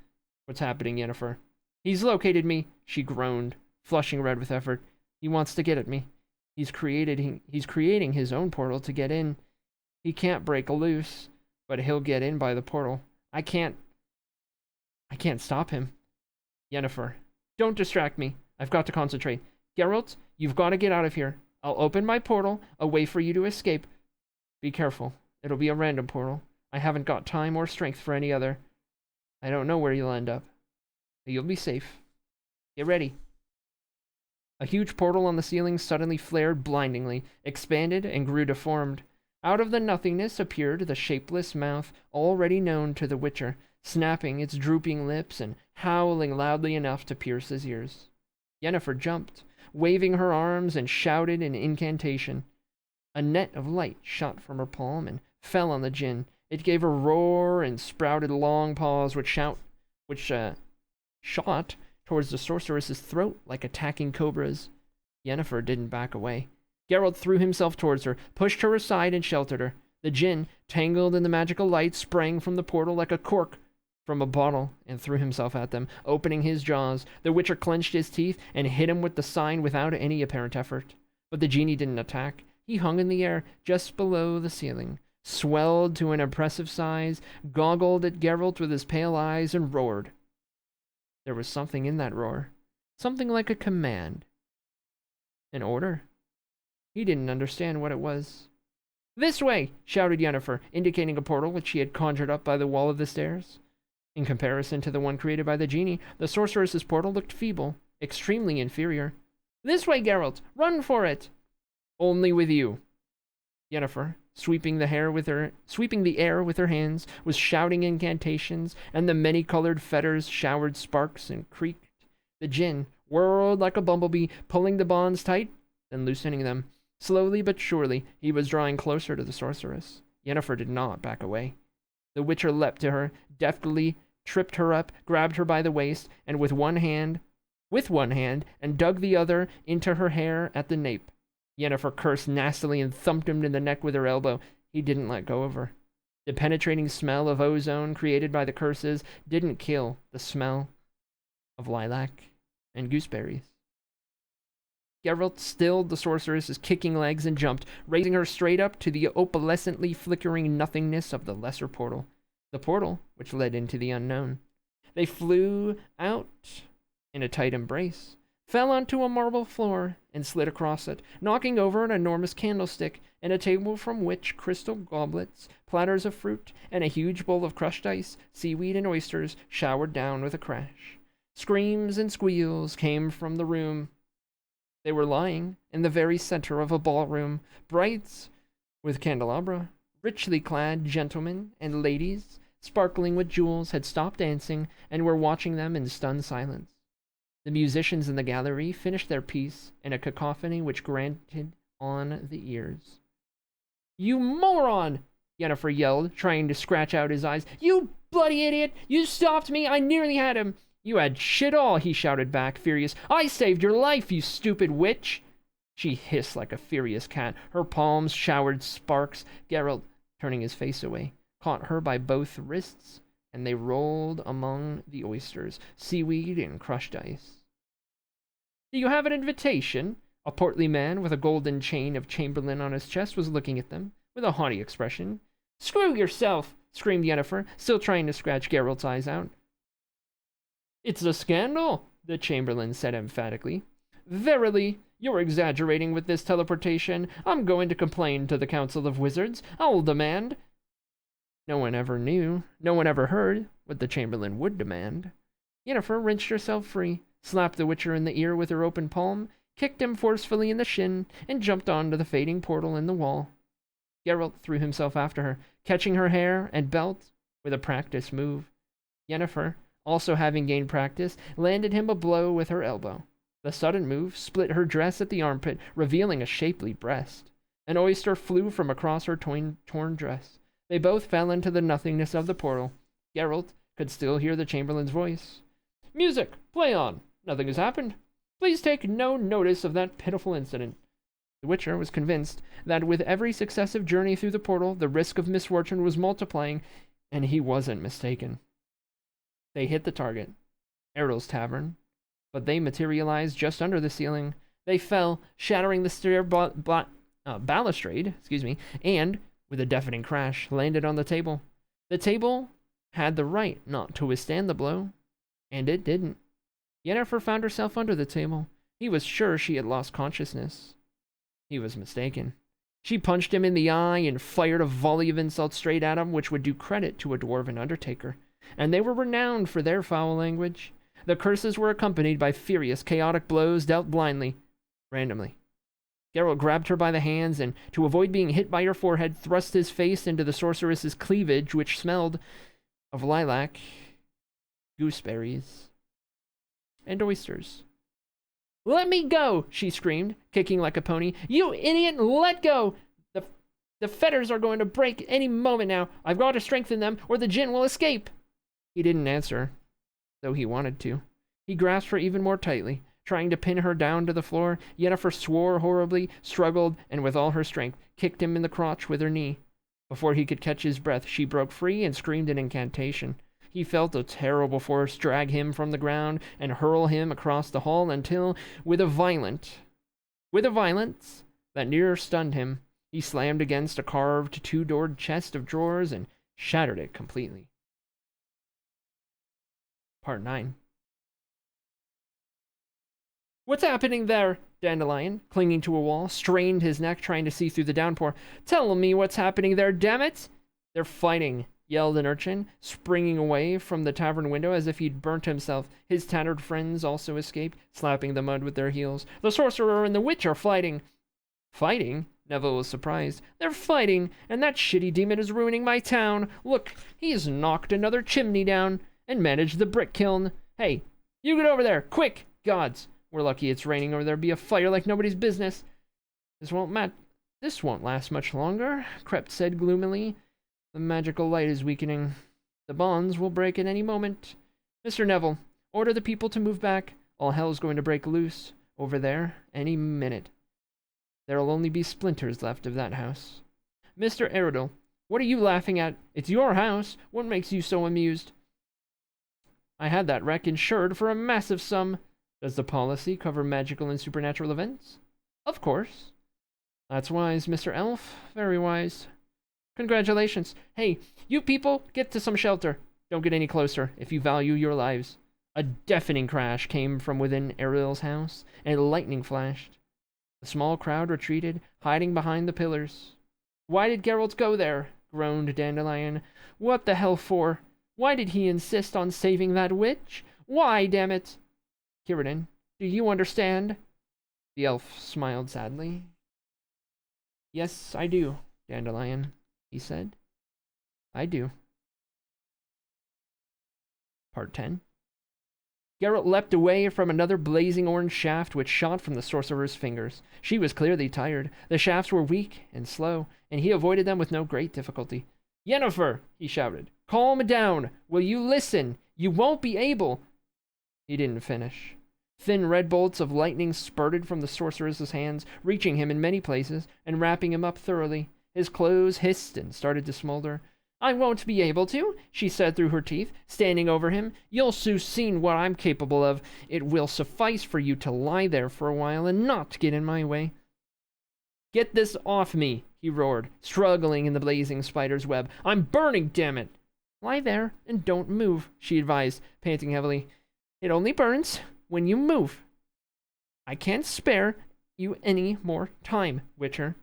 "What's happening, Yennefer?" "He's located me," she groaned, flushing red with effort. "He wants to get at me. He's creating his own portal to get in. He can't break loose, but he'll get in by the portal. I can't stop him." "Yennefer, don't distract me. I've got to concentrate. Geralt, you've got to get out of here. I'll open my portal, a way for you to escape. Be careful. It'll be a random portal. I haven't got time or strength for any other. I don't know where you'll end up, but you'll be safe. Get ready." A huge portal on the ceiling suddenly flared blindingly, expanded, and grew deformed. Out of the nothingness appeared the shapeless mouth already known to the Witcher, snapping its drooping lips and howling loudly enough to pierce his ears. Yennefer jumped, waving her arms, and shouted an incantation. A net of light shot from her palm and fell on the djinn. It gave a roar and sprouted long paws which shot towards the sorceress's throat like attacking cobras. Yennefer didn't back away. Geralt threw himself towards her, pushed her aside, and sheltered her. The djinn, tangled in the magical light, sprang from the portal like a cork from a bottle and threw himself at them, opening his jaws. The Witcher clenched his teeth and hit him with the sign without any apparent effort. But the genie didn't attack. He hung in the air just below the ceiling, swelled to an impressive size, goggled at Geralt with his pale eyes, and roared. There was something in that roar, something like a command. An order? He didn't understand what it was. "This way!" shouted Yennefer, indicating a portal which she had conjured up by the wall of the stairs. In comparison to the one created by the genie, the sorceress's portal looked feeble, extremely inferior. "This way, Geralt! Run for it!" "Only with you." Yennefer, sweeping the air with her hands, was shouting incantations, and the many-colored fetters showered sparks and creaked. The djinn whirled like a bumblebee, pulling the bonds tight, then loosening them. Slowly but surely, he was drawing closer to the sorceress. Yennefer did not back away. The Witcher leapt to her, deftly tripped her up, grabbed her by the waist, and with one hand, and dug the other into her hair at the nape. Yennefer cursed nastily and thumped him in the neck with her elbow. He didn't let go of her. The penetrating smell of ozone created by the curses didn't kill the smell of lilac and gooseberries. Geralt stilled the sorceress's kicking legs and jumped, raising her straight up to the opalescently flickering nothingness of the lesser portal, the portal which led into the unknown. They flew out in a tight embrace, fell onto a marble floor, and slid across it, knocking over an enormous candlestick and a table from which crystal goblets, platters of fruit, and a huge bowl of crushed ice, seaweed, and oysters showered down with a crash. Screams and squeals came from the room. They were lying in the very center of a ballroom, bright with candelabra. Richly clad gentlemen and ladies, sparkling with jewels, had stopped dancing and were watching them in stunned silence. The musicians in the gallery finished their piece in a cacophony which grated on the ears. "You moron!" Yennefer yelled, trying to scratch out his eyes. "You bloody idiot! You stopped me! I nearly had him!" "You had shit all," he shouted back, furious. "I saved your life, you stupid witch!" She hissed like a furious cat. Her palms showered sparks. Geralt, turning his face away, caught her by both wrists and they rolled among the oysters, seaweed, and crushed ice. "Do you have an invitation?" A portly man with a golden chain of Chamberlain on his chest was looking at them, with a haughty expression. "Screw yourself!" screamed Yennefer, still trying to scratch Geralt's eyes out. "It's a scandal," the Chamberlain said emphatically. "Verily, you're exaggerating with this teleportation. I'm going to complain to the Council of Wizards. I'll demand—" No one ever knew, no one ever heard what the Chamberlain would demand. Yennefer wrenched herself free, slapped the Witcher in the ear with her open palm, kicked him forcefully in the shin, and jumped onto the fading portal in the wall. Geralt threw himself after her, catching her hair and belt with a practiced move. Yennefer, also having gained practice, landed him a blow with her elbow. The sudden move split her dress at the armpit, revealing a shapely breast. An oyster flew from across her torn dress. They both fell into the nothingness of the portal. Geralt could still hear the Chamberlain's voice. "Music! Play on! Nothing has happened. Please take no notice of that pitiful incident." The Witcher was convinced that with every successive journey through the portal, the risk of misfortune was multiplying, and he wasn't mistaken. They hit the target, Errol's tavern, but they materialized just under the ceiling. They fell, shattering the stair balustrade, and, with a deafening crash, landed on the table. The table had the right not to withstand the blow, and it didn't. Yennefer found herself under the table. He was sure she had lost consciousness. He was mistaken. She punched him in the eye and fired a volley of insults straight at him, which would do credit to a dwarven undertaker. And they were renowned for their foul language. The curses were accompanied by furious, chaotic blows dealt blindly, randomly. Geralt grabbed her by the hands and, to avoid being hit by her forehead, thrust his face into the sorceress's cleavage, which smelled of lilac, gooseberries, and oysters. "Let me go!" she screamed, kicking like a pony. "You idiot, let go! The fetters are going to break any moment now. I've got to strengthen them, or the djinn will escape." He didn't answer, though he wanted to. He grasped her even more tightly, trying to pin her down to the floor. Yennefer swore horribly, struggled, and with all her strength, kicked him in the crotch with her knee. Before he could catch his breath, she broke free and screamed an incantation. He felt a terrible force drag him from the ground and hurl him across the hall until, with a violence that near stunned him, he slammed against a carved two-doored chest of drawers and shattered it completely. Part 9. "What's happening there?" Dandelion, clinging to a wall, strained his neck trying to see through the downpour. "Tell me what's happening there, damn it!" "They're fighting," yelled an urchin, springing away from the tavern window as if he'd burnt himself. His tattered friends also escaped, slapping the mud with their heels. "The sorcerer and the witch are fighting." "Fighting?" Neville was surprised. "They're fighting, and that shitty demon is ruining my town. Look, he's knocked another chimney down and managed the brick kiln. Hey, you get over there, quick! Gods, we're lucky it's raining or there'd be a fire like nobody's business." This won't last much longer," Krept said gloomily. "The magical light is weakening. The bonds will break at any moment. Mr. Neville, order the people to move back. All hell's going to break loose over there any minute. There'll only be splinters left of that house. Mr. Eridel, what are you laughing at? It's your house. What makes you so amused?" "I had that wreck insured for a massive sum." "Does the policy cover magical and supernatural events?" "Of course." "That's wise, Mr. Elf. Very wise. Congratulations. Hey, you people, get to some shelter. Don't get any closer if you value your lives." A deafening crash came from within Ariel's house, and lightning flashed. The small crowd retreated, hiding behind the pillars. "Why did Geralt go there?" groaned Dandelion. "What the hell for? Why did he insist on saving that witch? Why, damn it?" "Círdan, do you understand?" The elf smiled sadly. "Yes, I do, Dandelion," he said. "I do." Part 10. Geralt leapt away from another blazing orange shaft which shot from the sorcerer's fingers. She was clearly tired. The shafts were weak and slow, and he avoided them with no great difficulty. "Yennefer!" he shouted. "Calm down! Will you listen? You won't be able—" He didn't finish. Thin red bolts of lightning spurted from the sorceress's hands, reaching him in many places and wrapping him up thoroughly. His clothes hissed and started to smolder. I won't be able to, she said through her teeth, standing over him. You'll soon see what I'm capable of. It will suffice for you to lie there for a while and not get in my way. Get this off me, he roared, struggling in the blazing spider's web. I'm burning, damn it! Lie there and don't move, she advised, panting heavily. It only burns when you move. I can't spare you any more time, Witcher.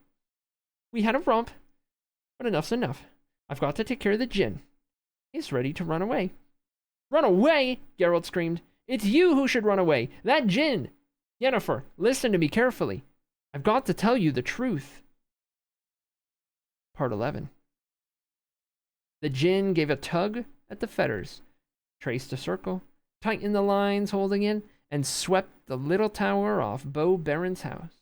We had a romp, but enough's enough. I've got to take care of the djinn. He's ready to run away. Run away? Geralt screamed. It's you who should run away. That djinn. Yennefer, listen to me carefully. I've got to tell you the truth. Part 11. The djinn gave a tug at the fetters, traced a circle, tightened the lines holding it, and swept the little tower off Beau Baron's house.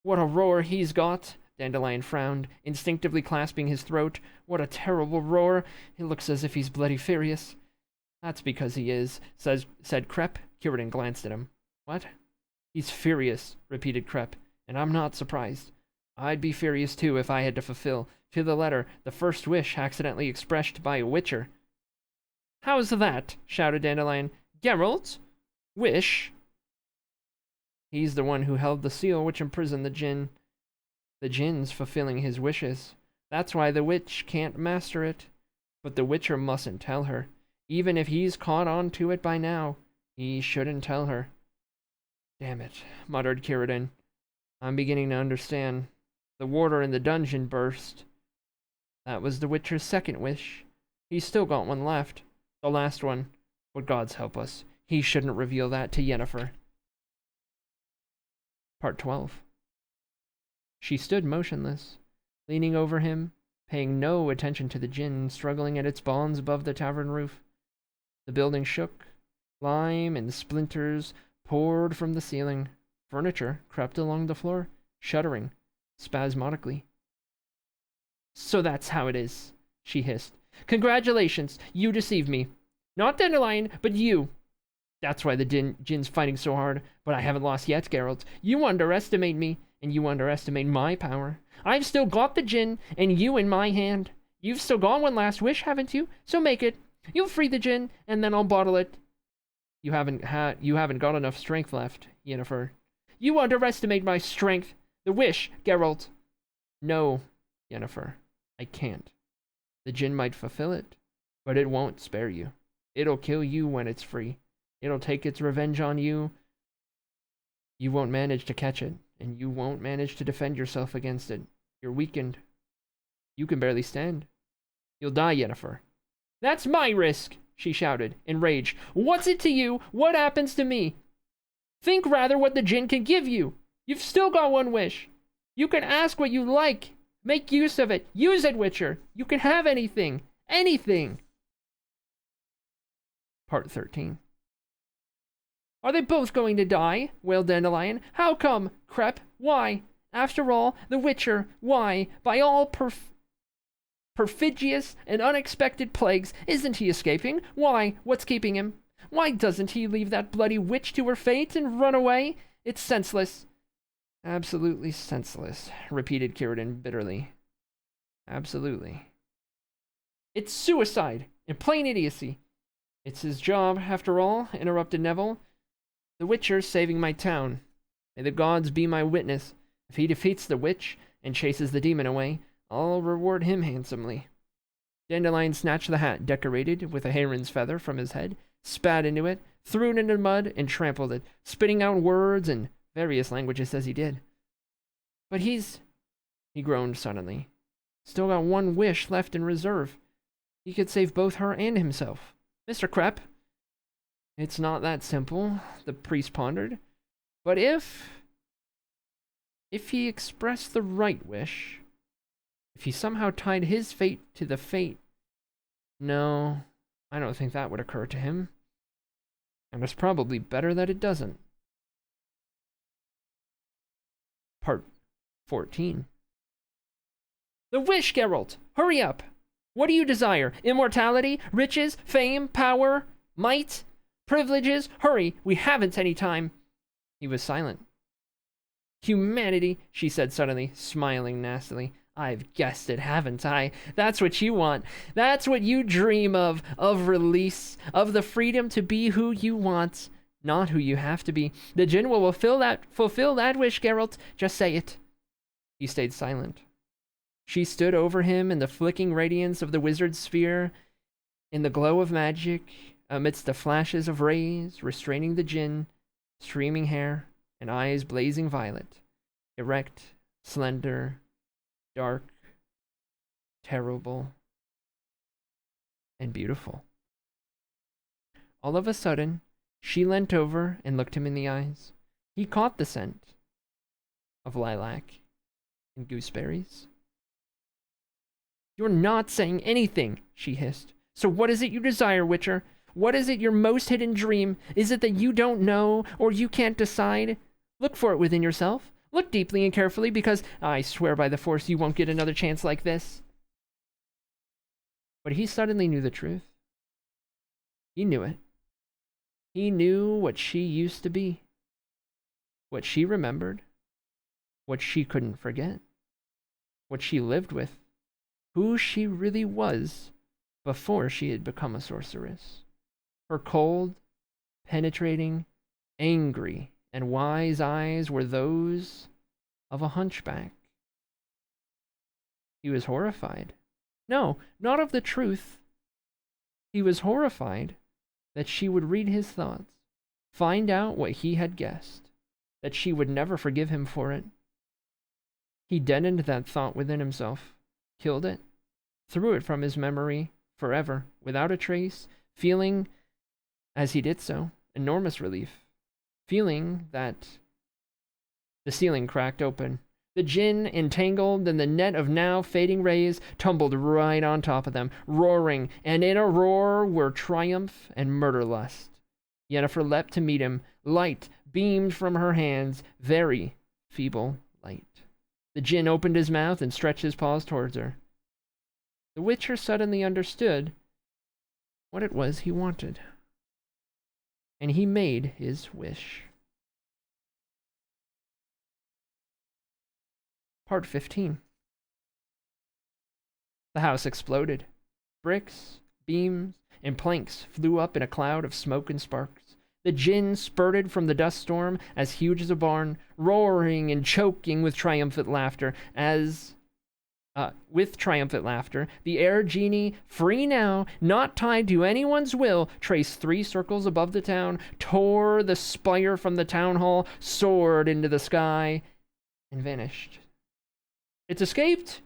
What a roar he's got! Dandelion frowned, instinctively clasping his throat. What a terrible roar! It looks as if he's bloody furious. That's because he is, said Crep. Curidan glanced at him. What? He's furious, repeated Crep, and I'm not surprised. I'd be furious too if I had to fulfill, to the letter, the first wish accidentally expressed by a Witcher. How's that? Shouted Dandelion. Geralt? Wish? He's the one who held the seal which imprisoned the djinn. The djinn's fulfilling his wishes. That's why the witch can't master it. But the Witcher mustn't tell her. Even if he's caught on to it by now, he shouldn't tell her. Damn it, muttered Curidan. I'm beginning to understand. The warder in the dungeon burst. That was the Witcher's second wish. He's still got one left. The last one. But God's help us. He shouldn't reveal that to Yennefer. Part 12. She stood motionless, leaning over him, paying no attention to the djinn struggling at its bonds above the tavern roof. The building shook. Lime and splinters poured from the ceiling. Furniture crept along the floor, shuddering spasmodically. So that's how it is, she hissed. Congratulations, you deceived me. Not Dandelion, but you. That's why the djinn's fighting so hard, but I haven't lost yet, Geralt. You underestimate me, and you underestimate my power. I've still got the djinn, and you in my hand. You've still got one last wish, haven't you? So make it. You'll free the djinn, and then I'll bottle it. You haven't got enough strength left, Yennefer. You underestimate my strength. The wish, Geralt. No, Yennefer, I can't. The djinn might fulfill it, but it won't spare you. It'll kill you when it's free. It'll take its revenge on you. You won't manage to catch it, and you won't manage to defend yourself against it. You're weakened. You can barely stand. You'll die, Yennefer. That's my risk, she shouted, enraged. What's it to you? What happens to me? Think rather what the djinn can give you. You've still got one wish. You can ask what you like. Make use of it. Use it, Witcher. You can have anything. Anything. Part 13. Are they both going to die? Wailed Dandelion. How come? Crep, why? After all, the Witcher, why? By all perfidious and unexpected plagues, isn't he escaping? Why? What's keeping him? Why doesn't he leave that bloody witch to her fate and run away? It's senseless. Absolutely senseless, repeated Curidan bitterly. Absolutely. It's suicide and plain idiocy. It's his job, after all, interrupted Neville. The Witcher's saving my town. May the gods be my witness. If he defeats the witch and chases the demon away, I'll reward him handsomely. Dandelion snatched the hat decorated with a heron's feather from his head, spat into it, threw it into the mud, and trampled it, spitting out words in various languages as he did. But he groaned suddenly. Still got one wish left in reserve. He could save both her and himself. Mr. Crep. It's not that simple, the priest pondered. But if he expressed the right wish, if he somehow tied his fate to the fate... No, I don't think that would occur to him. And it's probably better that it doesn't. Part 14. The wish, Geralt! Hurry up! What do you desire? Immortality? Riches? Fame? Power? Might? Privileges? Hurry! We haven't any time! He was silent. Humanity, she said suddenly, smiling nastily. I've guessed it, haven't I? That's what you want. That's what you dream of release, of the freedom to be who you want, not who you have to be. The djinn will fulfill that wish, Geralt. Just say it. He stayed silent. She stood over him in the flicking radiance of the wizard's sphere, in the glow of magic, amidst the flashes of rays, restraining the djinn, streaming hair, and eyes blazing violet, erect, slender, dark, terrible, and beautiful. All of a sudden, she leant over and looked him in the eyes. He caught the scent of lilac and gooseberries. You're not saying anything, she hissed. So what is it you desire, Witcher? What is it your most hidden dream? Is it that you don't know, or you can't decide? Look for it within yourself. Look deeply and carefully, because I swear by the Force you won't get another chance like this. But he suddenly knew the truth. He knew it. He knew what she used to be. What she remembered. What she couldn't forget. What she lived with. Who she really was before she had become a sorceress. Her cold, penetrating, angry, and wise eyes were those of a hunchback. He was horrified. No, not of the truth. He was horrified that she would read his thoughts, find out what he had guessed, that she would never forgive him for it. He deadened that thought within himself, killed it, threw it from his memory forever, without a trace, feeling, as he did so, enormous relief. Feeling that the ceiling cracked open. The djinn, entangled in the net of now fading rays, tumbled right on top of them, roaring, and in a roar were triumph and murderlust. Yennefer leapt to meet him. Light beamed from her hands, very feeble light. The djinn opened his mouth and stretched his paws towards her. The Witcher suddenly understood what it was he wanted. And he made his wish. Part 15. The house exploded. Bricks, beams, and planks flew up in a cloud of smoke and sparks. The djinn spurted from the dust storm as huge as a barn, roaring and choking with triumphant laughter the air genie, free now, not tied to anyone's will, traced 3 circles above the town, tore the spire from the town hall, soared into the sky, and vanished. It's escaped!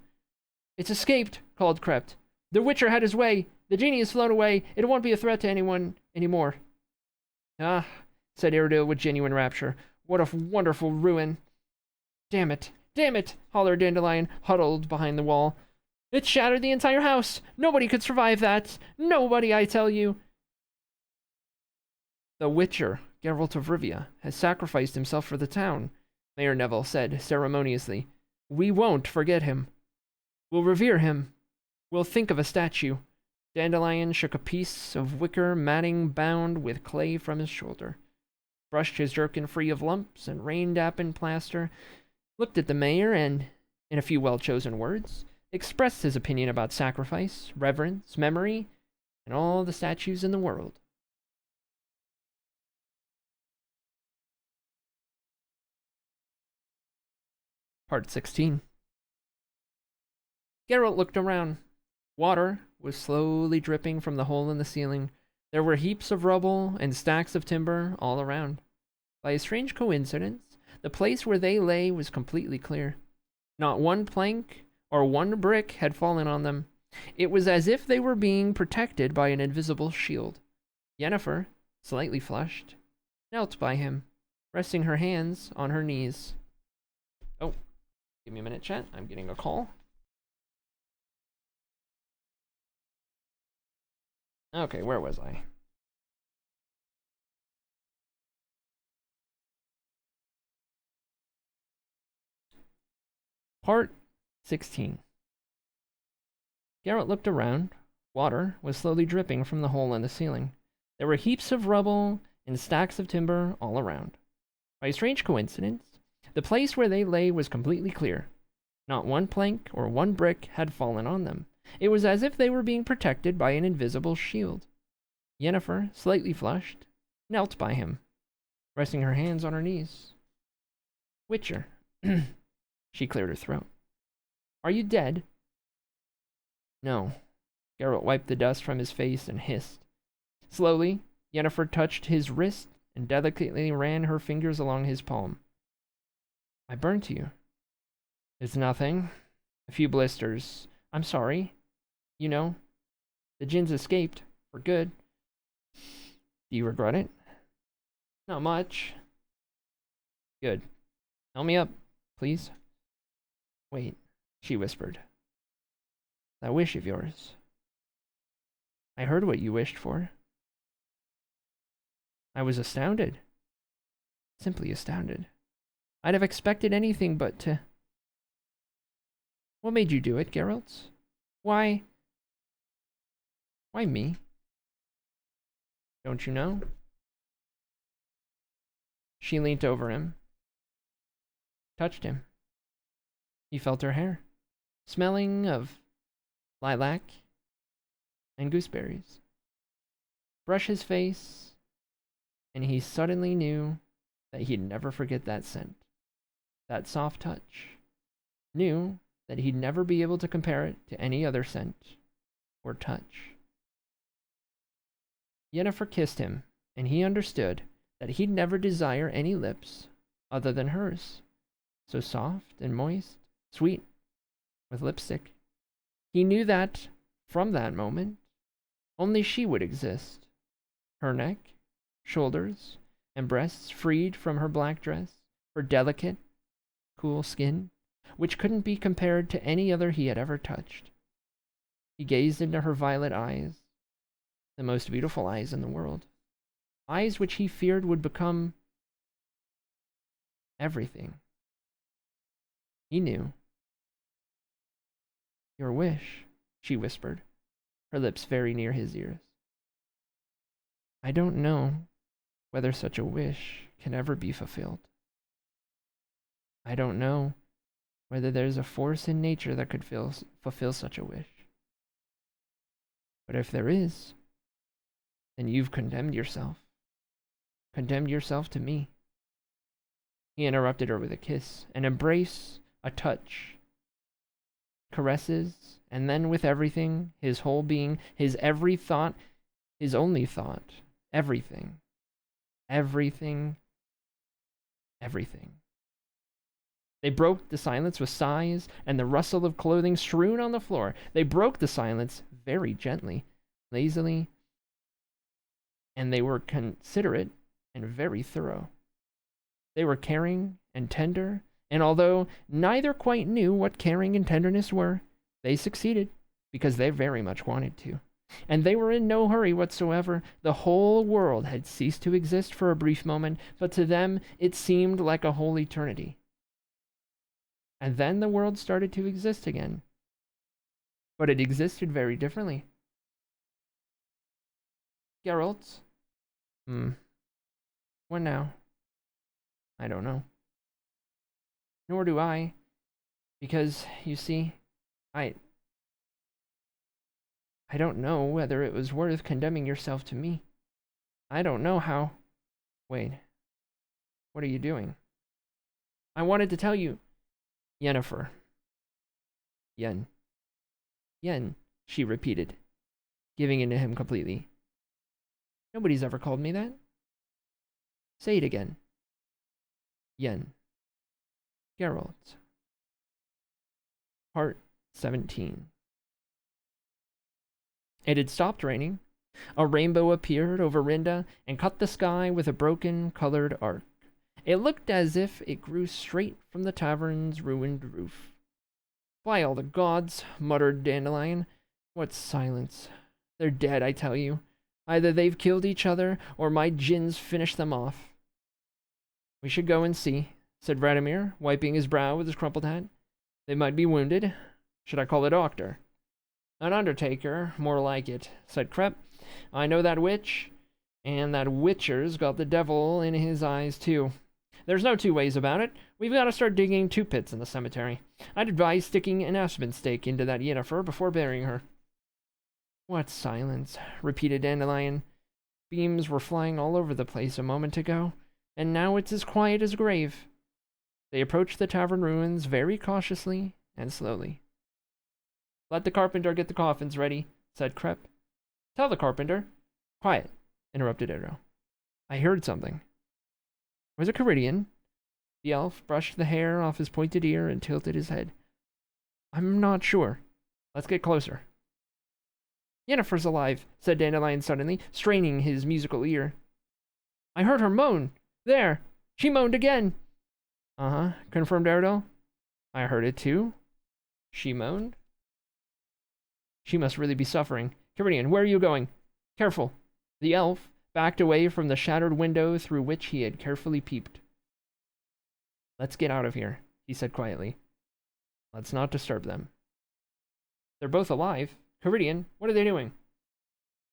It's escaped, called Krept. The Witcher had his way. The genie has flown away. It won't be a threat to anyone anymore. Ah, said Iredale with genuine rapture. What a wonderful ruin. Damn it. Damn it, hollered Dandelion, huddled behind the wall. It shattered the entire house. Nobody could survive that. Nobody, I tell you. The Witcher, Geralt of Rivia, has sacrificed himself for the town, Mayor Neville said ceremoniously. We won't forget him. We'll revere him. We'll think of a statue. Dandelion shook a piece of wicker matting bound with clay from his shoulder, brushed his jerkin free of lumps and rain-dampened plaster, looked at the mayor, and, in a few well-chosen words, expressed his opinion about sacrifice, reverence, memory, and all the statues in the world. Part 16. Geralt looked around. Water was slowly dripping from the hole in the ceiling. There were heaps of rubble and stacks of timber all around. By a strange coincidence, the place where they lay was completely clear. Not one plank or one brick had fallen on them. It was as if they were being protected by an invisible shield. Yennefer, slightly flushed, knelt by him, resting her hands on her knees. Oh, give me a minute, chat. I'm getting a call. Okay, where was I? Part 16. Geralt looked around. Water was slowly dripping from the hole in the ceiling. There were heaps of rubble and stacks of timber all around. By a strange coincidence, the place where they lay was completely clear. Not one plank or one brick had fallen on them. It was as if they were being protected by an invisible shield. Yennefer, slightly flushed, knelt by him, resting her hands on her knees. Witcher. She cleared her throat. Are you dead? No. Geralt wiped the dust from his face and hissed. Slowly, Yennefer touched his wrist and delicately ran her fingers along his palm. I burnt you. It's nothing. A few blisters. I'm sorry. You know, the djinns escaped for good. Do you regret it? Not much. Good. Help me up, please. Wait, she whispered. That wish of yours. I heard what you wished for. I was astounded. Simply astounded. I'd have expected anything but to... What made you do it, Geralt? Why? Why me? Don't you know? She leant over him, touched him. He felt her hair, smelling of lilac and gooseberries. Brush his face, and he suddenly knew that he'd never forget that scent, that soft touch. Knew that he'd never be able to compare it to any other scent or touch. Yennefer kissed him, and he understood that he'd never desire any lips other than hers, so soft and moist, sweet, with lipstick. He knew that, from that moment, only she would exist. Her neck, shoulders, and breasts freed from her black dress, her delicate, cool skin, which couldn't be compared to any other he had ever touched. He gazed into her violet eyes, the most beautiful eyes in the world. Eyes which he feared would become everything. He knew. Your wish, she whispered, her lips very near his ears. I don't know whether such a wish can ever be fulfilled. I don't know whether there's a force in nature that could fulfill such a wish. But if there is, then you've condemned yourself. Condemned yourself to me. He interrupted her with a kiss, an embrace, a touch, caresses, and then with everything, his whole being, his every thought, his only thought, everything, everything, everything. They broke the silence with sighs and the rustle of clothing strewn on the floor. They broke the silence very gently, lazily, and they were considerate and very thorough. They were caring and tender, and although neither quite knew what caring and tenderness were, they succeeded because they very much wanted to. And they were in no hurry whatsoever. The whole world had ceased to exist for a brief moment, but to them it seemed like a whole eternity. And then the world started to exist again. But it existed very differently. Geralt? What now? I don't know. Nor do I. Because, you see, I don't know whether it was worth condemning yourself to me. I don't know how... Wait. What are you doing? I wanted to tell you... Yennefer. Yen. Yen, she repeated, giving in to him completely. Nobody's ever called me that. Say it again. Yen. Geralt. Part 17. It had stopped raining. A rainbow appeared over Rinda and cut the sky with a broken, colored arc. It looked as if it grew straight from the tavern's ruined roof. By all the gods, muttered Dandelion. What silence. They're dead, I tell you. Either they've killed each other, or my djinns finished them off. We should go and see, said Radimir, wiping his brow with his crumpled hat. They might be wounded. Should I call a doctor? An undertaker, more like it, said Crep. I know that witch, and that Witcher's got the devil in his eyes, too. There's no two ways about it. We've got to start digging 2 pits in the cemetery. I'd advise sticking an aspen stake into that Yennefer before burying her. What silence, repeated Dandelion. Beams were flying all over the place a moment ago, and now it's as quiet as a grave. They approached the tavern ruins very cautiously and slowly. Let the carpenter get the coffins ready, said Crep. Tell the carpenter. Quiet, interrupted Erdo. I heard something. Was it Caridian? The elf brushed the hair off his pointed ear and tilted his head. I'm not sure. Let's get closer. Yennefer's alive, said Dandelion suddenly, straining his musical ear. I heard her moan. There! She moaned again! Uh-huh, confirmed Erdo. I heard it too. She moaned? She must really be suffering. Caridian, where are you going? Careful. The elf backed away from the shattered window through which he had carefully peeped. Let's get out of here, he said quietly. Let's not disturb them. They're both alive. Caridian, what are they doing?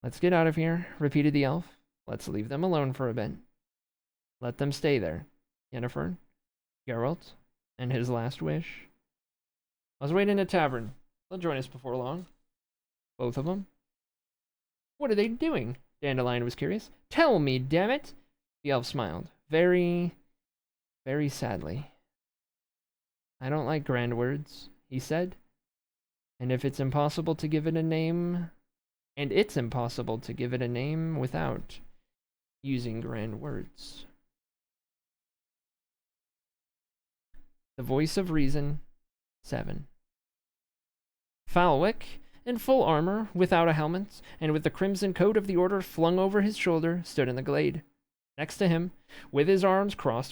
Let's get out of here, repeated the elf. Let's leave them alone for a bit. Let them stay there. Yennefer, Geralt, and his last wish. I was waiting in a tavern. They'll join us before long. Both of them? What are they doing? Dandelion was curious. Tell me, damn it! The elf smiled, very sadly. I don't like grand words, he said. And it's impossible to give it a name without using grand words. The Voice of Reason, 7. Falwick, in full armor, without a helmet, and with the crimson coat of the Order flung over his shoulder, stood in the glade. Next to him, with his arms across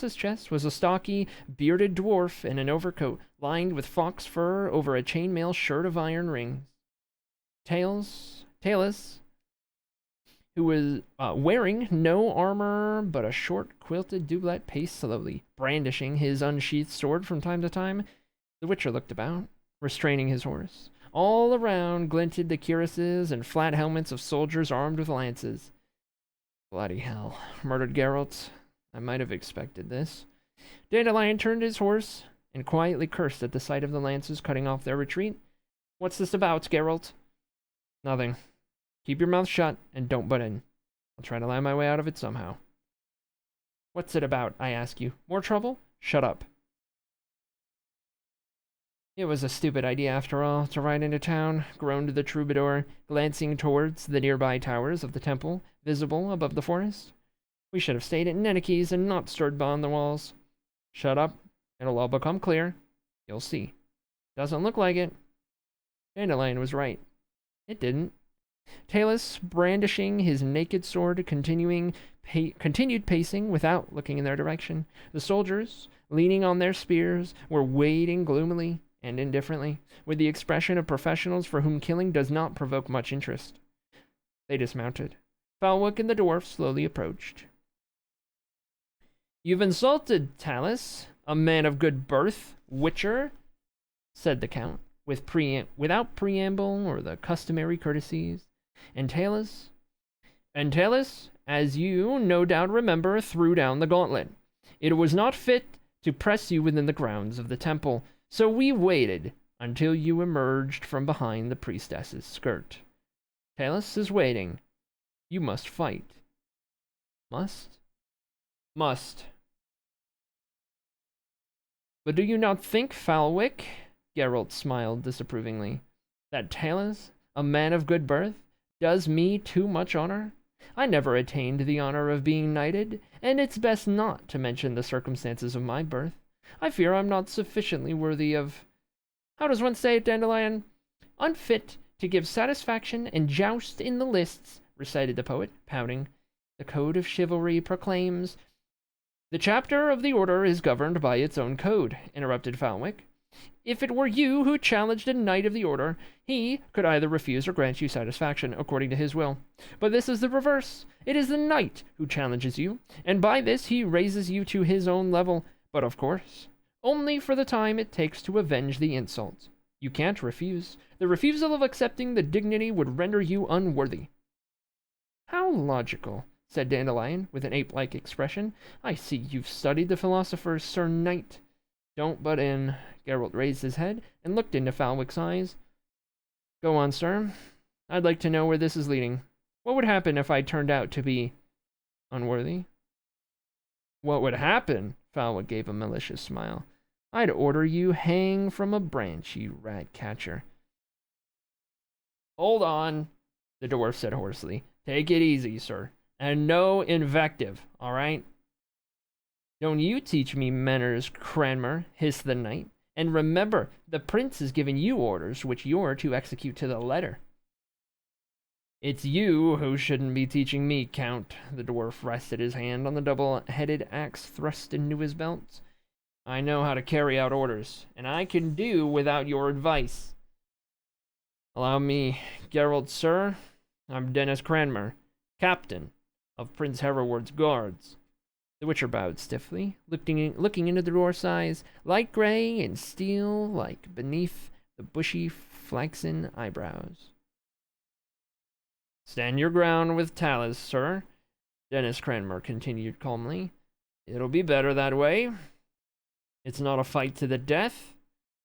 his chest, was a stocky, bearded dwarf in an overcoat lined with fox fur over a chainmail shirt of iron rings. Talus, who was wearing no armor but a short quilted doublet, paced slowly, brandishing his unsheathed sword from time to time. The Witcher looked about, restraining his horse. All around glinted the cuirasses and flat helmets of soldiers armed with lances. Bloody hell, murmured Geralt. I might have expected this. Dandelion turned his horse and quietly cursed at the sight of the lances cutting off their retreat. What's this about, Geralt? Nothing. Keep your mouth shut and don't butt in. I'll try to lie my way out of it somehow. What's it about, I ask you? More trouble? Shut up. It was a stupid idea, after all, to ride into town, groaned the troubadour, glancing towards the nearby towers of the temple, visible above the forest. We should have stayed at Nenike's and not stood beyond the walls. Shut up. It'll all become clear. You'll see. Doesn't look like it. Dandelion was right. It didn't. Talus, brandishing his naked sword, continued pacing without looking in their direction. The soldiers, leaning on their spears, were waiting gloomily and indifferently, with the expression of professionals for whom killing does not provoke much interest. They dismounted. Falwick and the dwarf slowly approached. You've insulted Talus, a man of good birth, Witcher, said the Count, without preamble or the customary courtesies. And Talus, as you no doubt remember, threw down the gauntlet. It was not fit to press you within the grounds of the temple, so we waited until you emerged from behind the priestess's skirt. Talus is waiting. You must fight. Must? Must. But do you not think, Falwick, Geralt smiled disapprovingly, that Talus, a man of good birth, does me too much honor? I never attained the honor of being knighted, and it's best not to mention the circumstances of my birth. I fear I'm not sufficiently worthy of... How does one say it, Dandelion? Unfit to give satisfaction and joust in the lists, recited the poet, pouting. The code of chivalry proclaims... The chapter of the Order is governed by its own code, interrupted Falwick. If it were you who challenged a knight of the Order, he could either refuse or grant you satisfaction, according to his will. But this is the reverse. It is the knight who challenges you, and by this he raises you to his own level, but of course, only for the time it takes to avenge the insult. You can't refuse. The refusal of accepting the dignity would render you unworthy. How logical, said Dandelion, with an ape-like expression. I see you've studied the philosophers, Sir Knight. Don't butt in. Geralt raised his head and looked into Falwick's eyes. Go on, sir. I'd like to know where this is leading. What would happen if I turned out to be unworthy? What would happen? Falwick gave a malicious smile. I'd order you hang from a branch, you rat catcher. Hold on, the dwarf said hoarsely. Take it easy, sir. And no invective, all right? Don't you teach me manners, Cranmer, hissed the knight. And remember, the prince has given you orders which you're to execute to the letter. It's you who shouldn't be teaching me, Count. The dwarf rested his hand on the double-headed axe thrust into his belt. I know how to carry out orders, and I can do without your advice. Allow me, Geralt, sir. I'm Dennis Cranmer, captain of Prince Hereward's guards. The Witcher bowed stiffly, looking into the dwarf's eyes, light gray and steel-like beneath the bushy, flaxen eyebrows. Stand your ground with Talus, sir, Dennis Cranmer continued calmly. It'll be better that way. It's not a fight to the death,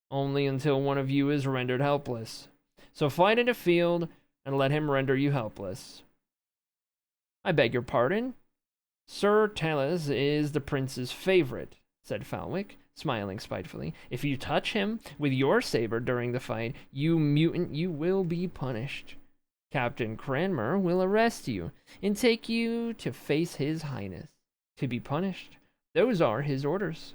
only until one of you is rendered helpless. So fight in the field and let him render you helpless. I beg your pardon? Sir Talus is the prince's favorite, said Falwick, smiling spitefully. If you touch him with your saber during the fight, you mutant, you will be punished. Captain Cranmer will arrest you and take you to face his highness, to be punished. Those are his orders.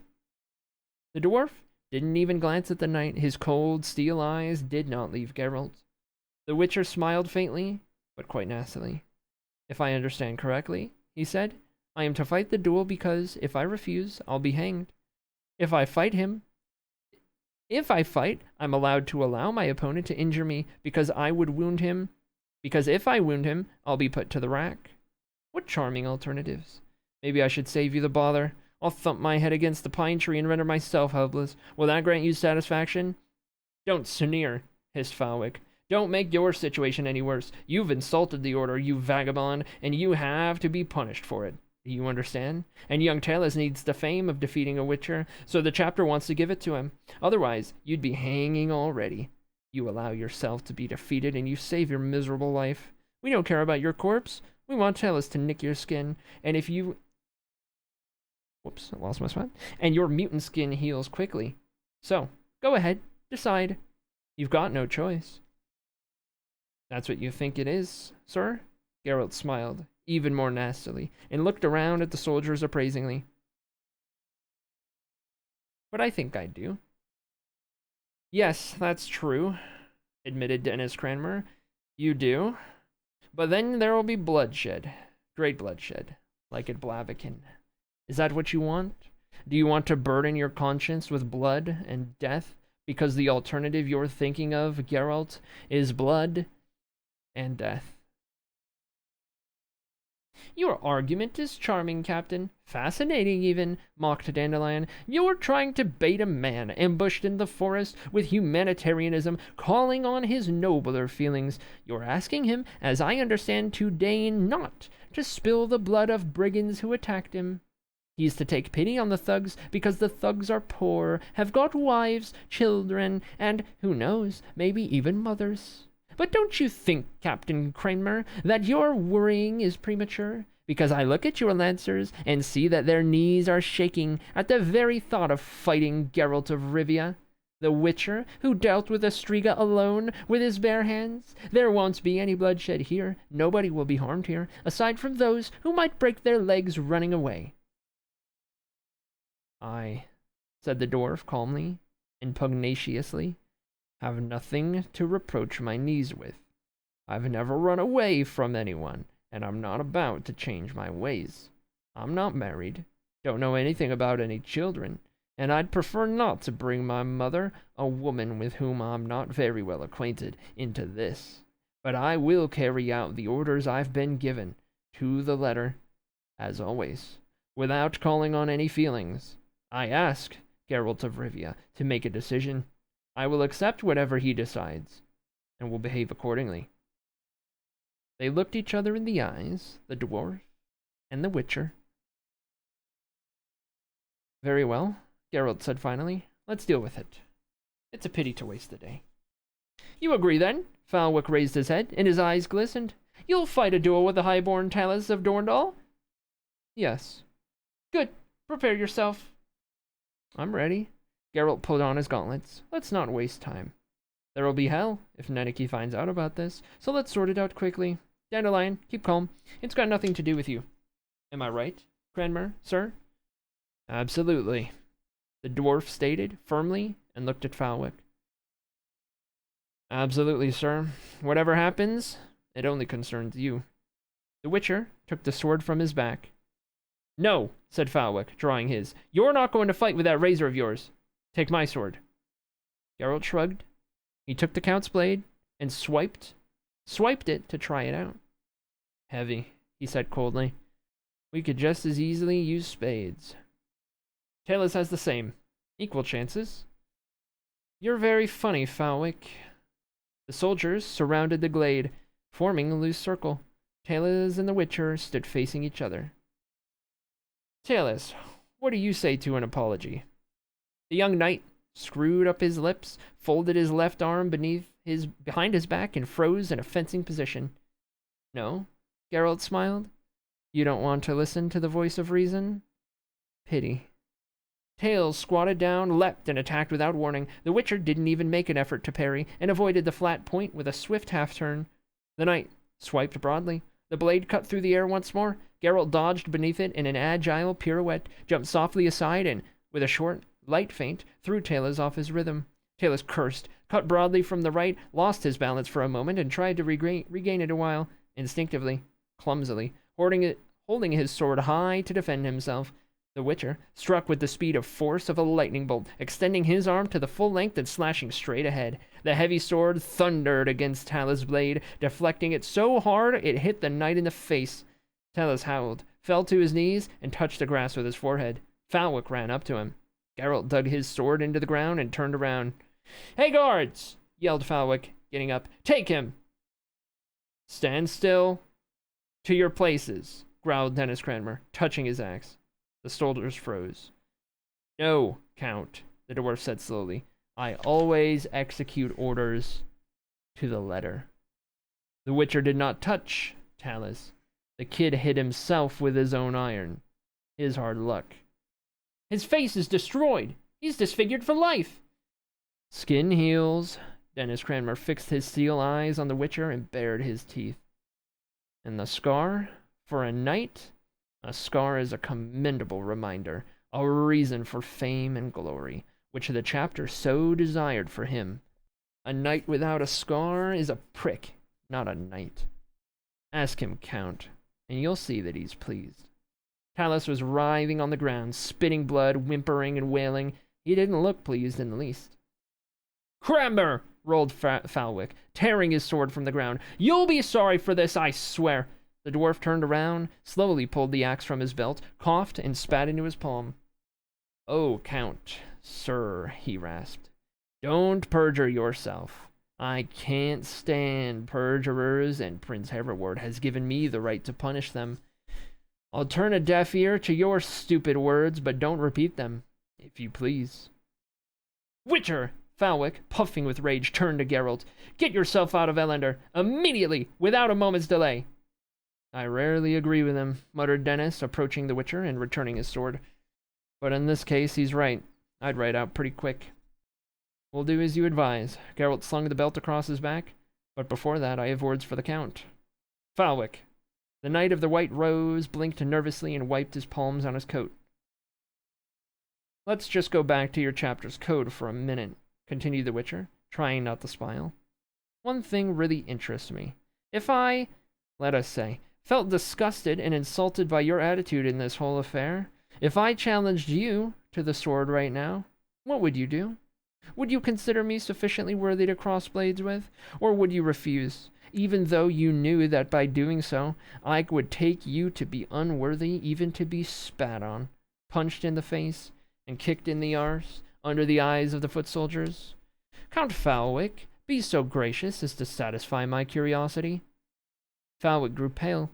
The dwarf didn't even glance at the knight. His cold steel eyes did not leave Geralt. The Witcher smiled faintly, but quite nastily. If I understand correctly, he said, I am to fight the duel because if I refuse, I'll be hanged. If I fight, I'm allowed to allow my opponent to injure me because I would wound him. Because if I wound him, I'll be put to the rack. What charming alternatives. Maybe I should save you the bother. I'll thump my head against the pine tree and render myself helpless. Will that grant you satisfaction? Don't sneer, hissed Falwick. Don't make your situation any worse. You've insulted the order, you vagabond, and you have to be punished for it. Do you understand? And young Talus needs the fame of defeating a Witcher, so the chapter wants to give it to him. Otherwise, you'd be hanging already. You allow yourself to be defeated, and you save your miserable life. We don't care about your corpse. We want Talus to nick your skin, and if you... Whoops, I lost my spot. And your mutant skin heals quickly. So, go ahead, decide. You've got no choice. That's what you think it is, sir? Geralt smiled, even more nastily, and looked around at the soldiers appraisingly. But I think I do. Yes, that's true, admitted Dennis Cranmer. You do. But then there will be bloodshed. Great bloodshed. Like at Blaviken. Is that what you want? Do you want to burden your conscience with blood and death? Because the alternative you're thinking of, Geralt, is blood and death. Your argument is charming, Captain. Fascinating, even, mocked Dandelion. You're trying to bait a man ambushed in the forest with humanitarianism, calling on his nobler feelings. You're asking him, as I understand, to deign not to spill the blood of brigands who attacked him. He's to take pity on the thugs because the thugs are poor, have got wives, children, and, who knows, maybe even mothers. But don't you think, Captain Cranmer, that your worrying is premature? Because I look at your lancers and see that their knees are shaking at the very thought of fighting Geralt of Rivia, the Witcher who dealt with Astriga alone with his bare hands. There won't be any bloodshed here. Nobody will be harmed here, aside from those who might break their legs running away. I, said the dwarf calmly and pugnaciously, have nothing to reproach my knees with. I've never run away from anyone, and I'm not about to change my ways. I'm not married, don't know anything about any children, and I'd prefer not to bring my mother, a woman with whom I'm not very well acquainted, into this. But I will carry out the orders I've been given, to the letter, as always, without calling on any feelings. I ask Geralt of Rivia to make a decision. I will accept whatever he decides, and will behave accordingly. They looked each other in the eyes, the dwarf and the Witcher. Very well, Geralt said finally. Let's deal with it. It's a pity to waste the day. You agree, then? Falwick raised his head, and his eyes glistened. You'll fight a duel with the highborn Talus of Dorndal? Yes. Good. Prepare yourself. I'm ready. Geralt pulled on his gauntlets. Let's not waste time. There'll be hell if Neneke finds out about this, so let's sort it out quickly. Dandelion, keep calm. It's got nothing to do with you. Am I right, Cranmer, sir? Absolutely, the dwarf stated firmly and looked at Falwick. Absolutely, sir. Whatever happens, it only concerns you. The Witcher took the sword from his back. No, said Falwick, drawing his. You're not going to fight with that razor of yours. Take my sword. Geralt shrugged. He took the Count's blade and swiped it to try it out. Heavy, he said coldly. We could just as easily use spades. Talus has the same. Equal chances. You're very funny, Falwick. The soldiers surrounded the glade, forming a loose circle. Talus and the Witcher stood facing each other. Talus, what do you say to an apology? The young knight screwed up his lips, folded his left arm behind his back, and froze in a fencing position. No, Geralt smiled. You don't want to listen to the voice of reason? Pity. Tails squatted down, leapt, and attacked without warning. The Witcher didn't even make an effort to parry, and avoided the flat point with a swift half-turn. The knight swiped broadly. The blade cut through the air once more. Geralt dodged beneath it in an agile pirouette, jumped softly aside, and, with a short, light feint, threw Talus off his rhythm. Talus cursed, cut broadly from the right, lost his balance for a moment, and tried to regain it a while, instinctively, clumsily, holding his sword high to defend himself. The Witcher struck with the speed of force of a lightning bolt, extending his arm to the full length and slashing straight ahead. The heavy sword thundered against Talus' blade, deflecting it so hard it hit the knight in the face. Talus howled, fell to his knees, and touched the grass with his forehead. Falwick ran up to him. Geralt dug his sword into the ground and turned around. Hey, guards! Yelled Falwick, getting up. Take him! Stand still. To your places, growled Dennis Cranmer, touching his axe. The soldiers froze. No, Count, the dwarf said slowly. I always execute orders to the letter. The Witcher did not touch Talus. The kid hit himself with his own iron. His hard luck. His face is destroyed. He's disfigured for life. Skin heals. Dennis Cranmer fixed his steel eyes on the Witcher and bared his teeth. And the scar? For a knight? A scar is a commendable reminder, a reason for fame and glory, which the chapter so desired for him. A knight without a scar is a prick, not a knight. Ask him, Count, and you'll see that he's pleased. Talus was writhing on the ground, spitting blood, whimpering and wailing. He didn't look pleased in the least. Cranmer! Rolled Falwick, tearing his sword from the ground. You'll be sorry for this, I swear. The dwarf turned around, slowly pulled the axe from his belt, coughed, and spat into his palm. Oh, Count, sir, he rasped. Don't perjure yourself. I can't stand perjurers, and Prince Hereward has given me the right to punish them. I'll turn a deaf ear to your stupid words, but don't repeat them, if you please. Witcher! Falwick, puffing with rage, turned to Geralt. Get yourself out of Elender, immediately, without a moment's delay. I rarely agree with him, muttered Dennis, approaching the Witcher and returning his sword. But in this case, he's right. I'd ride out pretty quick. We'll do as you advise. Geralt slung the belt across his back. But before that, I have words for the Count. Falwick. The Knight of the White Rose blinked nervously and wiped his palms on his coat. Let's just go back to your chapter's code for a minute, continued the Witcher, trying not to smile. One thing really interests me. If I, let us say, felt disgusted and insulted by your attitude in this whole affair, if I challenged you to the sword right now, what would you do? Would you consider me sufficiently worthy to cross blades with, or would you refuse, even though you knew that by doing so, I would take you to be unworthy even to be spat on, punched in the face, and kicked in the arse, under the eyes of the foot soldiers? Count Falwick, be so gracious as to satisfy my curiosity. Falwick grew pale,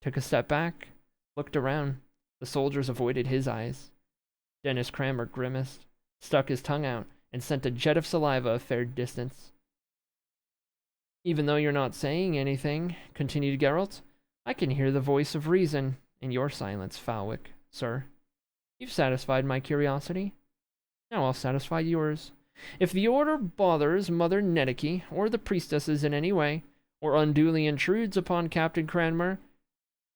took a step back, looked around. The soldiers avoided his eyes. Dennis Cranmer grimaced, stuck his tongue out, and sent a jet of saliva a fair distance. Even though you're not saying anything, continued Geralt, I can hear the voice of reason in your silence, Falwick, sir. You've satisfied my curiosity. Now I'll satisfy yours. If the Order bothers Mother Netteke or the priestesses in any way, or unduly intrudes upon Captain Cranmer,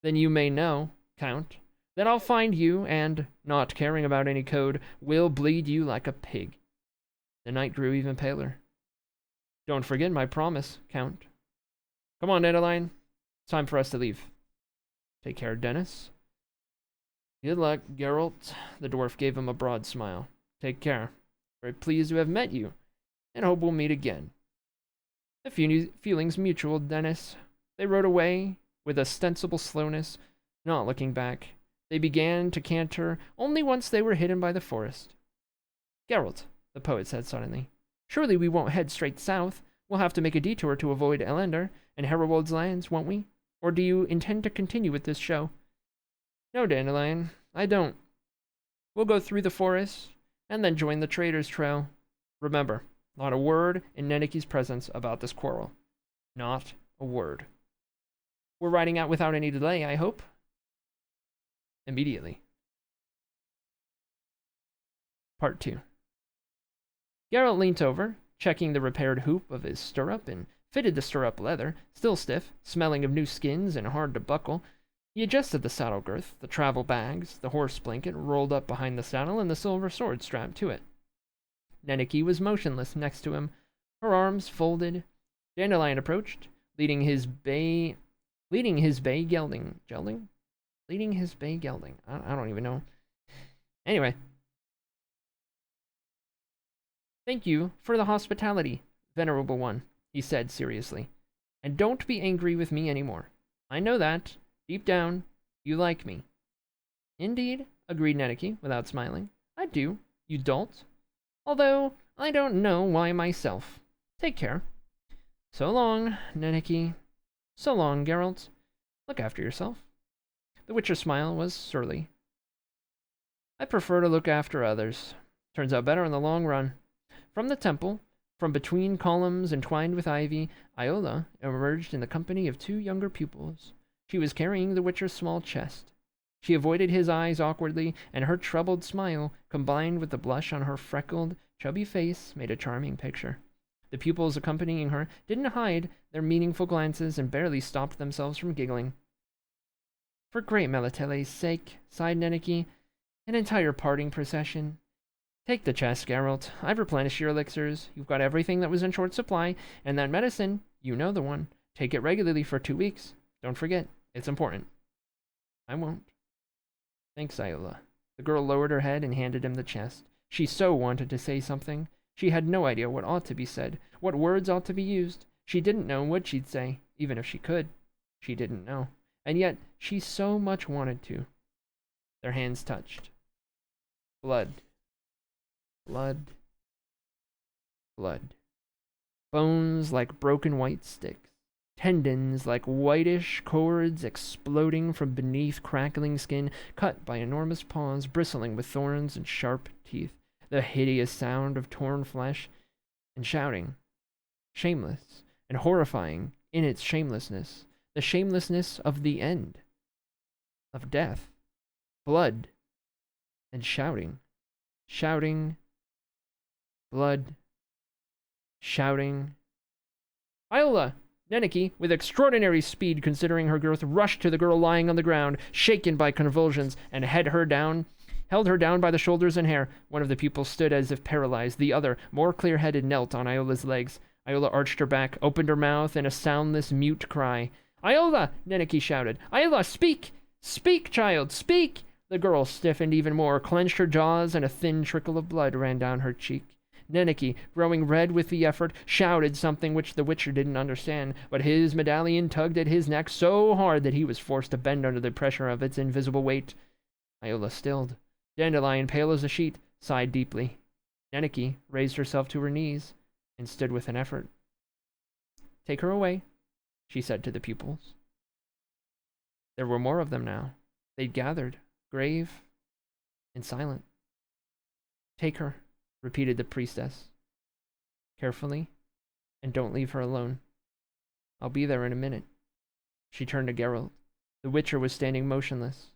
then you may know, Count, that I'll find you and, not caring about any code, will bleed you like a pig. The knight grew even paler. Don't forget my promise, Count. Come on, Dandelion. It's time for us to leave. Take care, Dennis. Good luck, Geralt. The dwarf gave him a broad smile. Take care. Very pleased to have met you, and hope we'll meet again. The feelings mutual, Dennis. They rode away with ostensible slowness, not looking back. They began to canter only once they were hidden by the forest. Geralt, the poet said suddenly, surely we won't head straight south. We'll have to make a detour to avoid Elendar and Herewald's lands, won't we? Or do you intend to continue with this show? No, Dandelion, I don't. We'll go through the forest and then join the trader's trail. Remember, not a word in Nenneke's presence about this quarrel. Not a word. We're riding out without any delay, I hope. Immediately. Part 2. Geralt leant over, checking the repaired hoop of his stirrup, and fitted the stirrup leather, still stiff, smelling of new skins and hard to buckle. He adjusted the saddle girth, the travel bags, the horse blanket rolled up behind the saddle, and the silver sword strapped to it. Nenneke was motionless next to him, her arms folded. Dandelion approached, leading his bay gelding. Leading his bay gelding. I don't even know. Anyway. Thank you for the hospitality, venerable one, he said seriously. And don't be angry with me anymore. I know that, deep down, you like me. Indeed, agreed Nenneke, without smiling. I do, you dolt. Although, I don't know why myself. Take care. So long, Nenneke. So long, Geralt. Look after yourself. The Witcher's smile was surly. I prefer to look after others. Turns out better in the long run. From the temple, from between columns entwined with ivy, Iola emerged in the company of 2 younger pupils. She was carrying the Witcher's small chest. She avoided his eyes awkwardly, and her troubled smile, combined with the blush on her freckled, chubby face, made a charming picture. The pupils accompanying her didn't hide their meaningful glances and barely stopped themselves from giggling. For great Melitele's sake, sighed Nenneke, an entire parting procession. Take the chest, Geralt. I've replenished your elixirs. You've got everything that was in short supply, and that medicine, you know the one. Take it regularly for 2 weeks. Don't forget, it's important. I won't. Thanks, Iola. The girl lowered her head and handed him the chest. She so wanted to say something. She had no idea what ought to be said, what words ought to be used. She didn't know what she'd say, even if she could. She didn't know. And yet, she so much wanted to. Their hands touched. Blood. Blood. Blood. Bones like broken white sticks. Tendons like whitish cords exploding from beneath crackling skin, cut by enormous paws bristling with thorns and sharp teeth. The hideous sound of torn flesh and shouting. Shameless and horrifying in its shamelessness. The shamelessness of the end. Of death. Blood. And shouting. Shouting. Blood. Shouting. Iola! Nenneke, with extraordinary speed considering her girth, rushed to the girl lying on the ground, shaken by convulsions, and held her down by the shoulders and hair. One of the pupils stood as if paralyzed. The other, more clear-headed, knelt on Iola's legs. Iola arched her back, opened her mouth in a soundless, mute cry. Iola! Nenneke shouted. Iola, speak! Speak, child, speak! The girl stiffened even more, clenched her jaws, and a thin trickle of blood ran down her cheek. Nenneke, growing red with the effort, shouted something which the Witcher didn't understand, but his medallion tugged at his neck so hard that he was forced to bend under the pressure of its invisible weight. Iola stilled. Dandelion, pale as a sheet, sighed deeply. Nenneke raised herself to her knees and stood with an effort. Take her away, she said to the pupils. There were more of them now. They'd gathered, grave and silent. Take her, repeated the priestess, carefully, and don't leave her alone. I'll be there in a minute. She turned to Geralt. The Witcher was standing motionless,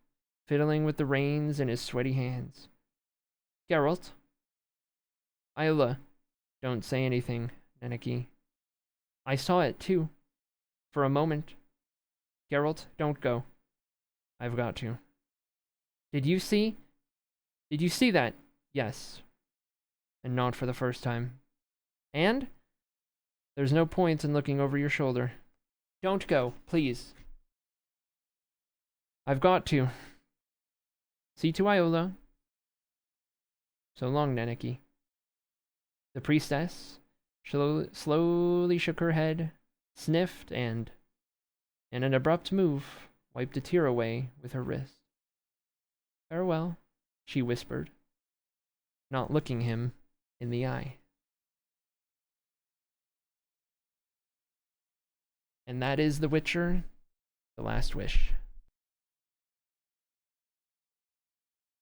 fiddling with the reins in his sweaty hands. Geralt? Iola, don't say anything, Neneki. I saw it, too. For a moment. Geralt, don't go. I've got to. Did you see? Did you see that? Yes. And not for the first time. And? There's no point in looking over your shoulder. Don't go, please. I've got to. See to Iola. So long, Neneki. The priestess slowly shook her head, sniffed, and, in an abrupt move, wiped a tear away with her wrist. Farewell, she whispered, not looking him in the eye. And that is The Witcher, The Last Wish.